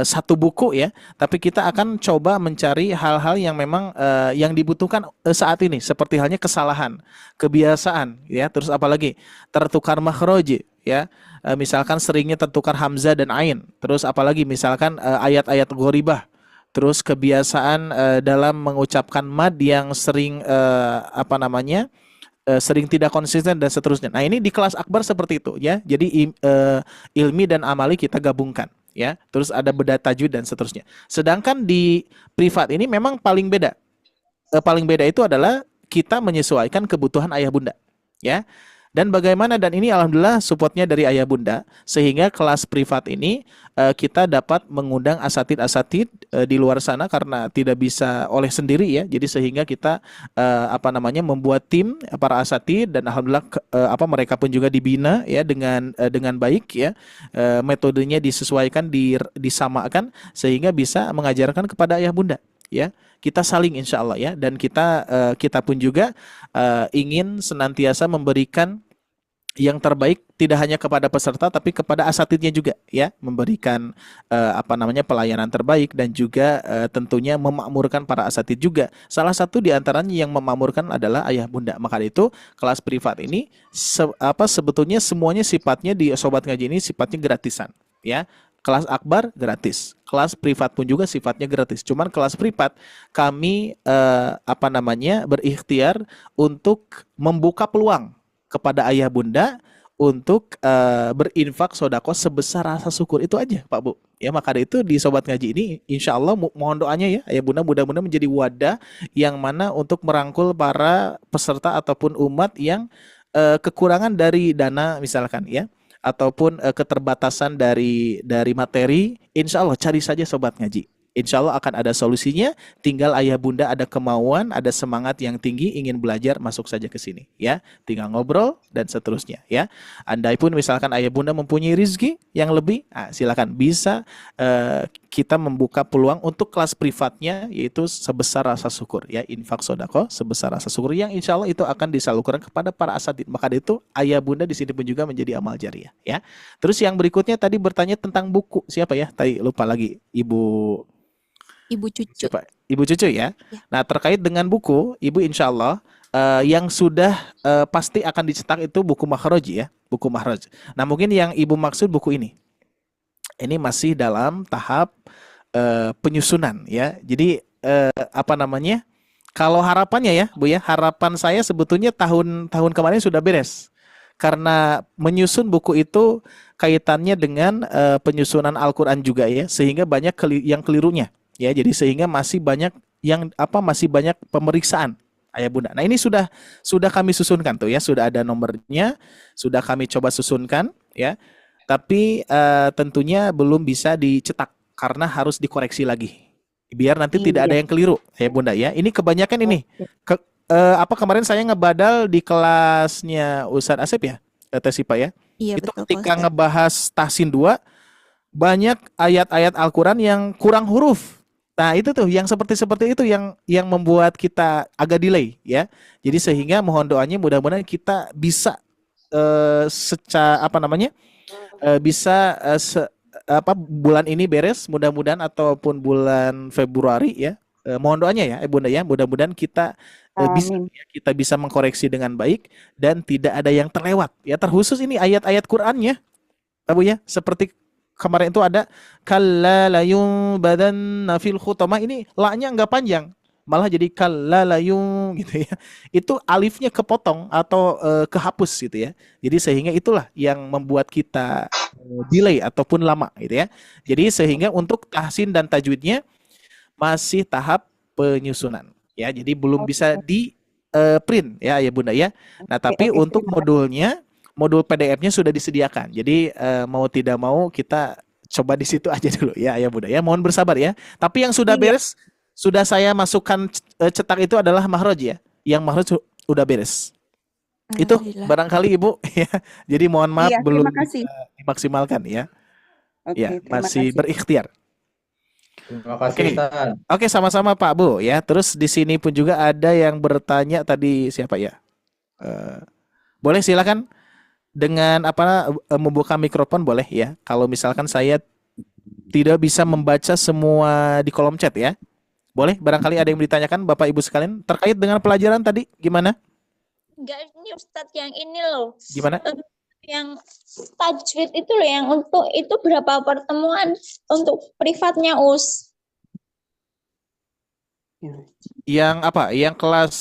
satu buku ya, tapi kita akan coba mencari hal-hal yang memang yang dibutuhkan saat ini, seperti halnya kesalahan, kebiasaan ya, terus apalagi tertukar makhraj ya, misalkan seringnya tertukar hamzah dan ain, terus apalagi misalkan ayat-ayat gharibah, terus kebiasaan dalam mengucapkan mad yang sering sering tidak konsisten dan seterusnya. Nah, ini di kelas akbar seperti itu ya. Jadi ilmi dan amali kita gabungkan ya. Terus ada bedah tajwid dan seterusnya. Sedangkan di privat ini memang paling beda. Paling beda itu adalah kita menyesuaikan kebutuhan ayah bunda ya. Dan bagaimana, dan ini alhamdulillah supportnya dari ayah bunda, sehingga kelas privat ini kita dapat mengundang asatid-asatid di luar sana karena tidak bisa oleh sendiri ya. Jadi sehingga kita membuat tim para asatid, dan alhamdulillah mereka pun juga dibina ya dengan baik ya. Metodenya disesuaikan, disamakan sehingga bisa mengajarkan kepada ayah bunda ya. Kita saling insya Allah ya, dan kita pun juga ingin senantiasa memberikan yang terbaik tidak hanya kepada peserta tapi kepada asatidnya juga ya, memberikan pelayanan terbaik, dan juga tentunya memakmurkan para asatid juga. Salah satu di antaranya yang memakmurkan adalah ayah bunda. Maka itu kelas privat ini sebetulnya semuanya sifatnya di Sobat Ngaji ini sifatnya gratisan ya. Kelas akbar gratis, kelas privat pun juga sifatnya gratis. Cuman kelas privat kami berikhtiar untuk membuka peluang kepada ayah bunda untuk berinfak sodako sebesar rasa syukur. Itu aja Pak Bu ya. Maka itu di Sobat Ngaji ini insya Allah mohon doanya ya ayah bunda, mudah-mudahan menjadi wadah yang mana untuk merangkul para peserta ataupun umat yang kekurangan dari dana misalkan ya, ataupun keterbatasan dari materi. Insya Allah cari saja Sobat Ngaji, insya Allah akan ada solusinya. Tinggal ayah bunda ada kemauan, ada semangat yang tinggi ingin belajar, masuk saja ke sini ya. Tinggal ngobrol dan seterusnya ya. Andai pun misalkan ayah bunda mempunyai rezeki yang lebih, silakan bisa kita membuka peluang untuk kelas privatnya, yaitu sebesar rasa syukur ya, infak sodako sebesar rasa syukur, yang insya Allah itu akan disalurkan kepada para asatid. Maka itu ayah bunda di sini pun juga menjadi amal jariah ya. Terus yang berikutnya tadi bertanya tentang buku, siapa ya tadi lupa lagi, Ibu Cucu. Siapa? Ibu Cucu ya. Nah terkait dengan buku, Ibu insya Allah yang sudah pasti akan dicetak itu buku makhraj ya, buku makhraj. Nah mungkin yang Ibu maksud buku ini masih dalam tahap penyusunan ya. Jadi kalau harapannya ya Bu ya, harapan saya sebetulnya tahun kemarin sudah beres. Karena menyusun buku itu kaitannya dengan penyusunan Al-Qur'an juga ya, sehingga banyak yang kelirunya ya. Jadi sehingga masih banyak pemeriksaan ayah bunda. Nah, ini sudah kami susunkan tuh ya, sudah ada nomornya, sudah kami coba susunkan ya. Tapi tentunya belum bisa dicetak karena harus dikoreksi lagi. Biar nanti tidak ada yang keliru ya Bunda ya. Ini kebanyakan ini. Kemarin saya ngebadal di kelasnya Ustadz Asep ya, Tesipa ya. Iya, itu betul, ketika Ustaz. ngebahas Tahsin 2 banyak ayat-ayat Al-Qur'an yang kurang huruf. Nah, itu tuh yang seperti itu yang membuat kita agak delay ya. Jadi sehingga mohon doanya mudah-mudahan kita bisa bulan ini beres mudah-mudahan, ataupun bulan Februari ya. Mohon doanya ya Bunda ya, mudah-mudahan kita kita bisa mengkoreksi dengan baik dan tidak ada yang terlewat ya, terkhusus ini ayat-ayat Qur'annya Bu ya, seperti kemarin itu ada kalla la yunbadanna fil khutamah, ini la-nya enggak panjang, malah jadi kalla la yun gitu ya. Itu alifnya kepotong atau kehapus gitu ya. Jadi sehingga itulah yang membuat kita delay ataupun lama gitu ya. Jadi sehingga untuk tahsin dan tajwidnya masih tahap penyusunan ya. Jadi belum bisa di print ya Bunda ya. Nah, tapi untuk modul PDF-nya sudah disediakan. Jadi mau tidak mau kita coba di situ aja dulu ya Bunda ya. Mohon bersabar ya. Tapi yang sudah beres, sudah saya masukkan cetak itu adalah makhraj ya. Yang makhraj udah beres. Itu barangkali Ibu ya. Jadi mohon maaf belum bisa dimaksimalkan ya. Ya, masih berikhtiar. Terima kasih Ustaz. Oke, sama-sama Pak Bu ya. Terus di sini pun juga ada yang bertanya tadi, siapa ya? Boleh silakan dengan membuka mikrofon boleh ya. Kalau misalkan saya tidak bisa membaca semua di kolom chat ya. Boleh, barangkali ada yang ditanyakan Bapak Ibu sekalian terkait dengan pelajaran tadi gimana? Enggak, ini Ustadz yang ini loh. Gimana? Yang tajwid itu loh, yang untuk itu berapa pertemuan untuk privatnya Us? Yang apa? Yang kelas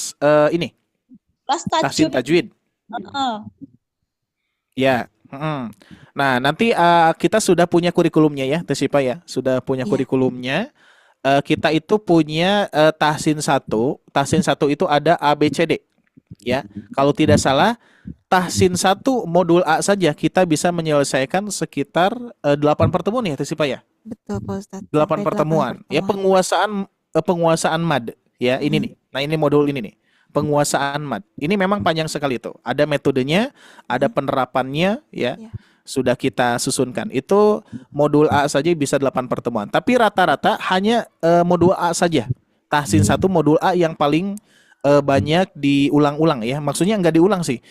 ini? Kelas Tahsin tajwid. Ya. Nah, nanti kita sudah punya kurikulumnya ya, Tesipa ya. Sudah punya kurikulumnya. Kita itu punya Tahsin 1. Tahsin 1 itu ada ABCD. Ya, kalau tidak salah tahsin 1 modul A saja kita bisa menyelesaikan sekitar 8 pertemuan ya Tesipa ya. Betul Pak Ustadz. 8 Sampai 8 pertemuan. Ya, pertemuan. penguasaan mad. Ya, ini nih. Nah, ini modul ini nih. Penguasaan mad. Ini memang panjang sekali tuh. Ada metodenya, ada penerapannya ya. Ya. Sudah kita susunkan. Itu modul A saja bisa 8 pertemuan. Tapi rata-rata hanya modul A saja. Tahsin 1 modul A yang paling banyak diulang-ulang ya. Maksudnya enggak diulang sih.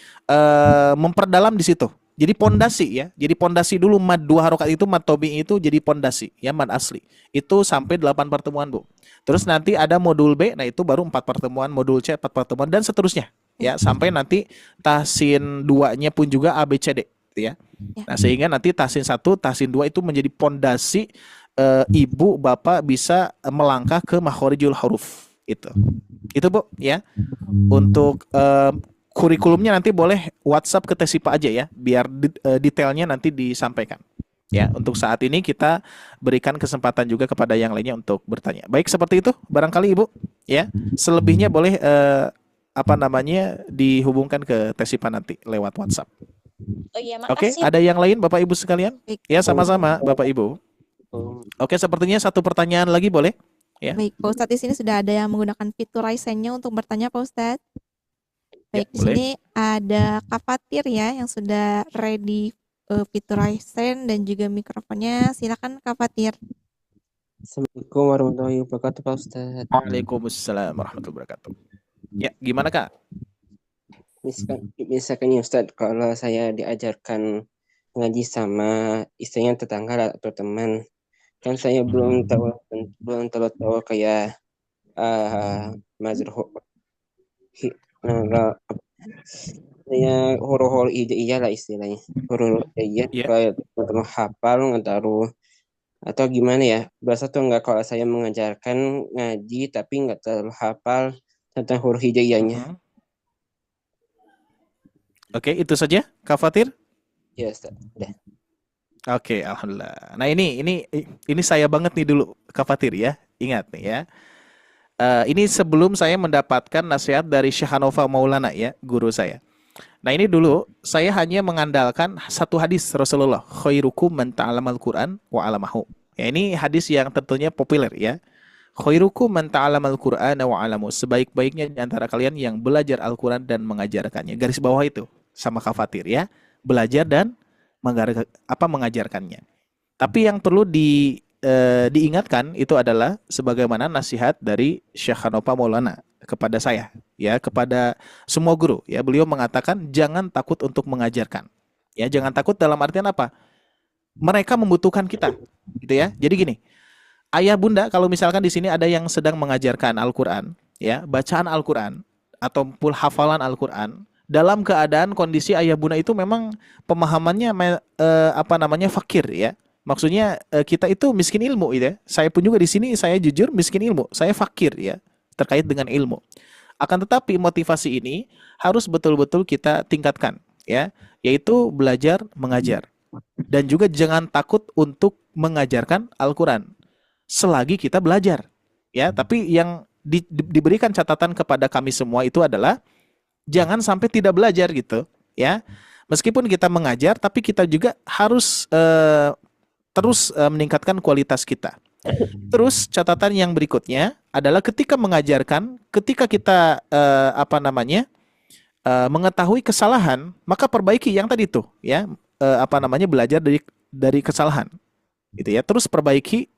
Memperdalam di situ. Jadi pondasi ya. Jadi pondasi dulu mad 2 harokat itu, mad tobi itu jadi pondasi ya, mad asli. Itu sampai 8 pertemuan, Bu. Terus nanti ada modul B, nah itu baru 4 pertemuan, modul C 4 pertemuan dan seterusnya. Ya, sampai nanti tahsin 2-nya pun juga A B C D ya. Nah, sehingga nanti tahsin 1, tahsin 2 itu menjadi pondasi ibu bapak bisa melangkah ke makhorijul huruf itu. Itu Bu ya. Untuk kurikulumnya nanti boleh WhatsApp ke Tesipa aja ya, biar detailnya nanti disampaikan. Ya, untuk saat ini kita berikan kesempatan juga kepada yang lainnya untuk bertanya. Baik, seperti itu barangkali Ibu ya. Selebihnya boleh dihubungkan ke Tesipa nanti lewat WhatsApp. Oh iya, Oke, makasih. ada yang lain Bapak Ibu sekalian? Ya, sama-sama Bapak Ibu. Oke, sepertinya satu pertanyaan lagi boleh? Ya. Baik, Pak Ustadz, di sini sudah ada yang menggunakan fitur raise hand-nya untuk bertanya Pak Ustadz. Baik, di sini ada Kak Fatir ya yang sudah ready fitur raise hand dan juga mikrofonnya. Silakan Kak Fatir. Assalamualaikum warahmatullahi wabarakatuh Pak Ustadz. Waalaikumsalam warahmatullahi wabarakatuh. Ya, gimana Kak? Misalkan ya Ustadz, kalau saya diajarkan ngaji sama istrinya tetangga atau teman, kan saya belum tahu kayak mazhar ya huruf hijaiyah lah istilahnya, huruf hijaiyah kayak teman hafal nggak taruh atau gimana ya, berasa tuh nggak kalau saya mengajarkan ngaji tapi nggak terlalu hafal tentang huruf hijaiyahnya. Oke, itu saja Kak Fatir? Ya Ustaz, udah. Oke, alhamdulillah. Nah, ini saya banget nih dulu Kak Fatir ya. Ingat nih ya. Ini sebelum saya mendapatkan nasihat dari Syekh Hanova Maulana ya, guru saya. Nah, ini dulu saya hanya mengandalkan satu hadis Rasulullah, khairukum man ta'allamal Qur'an wa 'allamahu. Ya, ini hadis yang tentunya populer ya. Khairukum man ta'allamal Qur'an wa 'allamahu. Sebaik-baiknya di antara kalian yang belajar Al-Qur'an dan mengajarkannya. Garis bawah itu sama Kak Fatir ya. Belajar dan mengajarkannya. Tapi yang perlu diingatkan itu adalah sebagaimana nasihat dari Syekh Hanova Maulana kepada saya ya, kepada semua guru ya. Beliau mengatakan jangan takut untuk mengajarkan. Ya, jangan takut dalam artian apa? Mereka membutuhkan kita gitu ya. Jadi gini, ayah bunda kalau misalkan di sini ada yang sedang mengajarkan Al-Qur'an ya, bacaan Al-Qur'an ataupun hafalan Al-Qur'an, dalam keadaan kondisi ayah bunda itu memang pemahamannya fakir ya. Maksudnya kita itu miskin ilmu gitu ya. Saya pun juga di sini saya jujur miskin ilmu. Saya fakir ya terkait dengan ilmu. Akan tetapi motivasi ini harus betul-betul kita tingkatkan ya, yaitu belajar mengajar. Dan juga jangan takut untuk mengajarkan Al-Qur'an selagi kita belajar. Ya, tapi yang diberikan catatan kepada kami semua itu adalah jangan sampai tidak belajar gitu ya. Meskipun kita mengajar tapi kita juga harus terus meningkatkan kualitas kita. Terus catatan yang berikutnya adalah ketika mengajarkan, ketika kita mengetahui kesalahan, maka perbaiki yang tadi tuh ya, belajar dari kesalahan. Gitu ya. Terus perbaiki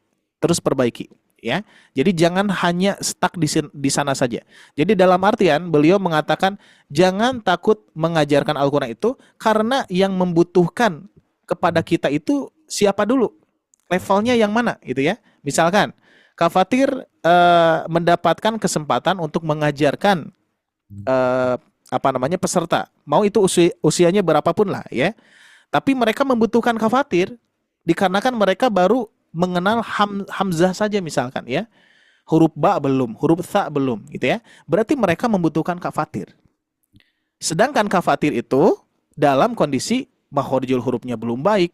ya. Jadi jangan hanya stuck di sana saja. Jadi dalam artian beliau mengatakan jangan takut mengajarkan Al-Qur'an itu karena yang membutuhkan kepada kita itu siapa dulu? Levelnya yang mana gitu ya. Misalkan Kak Fatir mendapatkan kesempatan untuk mengajarkan peserta. Mau itu usianya berapapun lah ya. Tapi mereka membutuhkan Kak Fatir dikarenakan mereka baru mengenal hamzah saja misalkan ya. Huruf ba belum, huruf tha belum gitu ya. Berarti mereka membutuhkan Kak Fatir. Sedangkan Kak Fatir itu dalam kondisi makhorijul hurufnya belum baik,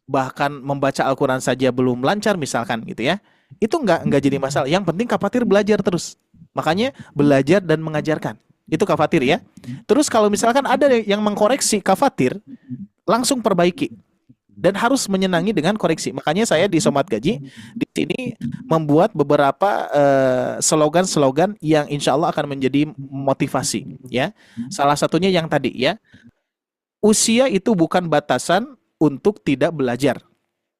bahkan membaca Al-Qur'an saja belum lancar misalkan gitu ya. Itu enggak jadi masalah. Yang penting Kak Fatir belajar terus. Makanya belajar dan mengajarkan Itu kafatir ya. Terus kalau misalkan ada yang mengkoreksi kafatir, langsung perbaiki. Dan harus menyenangi dengan koreksi. Makanya saya di Somat Gaji di sini membuat beberapa slogan-slogan yang insya Allah akan menjadi motivasi. Ya, salah satunya yang tadi ya, usia itu bukan batasan untuk tidak belajar,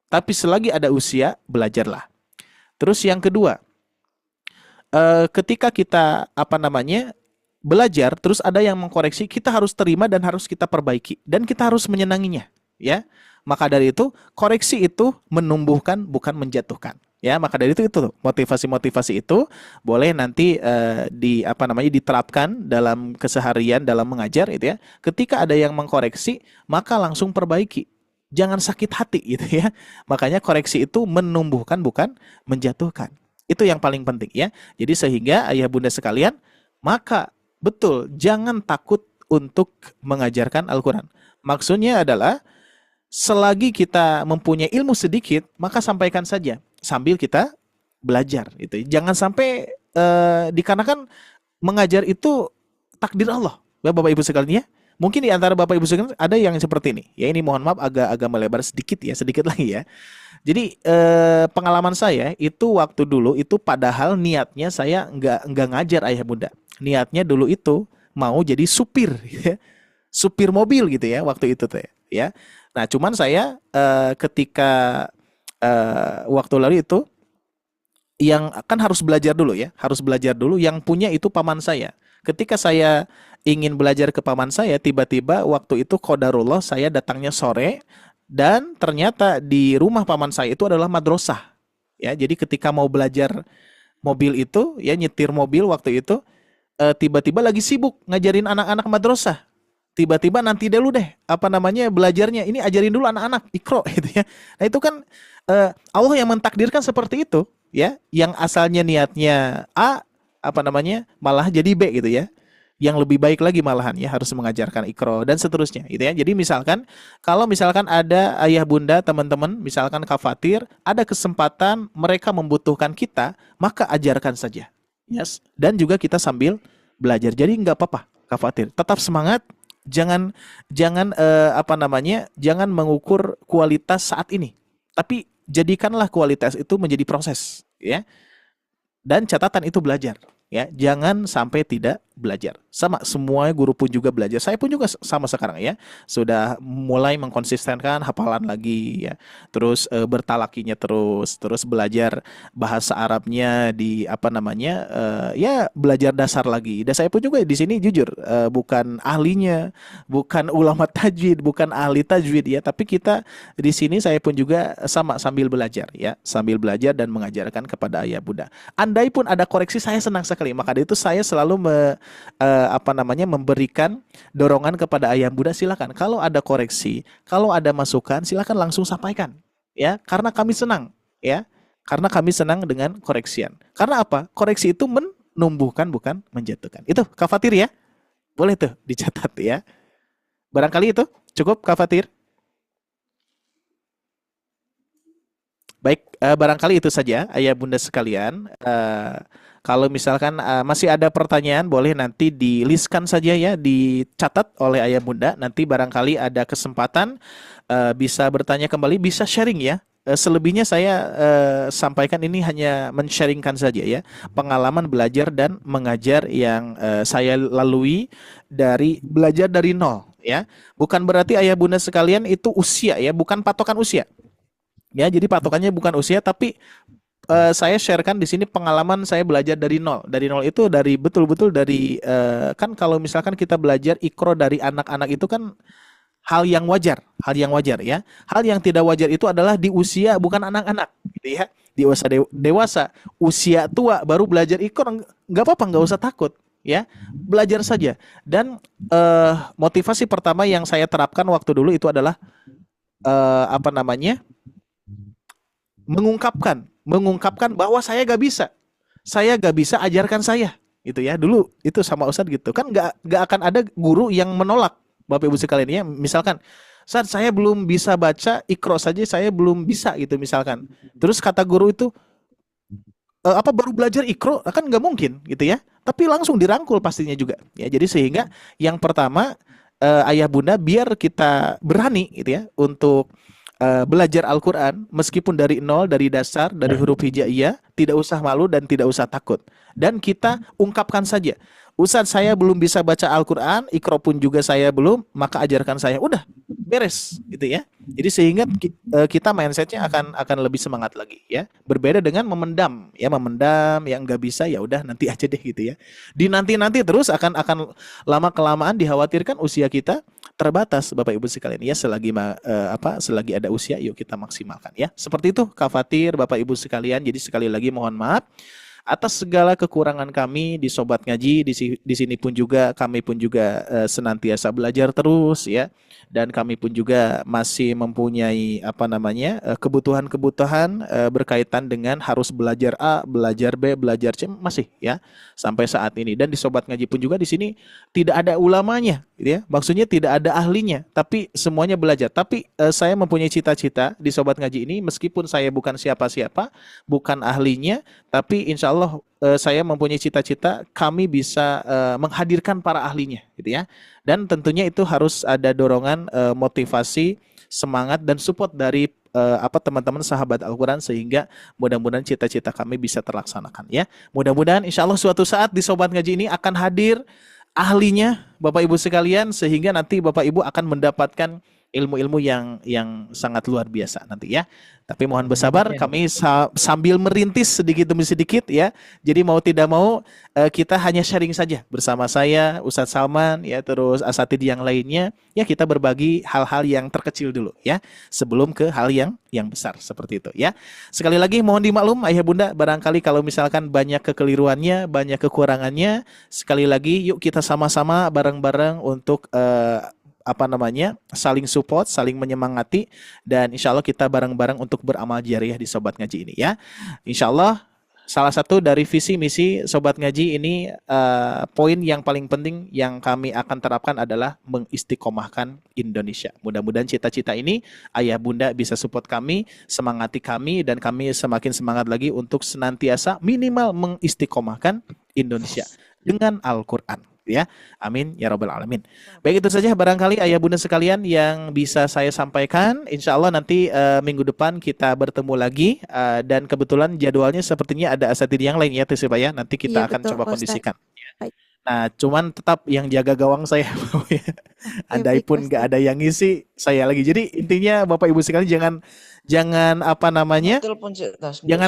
tapi selagi ada usia belajarlah. Terus yang kedua, ketika kita belajar, terus ada yang mengkoreksi, kita harus terima dan harus kita perbaiki dan kita harus menyenanginya. Ya. Maka dari itu, koreksi itu menumbuhkan bukan menjatuhkan. Ya, maka dari itu motivasi-motivasi itu boleh nanti diterapkan dalam keseharian dalam mengajar itu ya. Ketika ada yang mengkoreksi, maka langsung perbaiki. Jangan sakit hati gitu ya. Makanya koreksi itu menumbuhkan bukan menjatuhkan. Itu yang paling penting ya. Jadi sehingga ayah bunda sekalian, maka betul jangan takut untuk mengajarkan Al-Qur'an. Maksudnya adalah selagi kita mempunyai ilmu sedikit, maka sampaikan saja sambil kita belajar. Itu jangan sampai dikarenakan mengajar itu takdir Allah, Bapak Ibu sekalian ya. Mungkin di antara Bapak Ibu sekalian ada yang seperti ini. Ya ini mohon maaf agak melebar sedikit lagi ya. Jadi pengalaman saya itu waktu dulu itu padahal niatnya saya nggak ngajar ayah bunda. Niatnya dulu itu mau jadi supir, ya. Supir mobil gitu ya waktu itu teh ya. Nah, cuman saya ketika waktu lalu itu yang kan harus belajar dulu ya, yang punya itu paman saya. Ketika saya ingin belajar ke paman saya, tiba-tiba waktu itu qadarullah saya datangnya sore dan ternyata di rumah paman saya itu adalah madrasah. Ya, jadi ketika mau belajar mobil itu ya nyetir mobil waktu itu tiba-tiba lagi sibuk ngajarin anak-anak madrasah. Tiba-tiba nanti dulu deh belajarnya ini ajarin dulu anak-anak Iqra gitu ya. Nah itu kan Allah yang mentakdirkan seperti itu ya, yang asalnya niatnya A malah jadi B gitu ya, yang lebih baik lagi malahan ya, harus mengajarkan Iqra dan seterusnya gitu ya. Jadi kalau misalkan ada ayah bunda teman-teman misalkan kafatir, ada kesempatan mereka membutuhkan kita, maka ajarkan saja yes. Dan juga kita sambil belajar, jadi nggak apa-apa kafatir, tetap semangat. Jangan mengukur kualitas saat ini, tapi jadikanlah kualitas itu menjadi proses ya. Dan catatan itu belajar ya, jangan sampai tidak belajar. Sama semua guru pun juga belajar. Saya pun juga sama sekarang ya, sudah mulai mengkonsistenkan hafalan lagi ya. Terus bertalakinya terus belajar bahasa Arabnya di ya belajar dasar lagi. Dan saya pun juga di sini jujur bukan ahlinya, bukan ulama tajwid, bukan ahli tajwid ya, tapi kita di sini saya pun juga sama sambil belajar ya, sambil belajar dan mengajarkan kepada ayah bunda. Andai pun ada koreksi, saya senang sekali. Maka dari itu saya selalu memberikan dorongan kepada ayah bunda, silakan kalau ada koreksi, kalau ada masukan silakan langsung sampaikan ya, karena kami senang ya, karena kami senang dengan koreksian. Karena apa? Koreksi itu menumbuhkan bukan menjatuhkan. Itu kafatir ya, boleh tuh dicatat ya. Barangkali itu cukup kafatir. Baik, barangkali itu saja ayah bunda sekalian. Kalau misalkan masih ada pertanyaan, boleh nanti di-listkan saja ya, dicatat oleh ayah bunda. Nanti barangkali ada kesempatan bisa bertanya kembali, bisa sharing ya. Selebihnya saya sampaikan ini hanya men-sharingkan saja ya, pengalaman belajar dan mengajar yang saya lalui dari belajar dari nol ya. Bukan berarti ayah bunda sekalian itu usia ya, bukan patokan usia. Ya, jadi patokannya bukan usia, tapi saya sharekan di sini pengalaman saya belajar dari nol. Dari nol itu dari betul-betul dari kan kalau misalkan kita belajar Iqra dari anak-anak itu kan hal yang wajar ya. Hal yang tidak wajar itu adalah di usia bukan anak-anak gitu ya. Di usia dewasa, usia tua baru belajar Iqra, nggak apa-apa, nggak usah takut ya. Belajar saja. Dan motivasi pertama yang saya terapkan waktu dulu itu adalah mengungkapkan bahwa saya gak bisa ajarkan saya itu ya. Dulu itu sama Ustadz gitu kan, gak akan ada guru yang menolak Bapak Ibu sekalian ya. Misalkan Ustadz saya belum bisa baca Iqra saja saya belum bisa gitu misalkan, terus kata guru itu baru belajar Iqra kan nggak mungkin gitu ya. Tapi langsung dirangkul pastinya juga ya. Jadi sehingga yang pertama ayah bunda biar kita berani gitu ya untuk belajar Al-Quran meskipun dari nol, dari dasar, dari huruf hijaiyah, tidak usah malu dan tidak usah takut. Dan kita ungkapkan saja, Ustadz saya belum bisa baca Al-Quran, Iqra pun juga saya belum, maka ajarkan saya. Udah, beres gitu ya. Jadi sehingga kita mindsetnya akan lebih semangat lagi ya. Berbeda dengan memendam yang nggak bisa ya udah nanti aja deh gitu ya. Di nanti terus akan lama kelamaan dikhawatirkan usia kita terbatas Bapak Ibu sekalian ya. Selagi ada usia yuk kita maksimalkan ya. Seperti itu Kak Fatir, Bapak Ibu sekalian. Jadi sekali lagi mohon maaf atas segala kekurangan kami di Sobat Ngaji. Di sini pun juga kami pun juga senantiasa belajar terus ya, dan kami pun juga masih mempunyai kebutuhan-kebutuhan berkaitan dengan harus belajar A, belajar B, belajar C masih ya sampai saat ini. Dan di Sobat Ngaji pun juga di sini tidak ada ulamanya gitu ya. Maksudnya tidak ada ahlinya, tapi semuanya belajar. Tapi saya mempunyai cita-cita di Sobat Ngaji ini meskipun saya bukan siapa-siapa, bukan ahlinya, tapi insya Allah saya mempunyai cita-cita kami bisa menghadirkan para ahlinya gitu ya. Dan tentunya itu harus ada dorongan, motivasi, semangat dan support dari teman-teman sahabat Al-Quran sehingga mudah-mudahan cita-cita kami bisa terlaksanakan ya. Mudah-mudahan insya Allah suatu saat di Sobat Ngaji ini akan hadir ahlinya Bapak Ibu sekalian sehingga nanti Bapak Ibu akan mendapatkan ilmu-ilmu yang sangat luar biasa nanti ya. Tapi mohon bersabar, kami sambil merintis sedikit demi sedikit ya. Jadi mau tidak mau kita hanya sharing saja bersama saya, Ustadz Salman ya, terus asatidz yang lainnya ya, kita berbagi hal-hal yang terkecil dulu ya sebelum ke hal yang besar seperti itu ya. Sekali lagi mohon dimaklum ayah bunda barangkali kalau misalkan banyak kekeliruannya, banyak kekurangannya. Sekali lagi yuk kita sama-sama bareng-bareng untuk saling support, saling menyemangati, dan insya Allah kita bareng-bareng untuk beramal jariah di Sobat Ngaji ini ya. Insya Allah salah satu dari visi misi Sobat Ngaji ini poin yang paling penting yang kami akan terapkan adalah mengistiqomahkan Indonesia. Mudah-mudahan cita-cita ini ayah bunda bisa support kami, semangati kami, dan kami semakin semangat lagi untuk senantiasa minimal mengistiqomahkan Indonesia dengan Al-Quran. Ya, amin ya rabbal alamin. Baik, itu saja barangkali ayah bunda sekalian yang bisa saya sampaikan. Insya Allah nanti minggu depan kita bertemu lagi dan kebetulan jadwalnya sepertinya ada asatidz yang lain ya Tisipa ya. Nanti kita akan coba kondisikan. Nah, cuman tetap yang jaga gawang saya. Andai pun nggak ada yang ngisi, saya lagi. Jadi intinya Bapak Ibu sekalian jangan jangan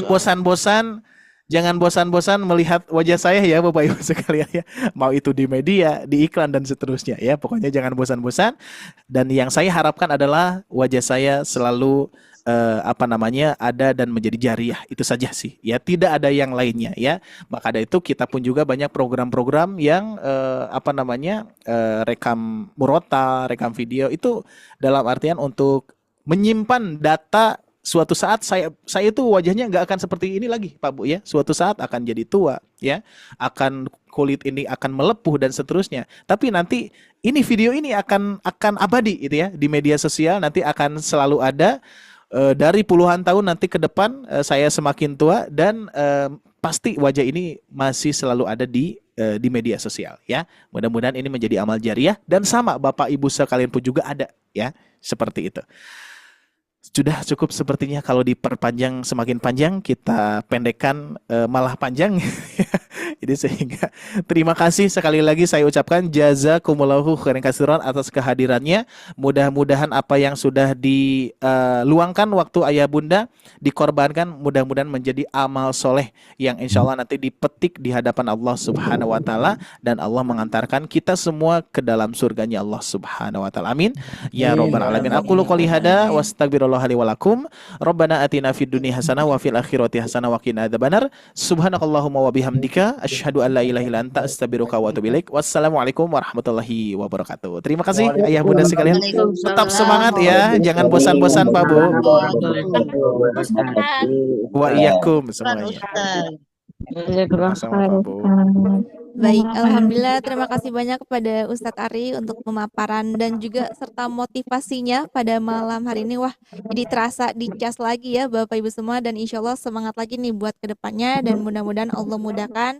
bosan-bosan. Jangan bosan-bosan melihat wajah saya ya Bapak Ibu sekalian ya. Mau itu di media, di iklan dan seterusnya ya. Pokoknya jangan bosan-bosan. Dan yang saya harapkan adalah wajah saya selalu ada dan menjadi jariah. Itu saja sih. Ya, tidak ada yang lainnya ya. Maka dari itu kita pun juga banyak program-program yang rekam murotal, rekam video itu dalam artian untuk menyimpan data. Suatu saat saya itu wajahnya nggak akan seperti ini lagi Pak Bu ya. Suatu saat akan jadi tua ya, akan kulit ini akan melepuh dan seterusnya. Tapi nanti ini video ini akan abadi gitu ya di media sosial, nanti akan selalu ada dari puluhan tahun nanti ke depan. Saya semakin tua dan pasti wajah ini masih selalu ada di media sosial ya. Mudah-mudahan ini menjadi amal jariah dan sama Bapak Ibu sekalian pun juga ada ya, seperti itu. Sudah cukup sepertinya, kalau diperpanjang semakin panjang, kita pendekkan malah panjang. Jadi sehingga terima kasih sekali lagi saya ucapkan jazakumullahu khairan katsiran atas kehadirannya. Mudah-mudahan apa yang sudah diluangkan waktu ayah bunda dikorbankan, mudah-mudahan menjadi amal soleh yang insya Allah nanti dipetik di hadapan Allah Subhanahu wa taala, dan Allah mengantarkan kita semua ke dalam surganya Allah Subhanahu wa taala. Amin ya rabbal alamin. Aqulu qouli hada wa astaghfirullah li wa lakum. Rabbana atina fid dunya hasanah wa fil akhirati hasanah wa qina adzabannar. Subhanakallahumma wa bihamdika asyhadu an la ilaha illa anta astaghfiruka wa atubu ilaik. Wassalamualaikum warahmatullahi wabarakatuh. Terima kasih ayah bunda sekalian. Tetap semangat ya, jangan bosan-bosan Pak Bu. Wa iyyakum semuanya. Sama-sama Pak Bu. Baik, alhamdulillah terima kasih banyak kepada Ustadz Ari untuk pemaparan dan juga serta motivasinya pada malam hari ini. Wah, jadi terasa dicas lagi ya Bapak Ibu semua, dan insya Allah semangat lagi nih buat kedepannya, dan mudah-mudahan Allah mudahkan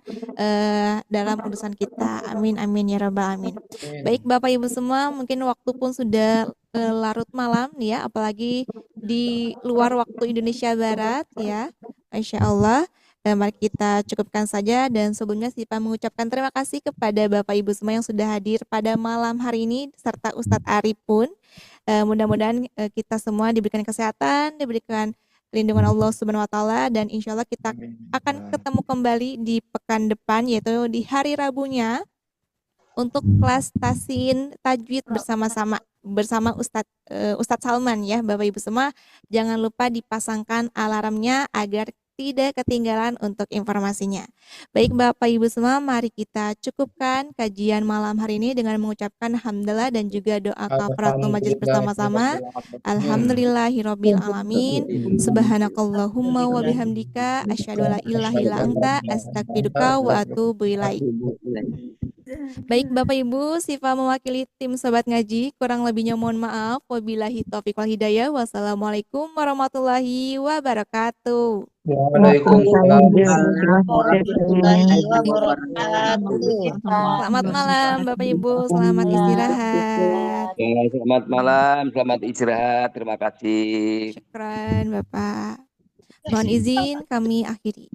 dalam urusan kita. Amin amin ya rabbal alamin. Baik Bapak Ibu semua, mungkin waktu pun sudah larut malam nih ya, apalagi di luar waktu Indonesia Barat ya. Masya Allah. Mari kita cukupkan saja, dan sebelumnya Sipa mengucapkan terima kasih kepada Bapak Ibu semua yang sudah hadir pada malam hari ini serta Ustadz Ari pun. Mudah-mudahan kita semua diberikan kesehatan, diberikan lindungan Allah Subhanahu wa taala, dan insya Allah kita akan ketemu kembali di pekan depan, yaitu di hari Rabunya untuk kelas tasin tajwid bersama Ustadz Salman ya Bapak Ibu semua. Jangan lupa dipasangkan alarmnya agar tidak ketinggalan untuk informasinya. Baik Bapak Ibu semua, mari kita cukupkan kajian malam hari ini dengan mengucapkan hamdalah dan juga doa kafaratul majelis bersama-sama. Alhamdulillahirabbil alamin. Subhanakallahumma wa bihamdika asyhadu alla ilaha illa anta astaghfiruka wa atubu ilaik. Baik Bapak Ibu, Sifa mewakili tim Sobat Ngaji, kurang lebihnya mohon maaf. Wabillahi taufiq wal hidayah. Wassalamualaikum warahmatullahi wabarakatuh. Waalaikumsalam warahmatullahi wabarakatuh. Selamat malam Bapak Ibu, selamat istirahat. Selamat malam, selamat istirahat. Terima kasih. Syukran Bapak. Mohon izin kami akhiri.